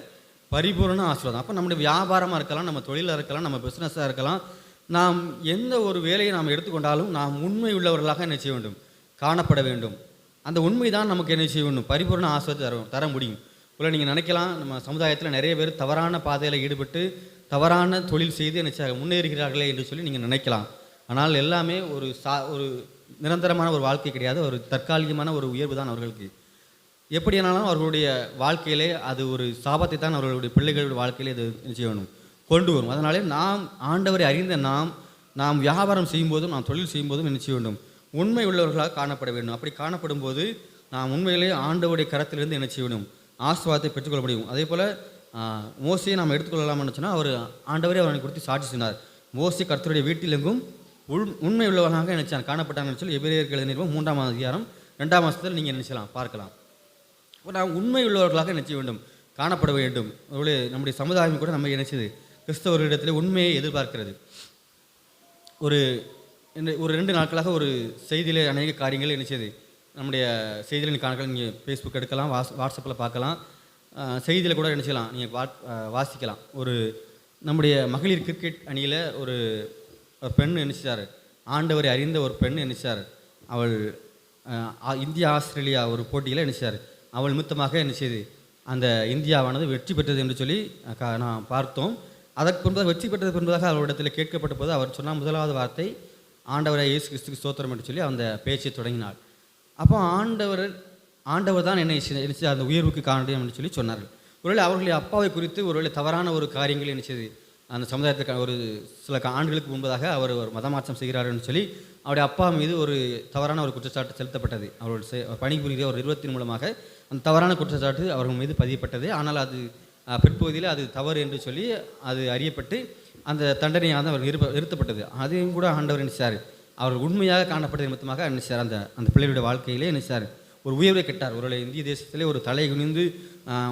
[SPEAKER 1] பரிபூரண ஆசீர்வாதம். அப்போ நம்முடைய வியாபாரமாக இருக்கலாம், நம்ம தொழிலாக இருக்கலாம், நம்ம பிஸ்னஸாக இருக்கலாம், நாம் எந்த ஒரு வேலையை நாம் எடுத்துக்கொண்டாலும் நாம் உண்மை உள்ளவர்களாக என்ன செய்ய வேண்டும், காணப்பட வேண்டும். அந்த உண்மை தான் நமக்கு என்ன செய்ய வேண்டும், பரிபூரண ஆசீர்வாதத்தை தர முடியும். இல்லை நீங்கள் நினைக்கலாம், நம்ம சமுதாயத்தில் நிறைய பேர் தவறான பாதையில் ஈடுபட்டு தவறான தொழில் செய்து என்ன முன்னேறுகிறார்களே என்று சொல்லி நீங்கள் நினைக்கலாம். ஆனால் எல்லாமே ஒரு நிரந்தரமான ஒரு வாழ்க்கை கிடையாது, ஒரு தற்காலிகமான ஒரு உயர்வு தான் அவர்களுக்கு. எப்படியானாலும் அவர்களுடைய வாழ்க்கையிலே அது ஒரு சாபத்தை தான் அவர்களுடைய பிள்ளைகளுடைய வாழ்க்கையிலே அது செய்யணும் கொண்டு வரும். அதனாலே நாம் ஆண்டவரை அறிந்த நாம் வியாபாரம் செய்யும்போதும் நாம் தொழில் செய்யும்போதும் என்ன செய்ய வேண்டும், உண்மை உள்ளவர்களாக காணப்பட வேண்டும். அப்படி காணப்படும் போது நாம் உண்மையிலே ஆண்டவருடைய கரத்திலிருந்து என்ன செய்ய வேண்டும், ஆசீர்வாதத்தை பெற்றுக்கொள்ள முடியும். அதே போல் மோசையை நாம் எடுத்துக்கொள்ளலாம்னு சொன்னால் அவர் ஆண்டவரே அவனை குறித்து சாட்சி சொன்னார். மோசே கர்த்தருடைய வீட்டிலெங்கும் உண்மை உள்ளவனாக நினைச்சான் காணப்பட்டாங்கன்னு சொல்லி எபிரேயருக்கு எழுதின நிருபம் 3ஆம் அதிகாரம் 2ஆம் வசனத்தில் நீங்கள் நினைச்சலாம் பார்க்கலாம். நாம் உண்மை உள்ளவர்களாக நினைச்ச வேண்டும், காணப்பட வேண்டும். நம்முடைய சமுதாயம் கூட நம்ம நினைச்சது கிறிஸ்தவர்களிடத்தில் உண்மையை எதிர்பார்க்கிறது. ஒரு 2 நாட்களாக ஒரு செய்தியில் அநேக காரியங்கள் நினைச்சது நம்முடைய செய்தியில் காணக்கலாம். நீங்கள் ஃபேஸ்புக் எடுக்கலாம், வாட்ஸ்அப்பில் பார்க்கலாம், செய்தியில் கூட நினைச்சலாம், நீங்கள் வாசிக்கலாம். நம்முடைய மகளிர் கிரிக்கெட் அணியில் ஒரு பெண் நினைச்சார், ஆண்டவரை அறிந்த ஒரு பெண் நினைச்சார். அவள் இந்தியா ஆஸ்திரேலியா ஒரு போட்டியில் நினைச்சார். அவள் நிமித்தமாக என்ன செய்து அந்த இந்தியாவானது வெற்றி பெற்றது என்று சொல்லி நான் பார்த்தோம். அதற்கு பின்பதாக வெற்றி பெற்றது பின்பதாக அவரிடத்தில் கேட்கப்பட்ட போது அவர் சொன்ன முதலாவது வார்த்தை ஆண்டவரை இயேசு கிறிஸ்துக்கு ஸ்தோத்திரம் என்று சொல்லி அந்த பேச்சை தொடங்கினார். அப்போ ஆண்டவர் தான் என்னை அந்த உயர்வுக்கு காரணம் என்று சொல்லி சொன்னார்கள். ஒருவேளை அவர்களுடைய அப்பாவை குறித்து ஒருவேளை தவறான ஒரு காரியங்கள் நினைச்சது அந்த சமுதாயத்துக்கு ஒரு சில ஆண்டுகளுக்கு முன்பதாக அவர் ஒரு மதமாற்றம் செய்கிறார்னு சொல்லி அவருடைய அப்பா மீது ஒரு தவறான ஒரு குற்றச்சாட்டு செலுத்தப்பட்டது. அவருடைய பணிபுரிகிற ஒரு நிறுவனத்தின் மூலமாக அந்த தவறான குற்றச்சாட்டு அவர்கள் மீது பதியப்பட்டது. ஆனால் அது பிற்பகுதியில் அது தவறு என்று சொல்லி அது அறியப்பட்டு அந்த தண்டனையாக அவர் நிறுத்தப்பட்டது. அதையும் கூட ஆண்டவர் நினைச்சார், அவர் உண்மையாக காணப்பட்டது நிமித்தமாக நினைச்சார் அந்த பிள்ளைகளுடைய வாழ்க்கையிலே நினைச்சார் ஒரு உயர்வை கெட்டார். ஒரு இந்திய தேசத்திலே ஒரு தலை குனிந்து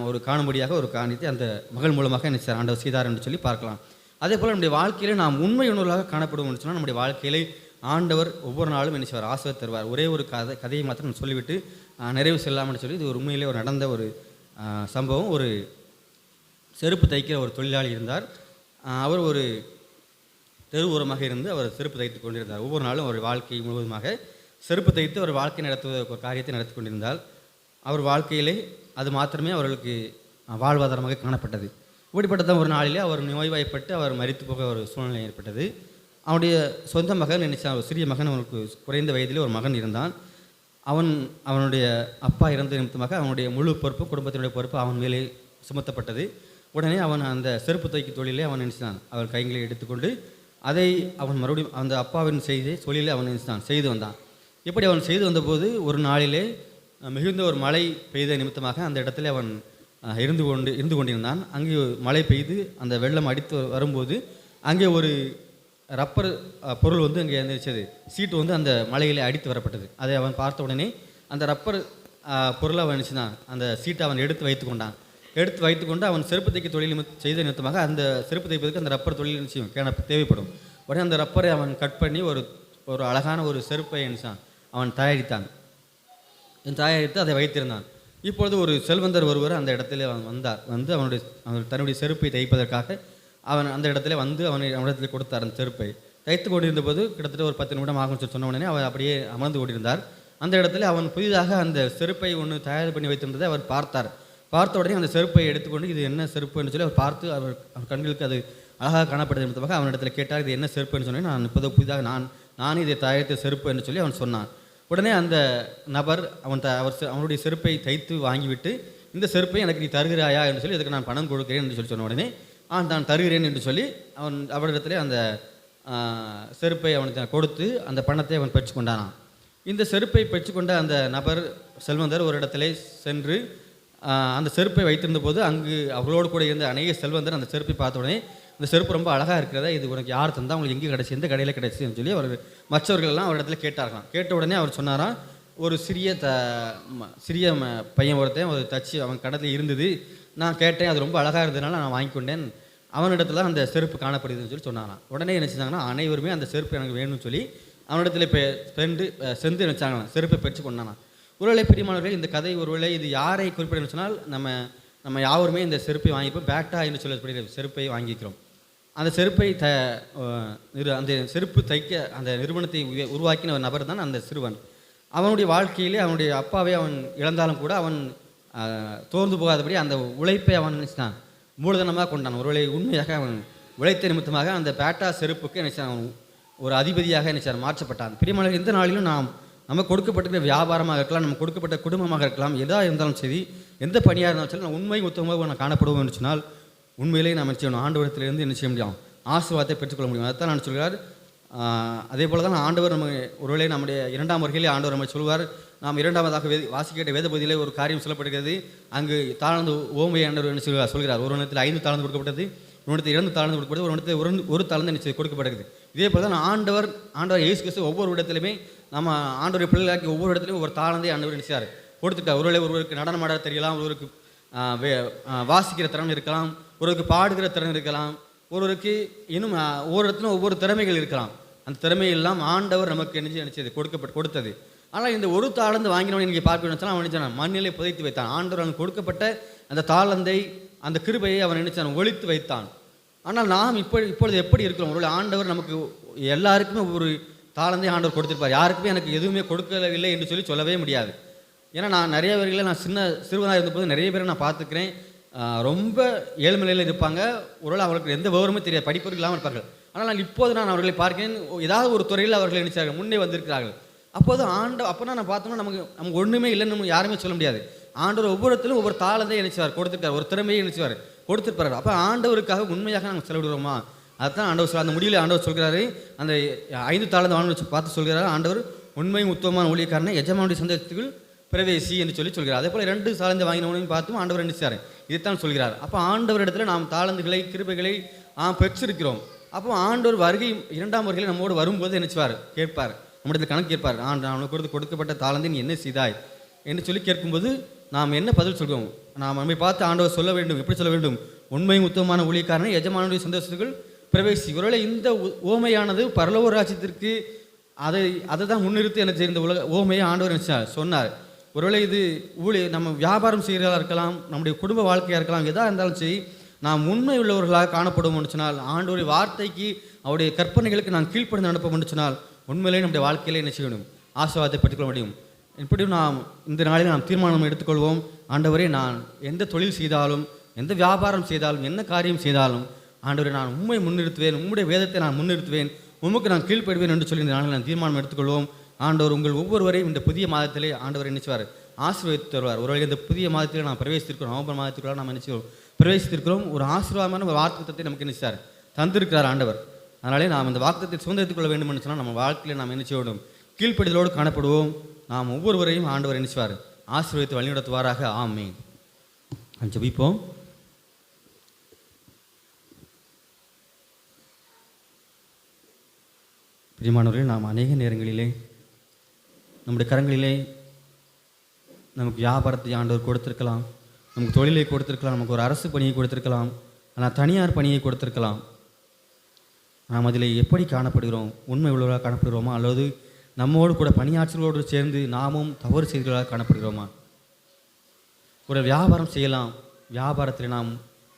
[SPEAKER 1] ஒரு காணும்படியாக ஒரு காணியத்தை அந்த மகள் மூலமாக நினைச்சார் ஆண்டவர் செய்தார் என்று சொல்லி பார்க்கலாம். அதே போல் நம்முடைய வாழ்க்கையிலே நாம் உண்மை உணர்வாக காணப்படுவோம்னு சொன்னால் நம்முடைய வாழ்க்கையிலே ஆண்டவர் ஒவ்வொரு நாளும் என்ன செய்வார், ஆசீர்வாதம் தருவார். ஒரே ஒரு கதையை மாத்திரம் சொல்லிவிட்டு நிறைவு செல்லாமல் சொல்லி இது ஒரு உண்மையிலே ஒரு நடந்த ஒரு சம்பவம். ஒரு செருப்பு தைக்கிற ஒரு தொழிலாளி இருந்தார். அவர் ஒரு தெரு ஓரமாக இருந்து அவர் செருப்பு தைத்து கொண்டிருந்தார். ஒவ்வொரு நாளும் அவர் வாழ்க்கை முழுவதுமாக செருப்பு தைத்து அவர் வாழ்க்கை நடத்துவதற்கு ஒரு காரியத்தை நடத்தி கொண்டிருந்தால் அவர் வாழ்க்கையிலே அது மாத்திரமே அவர்களுக்கு வாழ்வாதாரமாக காணப்பட்டது. இப்படிப்பட்டதான் ஒரு நாளிலே அவர் நோய்வாய்ப்பட்டு அவர் மரித்து போக ஒரு சூழ்நிலை ஏற்பட்டது. அவனுடைய சொந்த மகன் நினைச்சா, ஒரு சிறிய மகன், அவனுக்கு குறைந்த வயதிலே ஒரு மகன் இருந்தான். அவனுடைய அப்பா இறந்த நிமித்தமாக அவனுடைய முழு பொறுப்பு, குடும்பத்தினுடைய பொறுப்பு அவன் மேலே சுமத்தப்பட்டது. உடனே அவன் அந்த செருப்பு தைக்கு தொழிலே அவன் நினைச்சான், அவன் கைகளை எடுத்துக்கொண்டு அதை அவன் மறுபடியும் அந்த அப்பாவின் தொழிலை அவன் நினைச்சான், செய்து வந்தான். இப்படி அவன் செய்து வந்தபோது ஒரு நாளிலே மிகுந்த ஒரு மழை பெய்த நிமித்தமாக அந்த இடத்துல அவன் இருந்து கொண்டிருந்தான். அங்கே மழை பெய்து அந்த வெள்ளம் அடித்து வரும்போது அங்கே ஒரு ரப்பர் பொருள் அங்கே இருந்துச்சது, சீட்டு அந்த மலையிலே அடித்து வரப்பட்டது. அதை அவன் பார்த்த உடனே அந்த ரப்பர் பொருளை அவன் நினச்சினான், அந்த சீட்டை அவன் எடுத்து வைத்துக்கொண்டு அவன் செருப்பு தைக்க தொழில் செய்த நிமித்தமாக அந்த செருப்பு தைப்பதற்கு அந்த ரப்பர் தொழில் நிச்சயம் தேவைப்படும். உடனே அந்த ரப்பரை அவன் கட் பண்ணி ஒரு அழகான ஒரு செருப்பை நினைச்சான் அவன் தயாரித்து அதை வைத்திருந்தான். இப்பொழுது ஒரு செல்வந்தர் ஒருவர் அந்த இடத்துல அவன் தன்னுடைய செருப்பை தைப்பதற்காக அவன் அந்த இடத்துல அவனிடத்தில் கொடுத்தார். அந்த செருப்பை தைத்து கொண்டிருந்த போது கிட்டத்தட்ட ஒரு 10 நிமிடம் ஆகும் சொன்ன உடனே அவர் அப்படியே அமர்ந்து கொண்டிருந்தார். அந்த இடத்துல அவன் புதிதாக அந்த செருப்பை ஒன்று தயார் பண்ணி வைத்திருந்ததை அவர் பார்த்த உடனே அந்த செருப்பை எடுத்துக்கொண்டு இது என்ன செருப்புன்னு சொல்லி அவர் பார்த்து அவர் கண்களுக்கு அது அழகாக காணப்பட்டது நிமித்தமாக அவனிடத்தில் கேட்டார், இது என்ன செருப்புன்னு சொன்னேன். நான் இப்போது புதிதாக நானே இதை தயாரித்த செருப்பு என்று சொல்லி அவன் சொன்னான். உடனே அந்த நபர் அவனுடைய செருப்பை தைத்து வாங்கிவிட்டு இந்த செருப்பை எனக்கு நீ தருகிறாயா என்று சொல்லி இதுக்கு நான் பணம் கொடுக்கிறேன் என்று சொல்லி சொன்ன உடனே நான் தருகிறேன் என்று சொல்லி அவனிடத்திலே அந்த செருப்பை அவனுக்கு கொடுத்து அந்த பணத்தை அவன் பெற்றுக்கொண்டானான். இந்த செருப்பை பெற்றுக்கொண்ட அந்த நபர் செல்வந்தர் ஒரு இடத்திலே சென்று அந்த செருப்பை வைத்திருந்த போது அங்கு அவர்களோடு கூட இருந்த அநேக செல்வந்தர் அந்த செருப்பை பார்த்த உடனே இந்த செருப்பு ரொம்ப அழகாக இருக்கிறதா, இது உனக்கு யார் தந்தா, உங்களுக்கு எங்கே கிடச்சி, எந்த கடையில் கிடச்சின்னு சொல்லி மற்றவர்கள்லாம் அவர் இடத்துல கேட்டார்களாம். கேட்ட உடனே அவர் சொன்னாராம், ஒரு சிறிய பையன் ஒருத்தன் ஒரு தச்சு அவன் கடையில் இருந்தது, நான் கேட்டேன், அது ரொம்ப அழகாக இருந்ததுனால நான் வாங்கிக்கொண்டேன், அவனிடத்துல அந்த செருப்பு காணப்படுதுன்னு சொல்லி சொன்னாராம். உடனே என்ன செஞ்சாங்கன்னா அனைவருமே அந்த செருப்பு எனக்கு வேணும்னு சொல்லி அவனிடத்துல சென்று நினச்சாங்களாம், செருப்பை பெற்று கொண்டானான். ஒருவேளை பிரியமானவர்கள், இந்த கதை ஒருவேளை இது யாரை குறிப்பிடணும்னு சொன்னால், நம்ம யாவருமே இந்த செருப்பை வாங்கிப்போம். பேட்டா என்று சொல்லப்படுகிற செருப்பை வாங்கிக்கிறோம். அந்த செருப்பை அந்த செருப்பு தைக்க அந்த நிறுவனத்தை உருவாக்கின ஒரு நபர் தான் அந்த சிறுவன். அவனுடைய வாழ்க்கையிலே அவனுடைய அப்பாவை அவன் இழந்தாலும் கூட அவன் தோர்ந்து போகாதபடி அந்த உழைப்பை அவன் நினைச்சான், மூலதனமாக கொண்டான். ஒருவேளை உண்மையாக அவன் உழைத்த நிமித்தமாக அந்த பேட்டா செருப்புக்கு நினைச்சான், அவன் ஒரு அதிபதியாக நினைச்சான், மாற்றப்பட்டான். பிரியமானவர்களே, எந்த நாளிலும் நமக்கு கொடுக்கப்பட்டிருக்கிற வியாபாரமாக இருக்கலாம், நமக்கு கொடுக்கப்பட்ட குடும்பமாக இருக்கலாம், எதாக இருந்தாலும் சரி, எந்த பணியாக இருந்தாலும் சரி, நான் உண்மை உத்தமமாக நான் காணப்படுவோம் என்று சொன்னால் உண்மையிலே நாம் என்ன செய்யணும், ஆண்டவரத்திலிருந்து என்ன செய்ய முடியும், ஆசீர்வாதத்தை பெற்றுக்கொள்ள முடியும். அதைத்தான் நான் சொல்கிறார். அதே போல தான் ஆண்டவர் நம்ம ஒருவேளை நம்முடைய 2ஆம் வருகையிலே ஆண்டவர் நம்ம சொல்வார். நாம் 2ஆவதாக வாசிக்கிட்ட வேத பகுதியிலே ஒரு காரியம் சொல்லப்படுகிறது. அங்கு தாழ்ந்து ஓமை ஆண்டவர் என்ன சொல்கிறார், ஒரு இடத்தில் 5 தாழ்ந்து கொடுக்கப்பட்டது, ஒரு இடத்தில் 2 தாழ்ந்து கொடுக்கப்பட்டது, ஒரு இடத்தில் ஒரு தாழ்ந்து என்ன கொடுக்கப்படுகிறது. இதே போல தான் ஆண்டவர் இயேசு கிறிஸ்து ஒவ்வொரு இடத்துலையுமே நம்ம ஆண்டவருடைய பிள்ளைகளாக்கி ஒவ்வொரு இடத்துலையும் ஒவ்வொரு தாழ்ந்தை ஆண்டவர் நினைச்சார் கொடுத்துட்டார். ஒருவருக்கு நடனம் ஆட தெரியலாம், ஒருவருக்கு வாசிக்கிற திறன் இருக்கலாம், ஒருவருக்கு பாடுகிற திறன் இருக்கலாம், ஒருவருக்கு இன்னும் ஒவ்வொரு இடத்துலையும் ஒவ்வொரு திறமைகள் இருக்கலாம். அந்த திறமையெல்லாம் ஆண்டவர் நமக்கு நினைச்சது கொடுத்தது. ஆனால் இந்த ஒரு தாளந்து வாங்கினவன் இங்கே பார்க்க நினைச்சான், அவன் நினைச்சான் மண்ணிலே புதைத்து வைத்தான். ஆண்டவர் அவனுக்கு கொடுக்கப்பட்ட அந்த தாளந்தை, அந்த கிருபையை அவன் நினைச்சான், ஒழித்து வைத்தான். ஆனால் நாம் இப்பொழுது எப்படி இருக்கிறோம்? ஒரு ஆண்டவர் நமக்கு எல்லாருக்குமே ஒரு தாளந்தை ஆண்டவர் கொடுத்திருப்பார். யாருக்குமே எனக்கு எதுவுமே கொடுக்கவில்லை என்று சொல்லவே முடியாது. ஏன்னா நான் நிறைய பேர்களை சிறுவனாக இருந்தபோது நிறைய பேரை நான் பார்த்துக்கிறேன். ரொம்ப ஏழ்மையில் இருப்பாங்க. ஒருவேளை அவர்களுக்கு எந்த விவரமும் தெரியாது, படிப்பவர்கள் இல்லாமல் இருப்பார்கள். ஆனால் நான் அவர்களை பார்க்கிறேன், ஏதாவது ஒரு துறையில் அவர்கள் நினைச்சார்கள், முன்னே வந்திருக்கிறார்கள். அப்போது அப்போனா நான் பார்த்தோம்னா நமக்கு ஒன்றுமே இல்லைன்னு நம்ம யாருமே சொல்ல முடியாது. ஆண்டவர் ஒவ்வொருத்திலும் ஒவ்வொரு தாளந்தை நினைச்சார் கொடுத்துருக்கார், ஒரு திறமையை நினைச்சார் கொடுத்துருப்பார். அப்போ ஆண்டவருக்காக உண்மையாக நாங்கள் செலவிடுவோமா? அதுதான் ஆண்டவர் சொல்ல. அந்த முடிவில் ஆண்டவர் சொல்கிறாரு, அந்த 5 தாளந்து வாங்க பார்த்து சொல்கிறார் ஆண்டவர், உண்மையும் உத்தமமான ஊழியக்காரனை எஜமானுடைய சந்தேகத்துக்குள் பிரவேசி என்று சொல்கிறார். அதே போல் 2 தாளந்து வாங்கினவனையும் பார்த்தும் ஆண்டவர் நினைச்சார், இதைத்தான் சொல்கிறார். அப்போ ஆண்டவர் இடத்துல நாம் தாளந்துகளை கிருபைகளை பெற்றிருக்கிறோம். அப்போ ஆண்டவர் வருகை 2ஆம் வருகையில் நம்மோடு வரும்போது நினைச்சுவார், கேட்பார், நம்மிடத்தில் கணக்கு கேட்பார். அவனுக்கு கொடுக்கப்பட்ட தாளந்தை நீ என்ன செய்தாய் என்று கேட்கும்போது நாம் என்ன பதில் சொல்கிறோம்? நாம் நம்மை பார்த்து ஆண்டவர் சொல்ல வேண்டும், எப்படி சொல்ல வேண்டும்? உண்மையும் உத்தமமான ஊழியக்காரனை எஜமானுடைய சந்தோஷத்துக்குள் பிரவேசி. ஒருவேளை இந்த ஓமையானது பரலோக ராஜ்யத்திற்கு அதை தான் முன்னிறுத்தி என்ன செய்ய இந்த ஓமையை ஆண்டவர் சொன்னார். ஒருவேளை இது நம்ம வியாபாரம் செய்கிறதா இருக்கலாம், நம்முடைய குடும்ப வாழ்க்கையாக இருக்கலாம், எதாக இருந்தாலும் சரி, நாம் உண்மை உள்ளவர்களாக காணப்படும் என்று சொன்னால், ஆண்டவருடைய வார்த்தைக்கு அவருடைய கற்பனைகளுக்கு நாம் கீழ்ப்படிந்து அனுப்ப என்று சொன்னால், உண்மையிலே நம்முடைய வாழ்க்கையிலே என்ன செய்யணும், ஆசீர்வாதத்தை பெற்றுக்கொள்ள முடியும். இப்படியும் நாம் இந்த நாளில் நாம் தீர்மானம் எடுத்துக்கொள்வோம், ஆண்டவரே நான் எந்த தொழில் செய்தாலும், எந்த வியாபாரம் செய்தாலும், என்ன காரியம் செய்தாலும், ஆண்டவரே நான் உண்மை முன்னிறுத்துவேன், உம்முடைய வேதத்தை நான் முன்னிறுத்துவேன், உமக்கு நான் கீழ்ப்படுவேன் என்று சொல்லி இந்த நாளில் நான் தீர்மானம் எடுத்துக்கொள்வோம். ஆண்டவர் உங்கள் ஒவ்வொருவரையும் இந்த புதிய மாதத்திலே ஆண்டவர் நினைச்சுவார், ஆசீர்வதித்து தருவார். ஒருவேளை இந்த புதிய மாதத்திலே நாம் பிரவேசித்திருக்கிறோம், நவம்பர் மாதத்திற்குள்ள நாம் நினைச்சு பிரவேசித்திருக்கிறோம். ஒரு ஆசீர்வாதமான ஒரு வாக்குத்தத்தை நமக்கு நினைச்சார் தந்திருக்கிறார் ஆண்டவர். அதனாலே நாம் இந்த வாக்குத்தத்தை சுதந்திரத்துக் கொள்ள வேண்டும் என்று சொன்னால் நம்ம வாழ்க்கையில் நாம் நினைச்சு வேண்டும், கீழ்ப்படிதலோடு காணப்படுவோம். நாம் ஒவ்வொருவரையும் ஆண்டவர் நினைச்சுவார், ஆசீர்வதித்து வழிநடத்துவாராக. ஆமென். ஜெபிப்போம். பிரியமானவர்களே, நாம் அநேக நேரங்களிலே நம்முடைய கரங்களிலே நமக்கு வியாபாரத்தை ஆண்டவர் கொடுத்திருக்கலாம், நமக்கு தொழிலை கொடுத்திருக்கலாம், நமக்கு ஒரு அரசு பணியை கொடுத்திருக்கலாம், ஆனால் தனியார் பணியை கொடுத்திருக்கலாம். நாம் அதில் எப்படி காணப்படுகிறோம்? உண்மை உள்ளவர்களாக காணப்படுகிறோமா, அல்லது நம்மோடு கூட பணியாற்றலோடு சேர்ந்து நாமும் தவறு செய்தவர்களாக காணப்படுகிறோமா? ஒரு வியாபாரம் செய்யலாம், வியாபாரத்தில் நாம்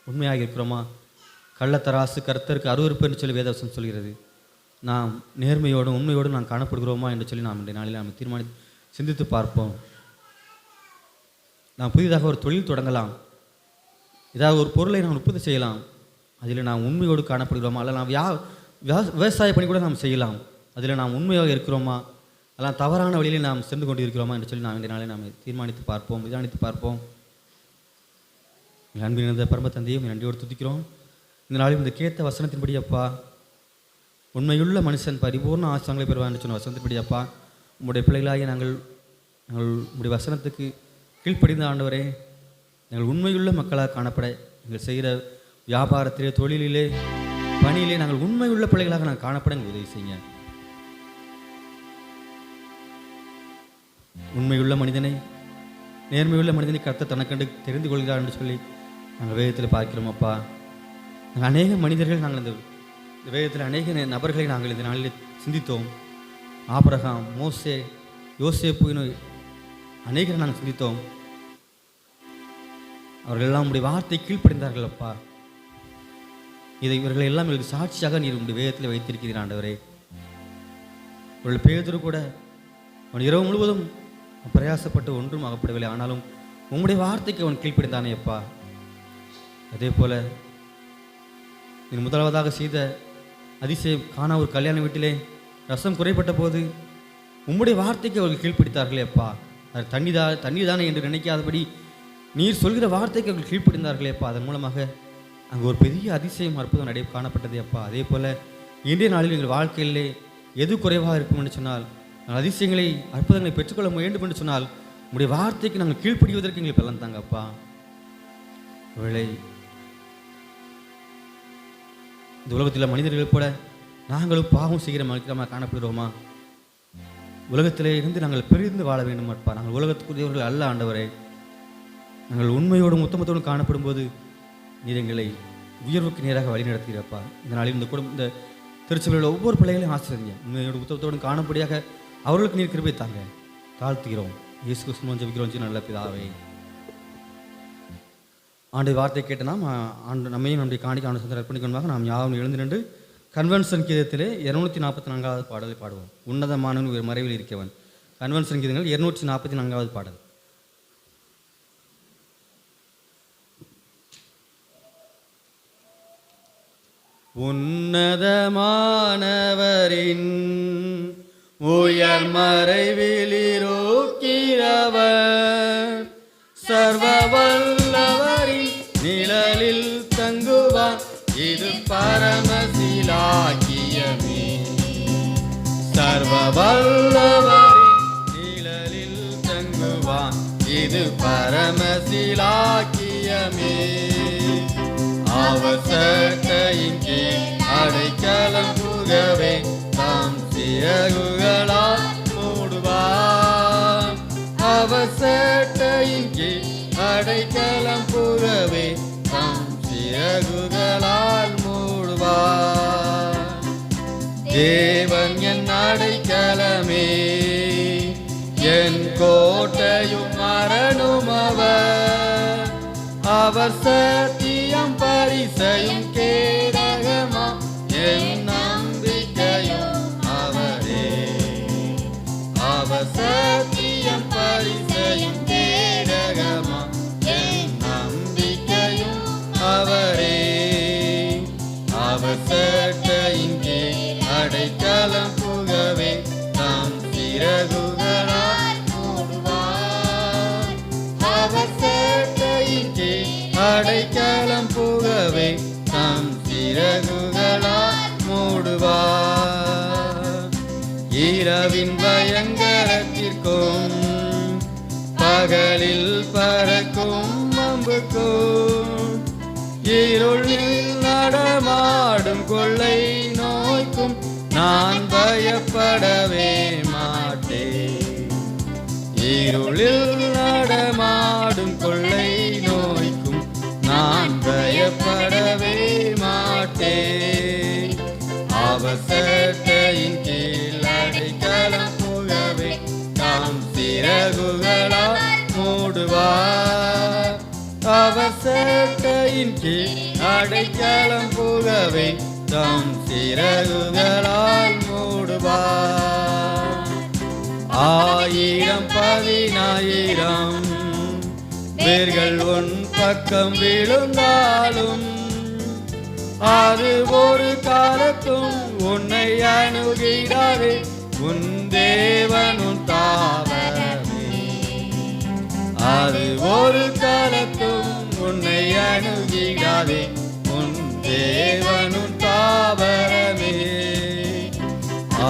[SPEAKER 1] உண்மையாக இருக்கிறோமா? கள்ளத்தராசு கர்த்தருக்கு அருவருப்பு என்று சொல்லி வேதவசனம் சொல்கிறது. நாம் நேர்மையோடும் உண்மையோடும் நாம் காணப்படுகிறோமா என்று சொல்லி நாம் இந்த நாளில் நாம் சிந்தித்து பார்ப்போம். நாம் புதிதாக ஒரு தொழில் தொடங்கலாம், ஏதாவது ஒரு பொருளை நாம் உற்பத்தி செய்யலாம், அதில் நாம் உண்மையோடு காணப்படுகிறோமா? அல்ல நாம் விவசாய பணி கூட நாம் செய்யலாம், அதில் நாம் உண்மையாக இருக்கிறோமா? அதெல்லாம் தவறான வழியில் நாம் சென்று கொண்டு இருக்கிறோமா என்று சொல்லி நாம் இந்த நாளில் நாம் தீர்மானித்து பார்ப்போம், விசாரித்து பார்ப்போம். அன்பின் இருந்த பரம தந்தையும் நன்றியோடு துதிக்கிறோம். இந்த நாளில் இந்த கேட்ட வசனத்தின்படி அப்பா, உண்மையுள்ள மனுஷன் பரிபூர்ண ஆசீர்வாதங்களை பெறுவார் என்று சொன்ன வசனத்தின்படி அப்பா, உங்களுடைய பிள்ளைகளாகிய நாங்கள் உங்களுடைய வசனத்துக்கு கீழ்ப்படிந்த ஆண்டவரே, நாங்கள் உண்மையுள்ள மக்களாக காணப்பட, எங்கள் செய்கிற வியாபாரத்திலே, தொழிலிலே, பணியிலே நாங்கள் உண்மையுள்ள பிள்ளைகளாக நாங்கள் காணப்பட எங்கள் உதவி செய்யுங்க. உண்மையுள்ள மனிதனை, நேர்மையுள்ள மனிதனை கர்த்தர் தனக்கண்டு தெரிந்து கொள்கிறார் என்று சொல்லி நாங்கள் வேதத்தில் பார்க்கிறோம் அப்பா. நாங்கள் அநேக மனிதர்கள், நாங்கள் இந்த வேதத்தில் அநேக நபர்களை நாங்கள் இந்த நாளில் சிந்தித்தோம். ஆபிரகாம், மோசே, யோசேப்பு, அநேகரை நாங்கள் சிந்தித்தோம். அவர்கள் எல்லாம் உங்களுடைய வார்த்தை கீழ்ப்படிந்தார்கள் அப்பா. இவர்கள் எல்லாம் எங்களுக்கு சாட்சியாக நீர் உங்களுடைய வேதத்தில் வைத்திருக்கிறீர் ஆண்டவரே. அவர்கள் பேதுரு கூட அவன் இரவு முழுவதும் பிரயாசப்பட்டு ஒன்றும் ஆகப்படவில்லை, ஆனாலும் உங்களுடைய வார்த்தைக்கு அவன் கீழ்ப்படிந்தானே அப்பா. அதே போல நீ முதலாவதாக செய்த அதிசயம் காணா ஒரு கல்யாண வீட்டிலே ரசம் குறைப்பட்ட போது உம்முடைய வார்த்தைக்கு அவர்கள் கீழ்ப்பிடித்தார்களே அப்பா. அது தண்ணீர் தானே என்று நினைக்காதபடி நீர் சொல்கிற வார்த்தைக்கு அவர்கள் கீழ்ப்படிந்தார்களே அப்பா. அதன் மூலமாக அங்கே ஒரு பெரிய அதிசயம் அற்புதம் காணப்பட்டதே அப்பா. அதே போல் இன்றைய நாளில் எங்கள் வாழ்க்கையிலே எது குறைவாக இருக்கும் என்று சொன்னால், நாங்கள் அதிசயங்களை அற்புதங்களை பெற்றுக்கொள்ள வேண்டும் என்று சொன்னால் உங்களுடைய வார்த்தைக்கு நாங்கள் கீழ்ப்படிவதற்கு எங்களுக்கு பலன் தாங்க அப்பா. ஒருவேளை இந்த உலகத்தில் மனிதர்கள் போல நாங்களும் பாவம் செய்கிற மக்களமாக காணப்படுகிறோமா? உலகத்திலே இருந்து நாங்கள் பிரிந்து வாழ வேண்டும் அப்பா. நாங்கள் உலகத்துக்குரியவர்கள் அல்ல ஆண்டவரே. நாங்கள் உண்மையோடும் உத்தமத்தோடும் காணப்படும் போது நீர் எங்களை உயர்வுக்கு நேராக வழி நடத்துகிறப்பா. இந்த நாளில் இந்த திருச்சபையில் ஒவ்வொரு பிள்ளைகளையும் ஆசிரியங்க. உண்மையோடு உத்தமத்தோடும் காணப்படியாக அவர்களுக்கு நீர் கிருபை தாங்க. தாழ்த்துகிறோம். இயேசு கிறிஸ்துவின் ஜெபிக்கிறோம் நல்ல பிதாவே. ஆண்டு வார்த்தை கேட்ட நாம் ஆண்டு நம்மையும் நம்முடைய காணிக்க ஆண்டு சந்தர் அர்ப்பணிக்கணுமாக நாம் யாரும் எழுந்து நின்று கன்வென்ஷன் கீதத்திலே 244வது பாடலை பாடுவோம். உன்னதமானவன் ஒரு மறைவில் இருக்கவன். கன்வென்ஷன் கீதங்கள் 244வது பாடல். உன்னதமானவரின் உயர் மறைவிலிருக்கிறவர் சர்வ வல்லவரின் நிழலில் தங்குவான். இது பரமசிலாக்கியமே. சர்வ வல்லவரின் நிழலில் தங்குவான். இது பரமசிலாக்கியமே. அவர் சட்டையின் கீழ் அடைக்கலம் புகவே தாம் சிறகுகளால் மூடுவார். அவர் சட்டையின் கீழ் அடைக்கலம் புகவே தாம் சிறகுகளால் மூடுவார். தேவன் என் அடைக்கலமே, என் கோட்டையும் மரணும் அவர். அவர் சத்தியம் பரிசையும் கேடகமா என் நம்பிக்கையும் அவரே. அவர் சத்தியம் பரிசையும் கேடகமா என் நம்பிக்கையும் அவரே. அவர் சட்டையின் கீழ் அடைக்கலம் புகவே தாம் சிறகுகளால் மூடுவார். அவர் சட்டையின் கீழ் அடைக்கலம் புகவே தாம் சிறகுகளால் மூடுவார். இரவின் பயங்கரத்திற்கும் பகலில் பறக்கும் அம்புக்கும் இருளில் நடமாடும் கொள்ளை நோய்க்கும் நான் பயப்படவே மாட்டேன். இருளில் நடமாடும் கொள்ளை நோய்க்கும் நான் பயப்படவே மாட்டேன். அவர் சட்டையின் கீழ் அடைக்கலம் புகவே தாம் சிறகுகளால் மூடுவார். அவர் சட்டையின் கீழ் அடைக்கலம் புகவே தாம் சிறகுகளால் மூடுவார். 1000 10,000 வேர்கள் உன் பக்கம் விழுந்தாலும் அது ஒரு காலத்தும் உன்னை அணுகிடாதே. உன் தேவன் உன் தாவரமே. அது ஒரு காலத்தும் உன்னை அணுகிடாதே. உன் தேவன் உன் தாவரமே.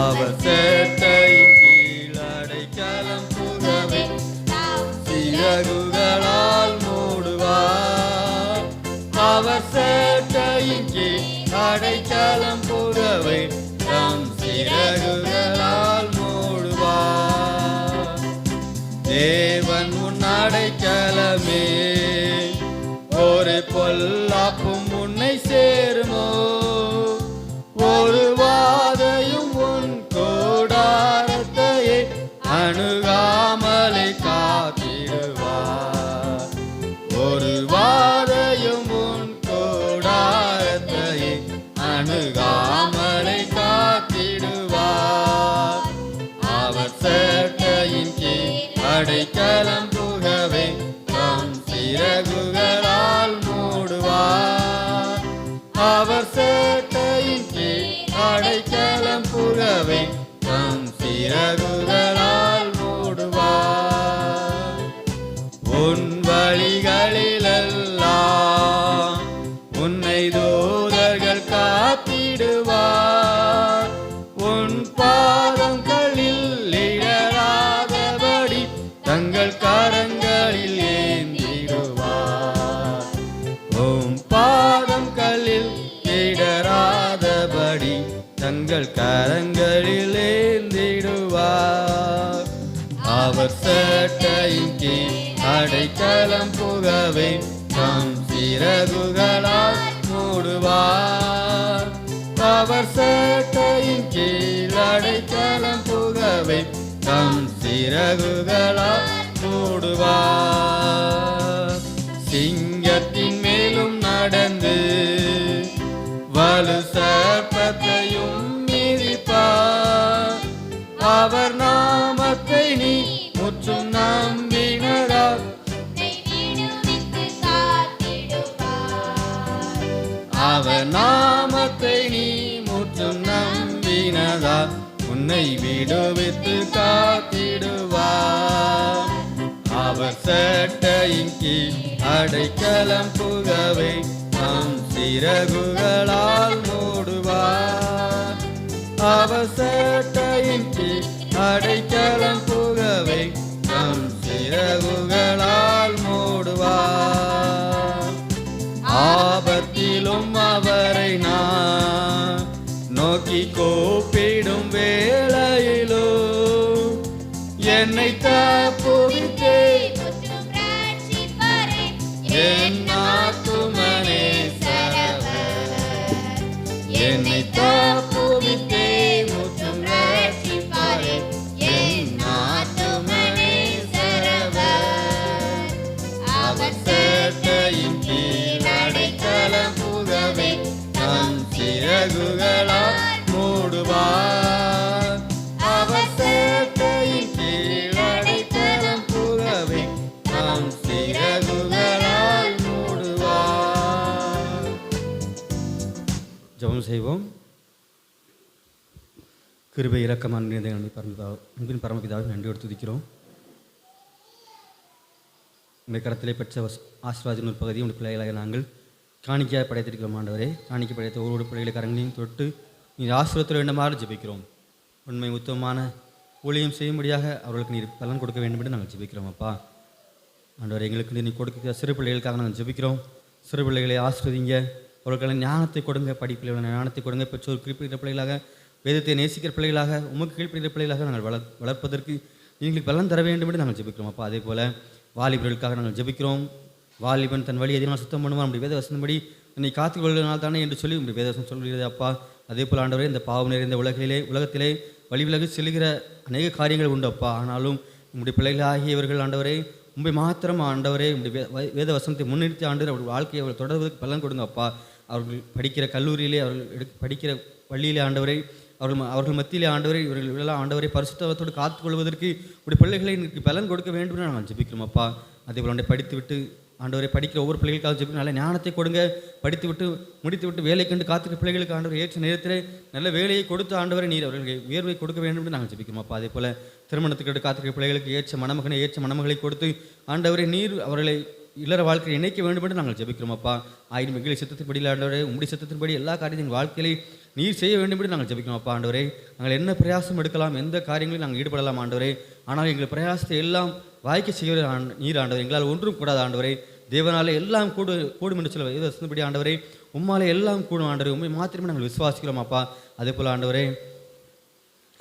[SPEAKER 1] அவர் சட்டையின் கீழ் அடைக்கலம் புகவே சிறகுகளால் மூடுவார். அவர் சட்டையின் கீழ் அடைக்கலம் புகவே தாம் சிறகுகளால் மூடுவார். தேவன் உன் அடைக்கலமே, ஒரு பொல்லாப்பும் உன்னை சேருமோ. ஒரு வாதையும் உன் கூடாரத்தையே அணுகாமலே காக்கும்.
[SPEAKER 10] அணுகாமலை காத்திடுவார். அவர் சேட்டையின் கீழ் அடைக்கலம் புகவே தம் சிறகுகளால் மூடுவார். அவர் சேட்டையின் கீழ் அடைக்கலம் புகவே தம் சிறகுகளால் மூடுவார். உன் வழிகளிலெல்லாம் உன்னை தூதர்கள் காத்திடுவார். உன் பாதங்களில் இடராதபடி தங்கள் கரங்களில் ஏந்திடுவார். உன் பாதங்களில் இடராதபடி தங்கள் கரங்களில் ஏந்திடுவார். அவர் சேட்டையின் கீழ் அடைக்கலம் புகவே தம் சிறகுகளால் மூடுவார். அவர் சேட்டையின் கீழ் அடைக்கலம் புகவே தம் சிறகுகளால் மூடுவார். சிங்கத்தின் மேலும் நடந்து வலு சர்ப்பத்தையும் மிதிப்பார். அவர் நாமத்தை நீ முற்றும் நம்பினதால் அவர் நாமத்தை நீ முற்றும் நம்பினதால் உன்னை விடுவித்து காத்திடுவார். அவர் சேட்டையின் கீழ் அடைக்கலம் புகவே தம் சிறகுகளால் மூடுவார். அவர் சேட்டையின் கீழ் அடைக்கலம் புகவே தம் சிறகுகளால் மூடுவார். ஆபத்திலும் அவரை நான் நோக்கி கூப்பிடும் வேளையிலும் என்னை தப்புவித்தே என் ஆத்துமனே சரவர். என்னை தப்புவித்தே முற்றும் ரட்சிப்பாரே என் ஆத்துமனே சரவர். அவர் சேட்டையின் கீழ் அடைக்கலம் புகவே தம் சிறகுகளால் மூடுவார். அவர் சேட்டையின் கீழ் அடைக்கலம் புகவே தம் சிறகுகளால் மூடுவார்.
[SPEAKER 1] ஜெபம் செய்வோம். கிருபை இரக்கமான அன்பின் பரமபிதாவை நன்றியோடு துதிக்கிறோம். உங்கள் கரத்திலே பெற்ற ஆசீர்வாதத்தின் ஒரு பகுதியை உங்கள் பிள்ளைகளாக நாங்கள் காணிக்கையாக படைத்திருக்கிறோம். ஆண்டவரே, காணிக்கை படைத்த ஒவ்வொரு பிள்ளைகளை கரங்களையும் தொட்டு நீர் ஆசீர்வாதத்தில் வேண்டுமாறு ஜெபிக்கிறோம். உண்மை உத்தமமான ஊழியம் செய்யும்படியாக அவர்களுக்கு நீர் பலன் கொடுக்க வேண்டும் என்று நாங்கள் ஜெபிக்கிறோம். அப்பா ஆண்டவரே, எங்களுக்கு நீ கொடுக்க சிறு பிள்ளைகளுக்காக நாங்கள் ஜெபிக்கிறோம். சிறு பிள்ளைகளை ஆசீர்வதிங்க, அவர்களுக்கு ஞானத்தை கொடுங்க, படிப்பில் ஞானத்தை கொடுங்க. பெற்றோர் கீழ்ப்படுகிற பிள்ளைகளாக, வேதத்தை நேசிக்கிற பிள்ளைகளாக, உமக்கு கீழ்ப்படுகிற பிள்ளைகளாக நாங்கள் வளர்ப்பதற்கு எங்களுக்கு பலன் தர வேண்டும் என்று நாங்கள் ஜெபிக்கிறோம். அப்பா அதே போல் வாலிபர்களுக்காக நாங்கள் ஜெபிக்கிறோம். வாலிபன் தன் வழி எதிராக சுத்தம் பண்ணுவான், நம்முடைய வேத வசனப்படி என்னை காத்துக்கொள்வதனால் தானே என்று சொல்லி உங்களுடைய வேத வசனம் சொல்கிறது. அப்பா அதே போல் ஆண்டவரே, இந்த பாவம் நிறைந்த உலகத்திலே வழி விலகு செல்கிற அநேக காரியங்கள் உண்டு அப்பா. ஆனாலும் உங்களுடைய பிள்ளைகளாகிய இவர்கள் ஆண்டவரே, உண்மை மாத்திரம் ஆண்டவரே, உங்களுடைய வேத வசனத்தை முன்னிறுத்தி ஆண்டு அவர்கள் வாழ்க்கையை அவர்கள் தொடர்வதற்கு பலன் கொடுங்க அப்பா. அவர்கள் படிக்கிற கல்லூரியிலே, அவர்கள் படிக்கிற பள்ளியிலே ஆண்டவரை, அவர்கள் மத்தியிலே ஆண்டவரை, இவர்கள் எல்லாம் ஆண்டவரை பரிசுத்தத்தோடு காத்துக்கொள்வதற்கு உடைய பிள்ளைகளை எனக்கு பலன் கொடுக்க வேண்டும் என்று நாங்கள் ஜெபிக்கிறோம் அப்பா. அதே போல் படித்து விட்டு ஆண்டவரை படிக்கிற ஒவ்வொரு பிள்ளைகளுக்காக ஜெபிக்கிறோம். நல்ல ஞானத்தை கொடுங்க. முடித்து விட்டு வேலை கண்டு காத்துக்கிற பிள்ளைகளுக்கு ஆண்டவர் ஏற்ற நேரத்தில் நல்ல வேலையை கொடுத்து ஆண்டவரை நீர் அவர்களுக்கு உயர்வை கொடுக்க வேண்டும் என்று நாங்கள் ஜெபிக்கிறோம் அப்பா. அதே போல் திருமணத்துக்கு காத்துக்கிற பிள்ளைகளுக்கு ஏற்ற மணமகளை கொடுத்து ஆண்டவரை நீர் அவர்களை இல்லற வாழ்க்கையை இணைக்க வேண்டும் என்று நாங்கள் ஜெபிக்கிறோம் அப்பா. ஆயிரம் எங்களை சித்தத்தின்படி ஆண்டவரே, உங்களுடைய சித்தத்தின்படி எல்லா காரியத்தையும் வாழ்க்கையிலே நீர் செய்ய வேண்டும் என்று நாங்கள் ஜெபிக்கிறோம் அப்பா. ஆண்டவரே, நாங்கள் என்ன பிரயாசம் எடுக்கலாம், எந்த காரியங்களில் நாங்கள் ஈடுபடலாம் ஆண்டவரே. ஆனால் எங்கள் பிரயாசத்தை எல்லாம் வாய்க்க செய்கிற நீர் ஆண்டவர். எங்களால் ஒன்றும் கூடாது ஆண்டவரே. தேவனாலே எல்லாம் கூடும் என்று சொல்ல வசனப்படி ஆண்டவரே, உம்மாலே எல்லாம் கூடும் ஆண்டவரே. உண்மை மாத்திரமே நாங்கள் விசுவாசிக்கிறோம் அப்பா. அதே போல் ஆண்டவரே,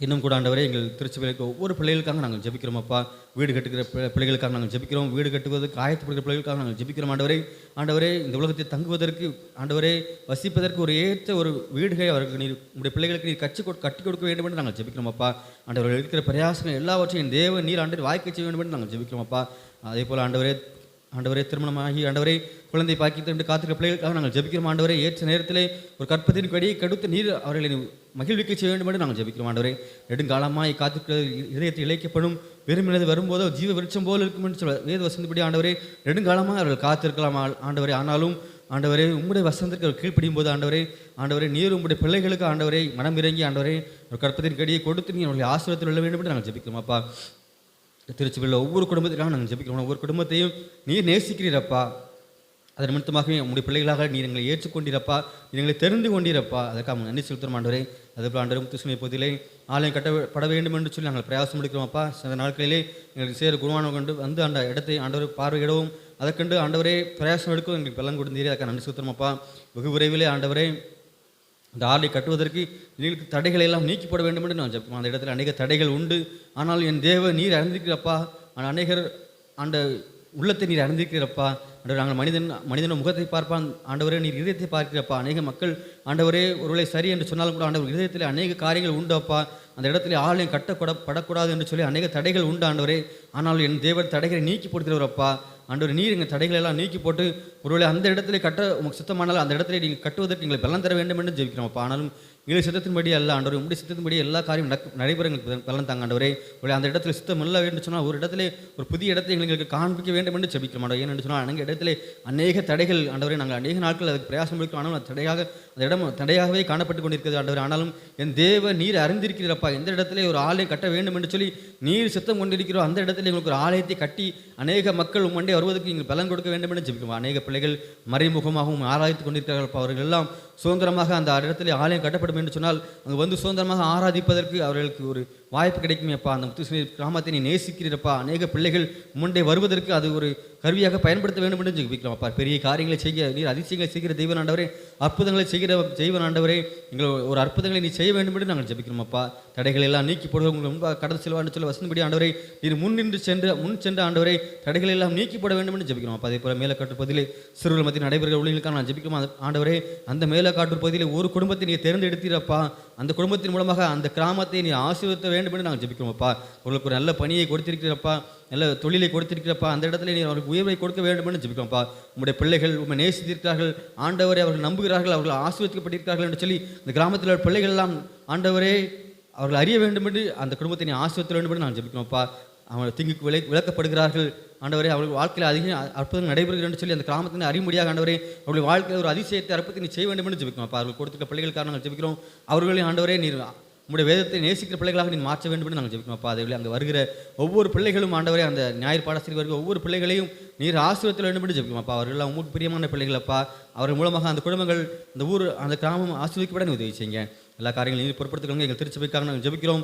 [SPEAKER 1] இன்னும் கூட ஆண்டவரே, எங்கள் திருச்சபைகளுக்கு ஒவ்வொரு பிள்ளைகளுக்காக நாங்கள் ஜெபிக்கிறோம் அப்பா. வீடு கட்டுகிற பிள்ளைகளுக்காக நாங்கள் ஜெபிக்கிறோம். வீடு கட்டுவதற்கு ஆயத்தப்படுகிற பிள்ளைகளுக்காக நாங்கள் ஜெபிக்கிறோம் ஆண்டவரே. இந்த உலகத்தில் தங்குவதற்கு ஆண்டவரே, வசிப்பதற்கு ஒரு ஏற்ற ஒரு வீடுகளை அவருக்கு நீர் உங்களுடைய பிள்ளைகளுக்கு நீர் கட்டி கொடுக்க வேண்டும் என்று நாங்கள் ஜெபிக்கிறோம் அப்பா. ஆண்டவர்கள் இருக்கிற பிரயாசங்கள் எல்லாவற்றையும் தேவ நீர் ஆண்டவர் வாய்க்க செய்ய வேண்டும் என்று நாங்கள் ஜெபிக்கிறோம் அப்பா. அதே போல் ஆண்டவரே, ஆண்டவரே திருமணமாகி ஆண்டவரே குழந்தை பாக்கியத்தை காத்திருக்கிற பிள்ளைகளுக்காக நாங்கள் ஜெபிக்கிறோம் ஆண்டவரே. ஏற்ற நேரத்திலே ஒரு கற்பத்தின் கடியை கடுத்து நீர் அவர்களை மகிழ்விக்க செய்ய வேண்டும் என்று நாங்கள் ஜெபிக்கிறோம் ஆண்டவரே. நெடுங்காலமாய் காத்திருக்கிற இதயத்தை இழைக்கப்படும் விரும்பினது வரும்போதோ ஜீவ விருட்சம் போல் இருக்கும் என்று சொல்ல வேத வசந்தபடி ஆண்டவரே நெடுங்காலமாக அவர்கள் காத்திருக்கலாம் ஆண்டவரே. ஆனாலும் ஆண்டவரே உம்முடைய வசந்தத்திற்கு அவர் கீழ்ப்படியும் போது ஆண்டவரே நீர் உம்முடைய பிள்ளைகளுக்கு ஆண்டவரை மனம் இறங்கி ஆண்டவரே ஒரு கற்பத்தின் கடியை கொடுத்து நீ அவர்களை ஆசீர்வாதத்தில் உள்ள வேண்டும் என்று நாங்கள் ஜெபிக்கிறோம் அப்பா. திருச்சியில் ஒவ்வொரு குடும்பத்திற்காக நாங்கள் ஜெபிக்கிறோம். ஒவ்வொரு குடும்பத்தையும் நீர் நேசிக்கிறீரப்பா. அதன் நிமித்தமாகவே உங்களுடைய பிள்ளைகளாக நீர் எங்களை ஏற்றுக்கொண்டீரப்பா, எங்களை தெரிந்து கொண்டீரப்பா. அதற்காக நன்றி செலுத்துகிறோம் ஆண்டவரே. அதுபோல் ஆண்டவரும் முத்துசுமை பகுதியிலே ஆலயம் கட்டப்பட வேண்டும் என்று சொல்லி நாங்கள் பிரயாசம் எடுக்கிறோம் அப்பா. சில நாட்களிலே எங்களுக்கு சேர குருவானம் கொண்டு வந்து அந்த இடத்தை ஆண்டவர் பார்வையிடவும் அதற்கண்டு ஆண்டவரே பிரயாசம் எடுக்கவும் எங்களுக்கு பலன் கொடுத்தீரே. அதுக்காக நன்றி செலுத்துகிறோம் அப்பா. வெகு விரைவிலே ஆண்டவரே இந்த ஆலயம் கட்டுவதற்கு எங்களுக்கு தடைகளை எல்லாம் நீக்கப்பட வேண்டும் என்று நான் ஜெபிக்கிறோம். அந்த இடத்துல அநேக தடைகள் உண்டு. ஆனால் என் தேவ நீர் அறிந்திருக்கிறப்பா. அநேகர் அந்த உள்ளத்தை நீர் அறிந்திருக்கிறப்பா. ஆண்டவர் நாங்கள் மனிதன முகத்தை பார்ப்பான் ஆண்டவரே, நீர் இதயத்தை பார்க்கிறப்பா. அநேக மக்கள் ஆண்டவரே ஒருவேளை சரி என்று சொன்னாலும் கூட ஆண்டவர் இதயத்தில் அநேக காரியங்கள் உண்டு அப்பா. அந்த இடத்துல ஆலயம் படக்கூடாது என்று சொல்லி அநேக தடைகள் உண்டு ஆண்டவரே. ஆனால் என் தேவர் தடைகளை நீக்கி போடுகிறவரப்பா. ஆண்டவர் நீர் எங்கள் தடைகளை எல்லாம் நீக்கி போட்டு ஒருவேளை அந்த இடத்துல கட்ட உங்களுக்கு சுத்தமானாலும் அந்த இடத்துல நீங்கள் கட்டுவதற்கு எங்களை பலன் தர வேண்டும் என்று ஜெபிக்கிறோம் அப்பா. ஆனாலும் எங்களை சித்தத்தின்படி அல்ல ஆண்டவர், உங்களுடைய சித்தத்தின்படி எல்லா காரியம் நடைபெற எங்களுக்கு பலன் தாங்க ஆண்டவரே. ஒரு அந்த இடத்துல சித்தம் இல்லை என்று சொன்னால் ஒரு இடத்துல ஒரு புதிய இடத்தை எங்களுக்கு காண்பிக்க வேண்டும் என்று ஜெபிக்கிறோம் ஆண்டவர். ஏனென்று சொன்னால் அநேக இடத்துல அநேக தடைகள் ஆண்டவரே. நாங்கள் அநேக நாட்கள் அதுக்கு பிரயாசம் எடுக்கிறோம். ஆனாலும் அந்த இடம் தடையாகவே காணப்பட்டு கொண்டிருக்கிறது ஆண்டவர். ஆனாலும் என் தேவ நீர் அறிந்திருக்கிறப்பா. எந்த இடத்துல ஒரு ஆலயம் கட்ட வேண்டும் என்று சொல்லி நீர் சித்தம் கொண்டிருக்கிறோம் அந்த இடத்துல எங்களுக்கு ஒரு ஆலயத்தை கட்டி அநேக மக்கள் உம்மண்டே வருவதற்கு நீங்கள் பலன் கொடுக்க வேண்டும் என்று ஜெபிக்கிறோம். அநேக பிள்ளைகள் மறைமுகமாகவும் ஆராய்த்து கொண்டிருக்கிறார்கள். அவர்கள் எல்லாம் சுதந்திரமாக அந்த இடத்துல ஆலயம் கட்டப்படும் என்று சொன்னால் அங்கே வந்து சுதந்திரமாக ஆராதிப்பதற்கு அவர்களுக்கு ஒரு வாய்ப்பு கிடைக்கும் அப்பா. அந்த முத்துசுமை கிராமத்தை நீ நேசிக்கிறப்பா. அநேக பிள்ளைகள் முன்னே வருவதற்கு அது ஒரு கருவியாக பயன்படுத்த வேண்டும் என்று ஜெபிக்கிறோம் அப்பா. பெரிய காரியங்களை செய்ய நீர் அதிசயங்களை செய்கிற தெய்வன் ஆண்டவரே, அற்புதங்களை செய்கிற தெய்வன் ஆண்டவரே, எங்கள் ஒரு அற்புதங்களை நீ செய்ய வேண்டும் என்று நாங்கள் ஜெபிக்கிறோம் அப்பா. தடைகள் எல்லாம் நீக்கி போடுவோம் உங்களுக்கு முன்பாக கடந்து செல்வான்னு சொல்லி வசந்தபடி ஆண்டவரே நீர் முன் சென்று ஆண்டவரே தடைகள் எல்லாம் நீக்கி போட வேண்டும் என்று ஜெபிக்கிறோம் அப்பா. அதே போல மேலக்காட்டு பகுதியிலே சிறுவர் மத்தியில் நடைபெறுகிற ஊழியர்களுக்காக நான் ஜெபிக்கிறோம் ஆண்டவரே. அந்த மேலக்காட்டு பகுதியில் ஒரு குடும்பத்தை நீ தேர்ந்தெடுத்தீரப்பா. அந்த குடும்பத்தின் மூலமாக அந்த கிராமத்தை நீ ஆசீர்வதிக்க வேண்டும் என்று நாங்கள் ஜெபிக்கிறோம் அப்பா. உங்களுக்கு ஒரு நல்ல பணியை கொடுத்திருக்கிறப்பா, நல்ல தொழிலை கொடுத்திருக்கிறப்பா. அந்த இடத்துல நீ அவர்களுக்கு உயர்வை கொடுக்க வேண்டும் என்று ஜெபிக்கிறோம்ப்பா. உங்களுடைய பிள்ளைகள் உண்மை நேசித்திருக்கிறார்கள் ஆண்டவரே, அவர்கள் நம்புகிறார்கள், அவர்கள் ஆசீர்வதிக்கப்பட்டிருக்கிறார்கள் என்று சொல்லி இந்த கிராமத்தில் உள்ள பிள்ளைகள் எல்லாம் ஆண்டவரே அவர்கள் அறிய வேண்டும் என்று அந்த குடும்பத்தை நீ ஆசீர்வதிக்க வேண்டும் என்று நாங்கள் ஜெபிக்கிறோம்ப்பா. அவங்க தீங்குக்கு விளக்கப்படுகிறார்கள் ஆண்டவரே. அவர்கள் வாழ்க்கையில் அதிக அற்புதங்கள் நடைபெறுகிறது என்று சொல்லி அந்த கிராமத்தின் அறிமுடியாக ஆண்டவரே அவருடைய வாழ்க்கையில் ஒரு அதிசயத்தை அற்புதத்தை நீ செய்ய வேண்டும் என்று ஜெபிக்கிறோம் அப்பா. அவர்கள் கொடுத்துருக்க பிள்ளைகளுக்காக நாங்கள் ஜெபிக்கிறோம். அவர்களையும் ஆண்டவரே நீர் உங்களுடைய வேதத்தை நேசிக்கிற பிள்ளைகளாக நீ மாற்ற வேண்டும் என்று நாங்கள் ஜெபிக்கிறோம் அப்பா. அதே அங்கே வருகிற ஒவ்வொரு பிள்ளைகளும் ஆண்டவரே அந்த ஞாயிறு பாடசாலை வருகிற ஒவ்வொரு பிள்ளைகளையும் நீர் ஆசீர்வதிக்க வேண்டும் என்று ஜெபிக்கிறோம் அப்பா. அவர்கள் உங்களுக்கு பிரியமான பிள்ளைகள் அப்பா. அவர்கள் மூலமாக அந்த குடும்பங்கள் அந்த ஊர் அந்த கிராமம் ஆசீர்வதிக்கப்பட உதவி செய்யுங்க. எல்லா காரியங்களையும் நீர் பொறுப்படுத்துக்கொள்ளுங்க. எங்கள் திருச்சபைக்காக நாங்கள் ஜெபிக்கிறோம்.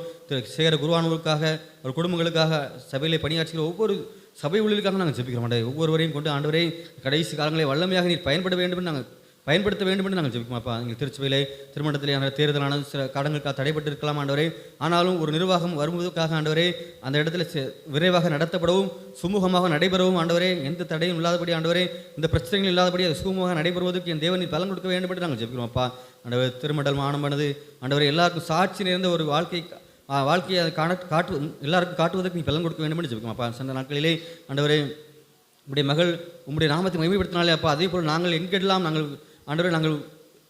[SPEAKER 1] சேர குருவானவர்களுக்காக ஒரு குடும்பங்களுக்காக சபையிலே பணியாற்றுகிற ஒவ்வொரு சபை ஊழியர்களுக்காக நாங்கள் ஜெபிக்கிறோம். ஒவ்வொருவரையும் கொண்டு ஆண்டவரே கடைசி காலங்களை வல்லமையாக நீர் பயன்படுத்த வேண்டும் என்று நாங்கள் ஜெபிக்கிறோம் அப்பா. எங்கள் திருச்சபையிலே திருமணத்திலே தேர்தலான சில காலங்களுக்காக தடைப்பட்டு இருக்கலாம் ஆண்டவரே. ஆனாலும் ஒரு நிர்வாகம் வருவதற்காக ஆண்டவரே அந்த இடத்துல விரைவாக நடத்தப்படவும் சுமூகமாக நடைபெறவும் ஆண்டவரே எந்த தடையும் இல்லாதபடி ஆண்டவரே இந்த பிரச்சனைகள் இல்லாதபடி அது சுமூகமாக நடைபெறுவதற்கு என் தேவனின் பலன் கொடுக்க வேண்டும் என்று நாங்கள் ஜெபிக்கிறோம் அப்பா. ஆண்டவர் திருமண்டல் மானமானது ஆண்டவரே எல்லாருக்கும் சாட்சி நிறைந்த ஒரு வாழ்க்கையை எல்லாருக்கும் காட்டுவதற்கு நீ பலன் கொடுக்க வேண்டும் என்று ஜெபிக்கிறோம் அப்பா. சென்ற நாட்களிலே ஆண்டவரே உங்களுடைய மகள் உங்களுடைய நாமத்தை மகிமைப்படுத்தினாலே அப்பா. அதே போல் நாங்கள் எங்கெல்லாம் ஆண்டவரே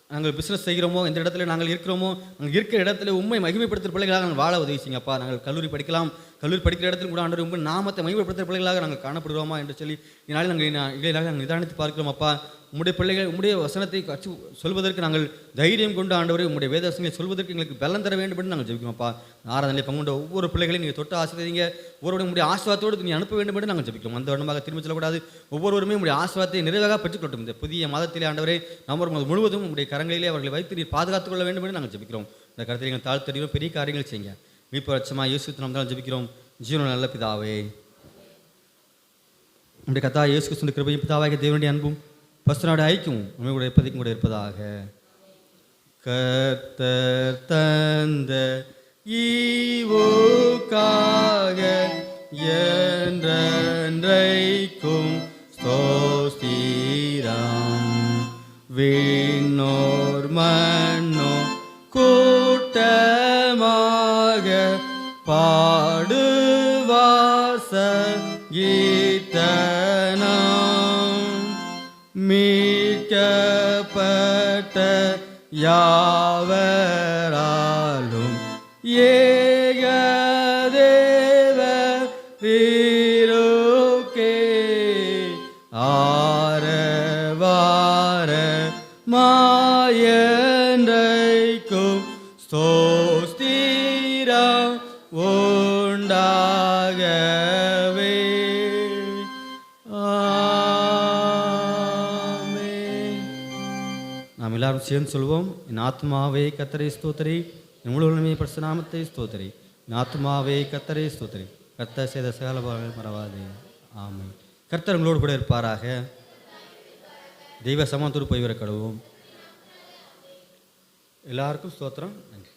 [SPEAKER 1] நாங்கள் பிஸ்னஸ் செய்கிறோமோ எந்த இடத்துல நாங்கள் இருக்கிறோமோ நாங்கள் இருக்கிற இடத்துல உண்மை மகிமைப்படுத்துகிற பிள்ளைகளாக நாங்கள் வாழ உதவி செய்யுங்கப்பா. நாங்கள் கல்லூரி படிக்கிற இடத்துல கூட ஆண்டவரே உங்கள் நாமத்தை மகிமைப்படுத்துகிற பிள்ளைகளாக நாங்கள் காணப்படுவோமா என்று சொல்லி இதனாலே நாங்கள் நிதானித்து பார்க்கிறோம் அப்பா. உங்களுடைய பிள்ளைகள் உங்களுடைய வசனத்தை சொல்வதற்கு நாங்கள் தைரியம் கொண்டு ஆண்டவரே உங்களுடைய வேத வசனங்களை சொல்வதற்கு எங்களுக்கு பலன் தர வேண்டும் என்று நாங்கள் ஜெபிக்கிறோம்ப்பா. ஆராதனையில் பங்குண்ட ஒவ்வொரு பிள்ளைகளையும் நீங்கள் தொட்டு ஆசீர்வதிங்க. ஒவ்வொருவரும் உங்களுடைய ஆசீர்வாதத்தோடு நீ அனுப்ப வேண்டும் என்று நாங்கள் ஜெபிக்கிறோம். அந்த வருடமாக திரும்ப சொல்லக்கூடாது. ஒவ்வொருவருமே உங்களுடைய ஆசீர்வாதத்தை நிறைவாக பெற்றுக்கொள்ளும். இந்த புதிய மாதத்திலே ஆண்டவரே நவம்பர் முழுவதும் உங்களுடைய கரங்களிலே அவர்களை வைத்து நீர் பாதுகாத்துக் கொள்ள வேண்டும் என்று நாங்கள் ஜெபிக்கிறோம். இந்த கருத்தை நீங்கள் தாழ்த்தறியும் பெரிய காரியங்கள் செய்யுங்க. மீட்பு ரட்சமாக இயேசு நாமத்தால் ஜெபிக்கிறோம் ஜீவன நல்ல பிதாவே. நம்முடைய கர்த்தா இயேசு கிறிஸ்துவின் கிருபையும் பிதாவாகிய தேவனுடைய அன்பும் பசுநாடு ஐக்கியம் நம்மளுடைய இப்போதைக்கும் கூட இருப்பதாக. கர்த்தர் தந்த ஈவுக்காக என்றென்றைக்கும் ஸ்தோத்திரம். விண்ணோர் மண்ணோர் கூட்டமாக பாடுவார் சங்கீதனா யாவராலும் ஏகதேவ வீரோக்கே ஆரவார மாயன்றைக்கும் ஸ்தோஸ்திரம் உண்டாகவே. ஆமென். நாம் எல்லாரும் சேர்ந்து சொல்வோம். என் ஆத்மாவே கர்த்தரை ஸ்தோத்திரி, என் முழு உலகமே பரிசுத்த நாமத்தை ஸ்தோத்திரி. என் ஆத்மாவே கர்த்தரை ஸ்தோத்திரி, கர்த்தர் செய்த சகல பாவங்களை மறவாதே. ஆமென். கர்த்தர் உங்களோடு கூட இருப்பாராக. தெய்வ சமத்தோடு போய் வர கடவுவோம். எல்லாருக்கும் ஸ்தோத்திரம். நன்றி.